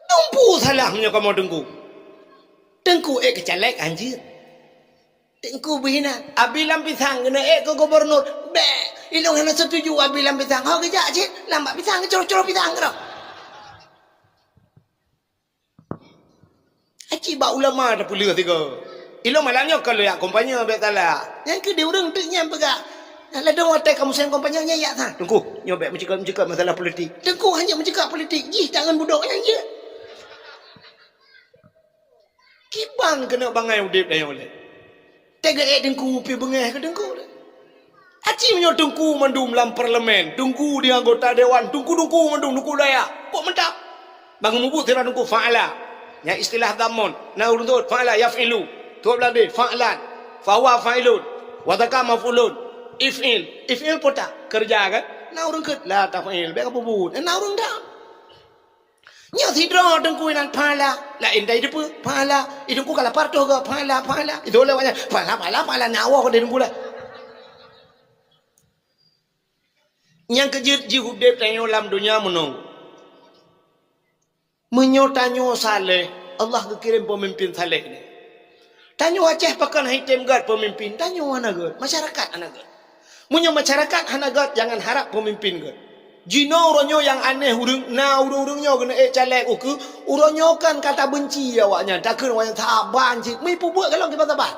Tumpu salahnya kamu dengku. Dengku kecelek anjir. Dengku berhina. Abi lampisang kena ke gubernur. Bek. Ilong hana setuju abilang pisang. Hau kejak cik. Lambat pisang ke corok-corok pisang ke tau. Acik bak ulama dah pula tiga. Ilong malamnya kalau yang kompanya ambil salah. Yang ke dia orang tu yang pegak. Kalau ada watak kamu sayang kompanya nyayak tak. Tunggu. Nyobek mencakap masalah politik. Tengku hanya mencakap politik. Jih tangan budak yang je. Kiban kena bangai udip dah yang boleh. Tega dengku pi bengah ke dengku dah. Aci menyo dengku mendum dalam parlemen, dengku di anggota dewan, dengku mendum dengku daya. Kok mentap? Bang mubut tira dengku fa'ala. Ya istilah damon, na urut fa'ala yaf'ilu. Tu belade fa'lan, fawa fa'ilun, wa takama maf'ulun. If'il pota kerja kan? Na urut ket la taf'il, be apa bubut. Na urut dah. Nya sidra dengku nan pala. La indai depu pala. Idengku kala parto ke pala. Itu lewatnya pala nyawa ko dengku lah. Yang kejut jihudep tanyo dalam dunia menung. Menyotanyo saleh. Allah kekirim pemimpin saleh ni. Tanyo Aceh pakan hitam gad pemimpin. Tanyo anagat. Masyarakat anagat. Munyo masyarakat anagat jangan harap pemimpin gad. Jino uronyo yang aneh urung na urung-urungnya kena calek uku. Uronyo kan kata benci awaknya. Takkan awaknya saban cik. Mai pubuat kalau kita sabar.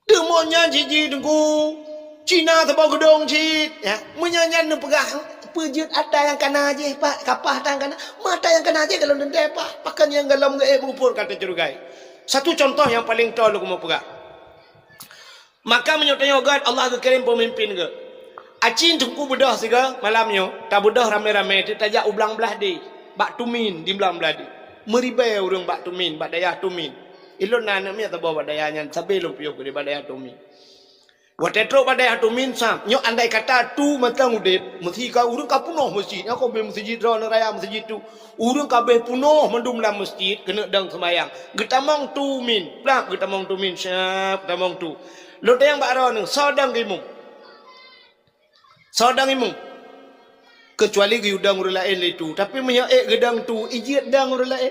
Demonya jiji dengku. Cina sebab gedong cik ya menyanyian nu pegang pejut ada yang kena aje pak kapah tang kena mata yang kena aje kalau dendai pak pakan yang galam ge mengupur kata curugai satu contoh yang paling tahu lu mau pegang maka menyotanya God Allah kekirim pemimpin ke acin tungku bedah siga malamnya tak bedah rame-rame ditajak ublang belah di bak tumin di belah belah di meribai urang bak tumin bak daya tumin ilon nanamnya tak bawa dayanya sebelum piok di daya tumin Watetro pada yang tu minsam, nyo andai kata tu macam udip, mesti kau urang kau punoh masjid, kau be masjid raya raya masjid tu, urang kau be punoh mendum dalam masjid, kena dang sembayang. Getamong tu min, plak getamong tu min, siap getamong tu. Lo yang bakro neng, sodang imung, kecuali gedang urang lain itu, tapi menyak gedang tu, ijit dang urang lain.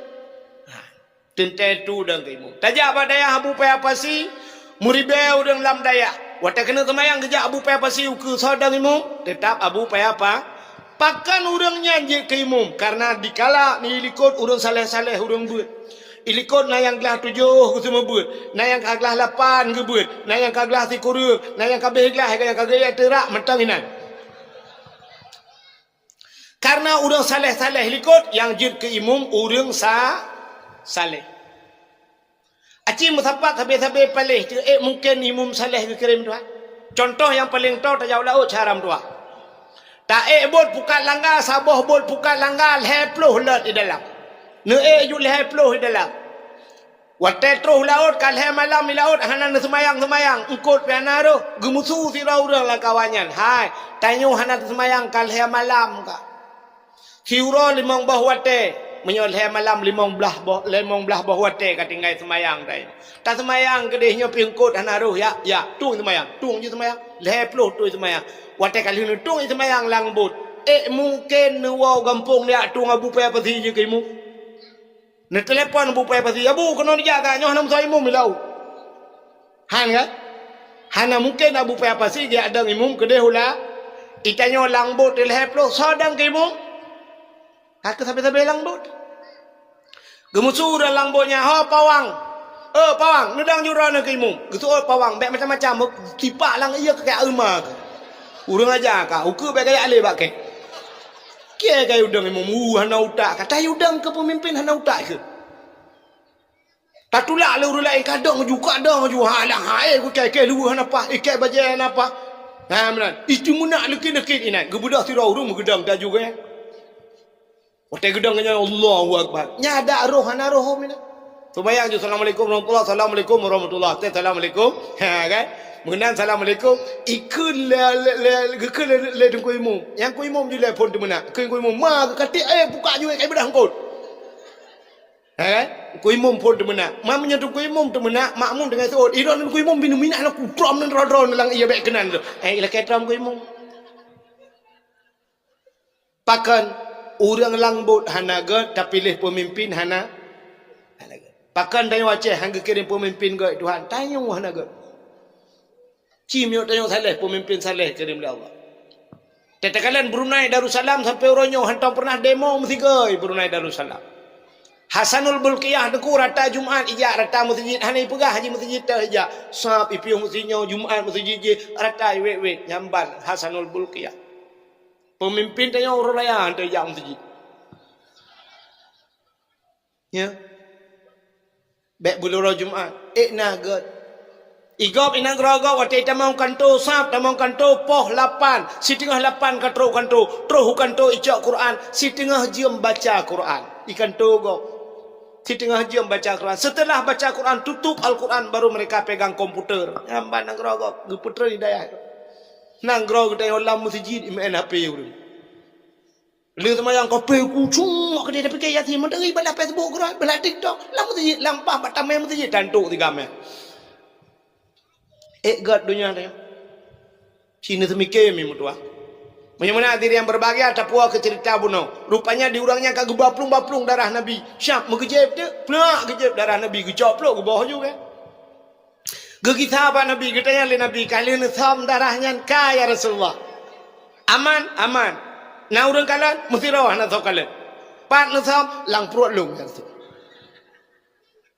Tentai tu dang imung. Tajak pada yang abu payah pasi, muribe urang lam daya. Watak kena temayang kejak abu payah pasi uku sodang imum tetap abu payah apa pakan urang nyanyi ke imum karena dikala ni ilikot urang saleh-saleh urang buat ilikot na yang gelah 7 ke semua buat na yang kaglah 8 ke buat na yang kaglah 3 na yang kabeh gelah yang kageh terak mentang inan karena urang saleh-saleh ilikot yang jid ke imum urang saleh. Aci musapak habis-habis palih mungkin imam saleh ke kirim tuan. Contoh yang paling tahu tajau laut haram tuan. Tak bot pukat langgar sabah bot pukat langgar heploh lat di dalam. Ne ju heploh di dalam. Watai terus laut kalhe malam di laut hanan semayang engkut piana ro gemusu si raurang lah kawanyan. Hai tanyo hanan semayang kalhe malam ka. Hiuro limong bah watai menyol he malam limong belah bah watai ka tinggal semayang tayo. Tak semayang kedehnya pingkut hanan ro ya tung semayang tung je semayang heploh tu semayang. Watai kali ni tung semayang langbut. Mungkin nuau gampung dia tung abu payah pasi je ke imu. Nak telefon abu payah pasi. Abu kena dijaga nyoh nam saya imum milau. Han kan? Hana mungkin abu payah pasi dia ada imum kedeh hula. Itanya langbut di leheplo sadang ke imum. Hak sampai-sampai langbut. Gemusur langbutnya ha pawang. Pawang nedang jurana ke imum. Gitu pawang bek macam-macam tipak lang iya ke kayak emak. Urang aja ka ukur bek kayak ale bak ke. Kia kayak udang imum hana utak kata udang ke pemimpin hana utak ke. Tak tulak le urang lain kadang juga halang hae ku kai lu hana apa ikai baje hana apa. Ha menan itu munak lekit-lekit inat gebudak sirau urang gedang dah juga. Otai gedang nya Allahu akbar. Nyada roh hana roh mina. Sembahyang je assalamualaikum warahmatullahi assalamualaikum warahmatullahi assalamualaikum. Ha kan? Mengenang assalamualaikum ikut le dengku imum yang ku imum je le pun temenak ku imum ma katik buka juga kai bedah engkau kan ku imum pun temenak ma menyentuh ku imum temenak makmum dengan seot iron ku imum binu minah nak kutram nan rodron lang iya bek kenan tu ila ketram ku imum pakan urang langbut hanaga tapi pilih pemimpin hana pakan tanya waceh hangga kirim pemimpin ke Tuhan tanya hanaga Cimio tanya saleh pemimpin saleh kirim oleh Allah. Tetakalan Brunei Darussalam sampai orangnya hantar pernah demo mesti ke Brunei Darussalam. Hasanul Bulqiyah deku rata Jumaat ijak rata masjid hanai pegah haji masjid dah ijak. Sab ipiu mestinya Jumaat masjid je rata wek nyamban Hasanul Bulqiyah. Pemimpin tanya orang lain hantar ijak masjid. Ya. Bek bulur Jumaat nagat igop inang grogo wate tamang kanto sap tamang kanto poh 8 setengah 8 katro kanto troh kanto icak Quran setengah jam baca Quran ikanto go setengah jam baca Quran setelah baca Quran tutup Al-Quran baru mereka pegang komputer nyamban nang grogo komputer di daya nang grogo tay olam masjid main HP urang le semayang kopi kucung ke dia pergi yatim menderi bala Facebook Quran bala TikTok lam masjid lampah batamai masjid tantuk tiga me God dunia ni. Cina semikir mutua. Bagaimana diri yang berbahagia tapua ke cerita buno. Rupanya diurangnya kagak baplung darah Nabi. Syap mengejep dia, pelak kejep darah Nabi, gecop pelak ke bawah juga. Gegita apa Nabi, getanya le Nabi, kalian tham darahnya kaya Rasulullah. Aman. Na urang kalian mesti rawah na thau kalian. Pat na tham lang perut long ya Rasul.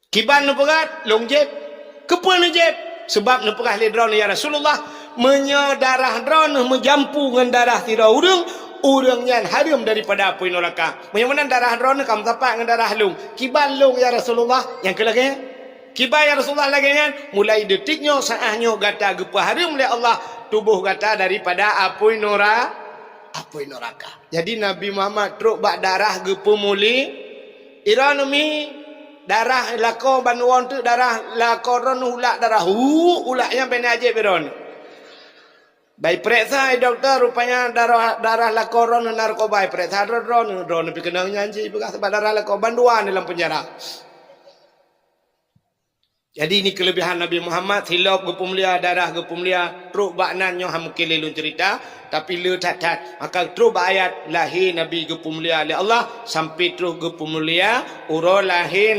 Kiban na pegat long jeb. Kepul na jeb. Sebab nepekah le drone ya Rasulullah menyadarah drone menjampu dengan darah tira urang yang haram daripada api neraka. Bagaimana darah drone kamu tapak dengan darah lung. Kiban lung ya Rasulullah yang kelagi. Kiban ya Rasulullah lagi kan mulai detiknya saahnya gata gepa haram oleh Allah tubuh gata daripada api neraka. Jadi Nabi Muhammad truk bak darah gepa muli iranumi darah lako banuan tu darah lako ron ulak darah ulaknya bena aje beron. Baik periksa doktor rupanya darah lako ron narkoba periksa ron tapi kena nyanyi bekas sebab darah lako banduan dalam penjara. Jadi ini kelebihan Nabi Muhammad hilap gepumlia darah gepumlia truk baknan nyo ham kelelun cerita tapi le tat maka truk ayat lahir Nabi gepumlia oleh Allah sampai truk gepumlia uro lahir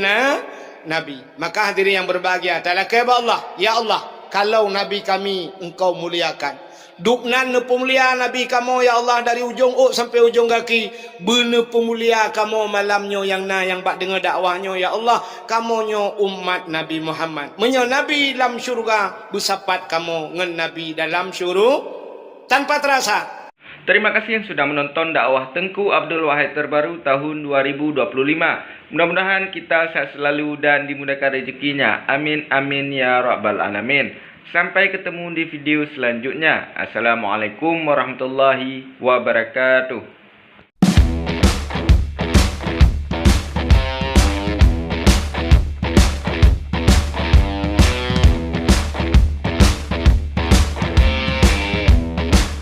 Nabi. Maka hadirin yang berbahagia talakai Allah ya Allah kalau Nabi kami engkau muliakan duknan pemulia Nabi kamu ya Allah dari ujung sampai ujung kaki bener pemulia kamu malamnya yang bak dengar dakwahnya ya Allah kamunyo umat Nabi Muhammad menyo Nabi dalam syurga bersapat kamu ngen Nabi dalam syurga tanpa terasa Terima kasih yang sudah menonton dakwah Tengku Abdul Wahid terbaru tahun 2025. Mudah-mudahan kita sehat selalu dan dimudahkan rezekinya. Amin amin ya rabbal alamin. Sampai ketemu di video selanjutnya. Assalamualaikum warahmatullahi wabarakatuh.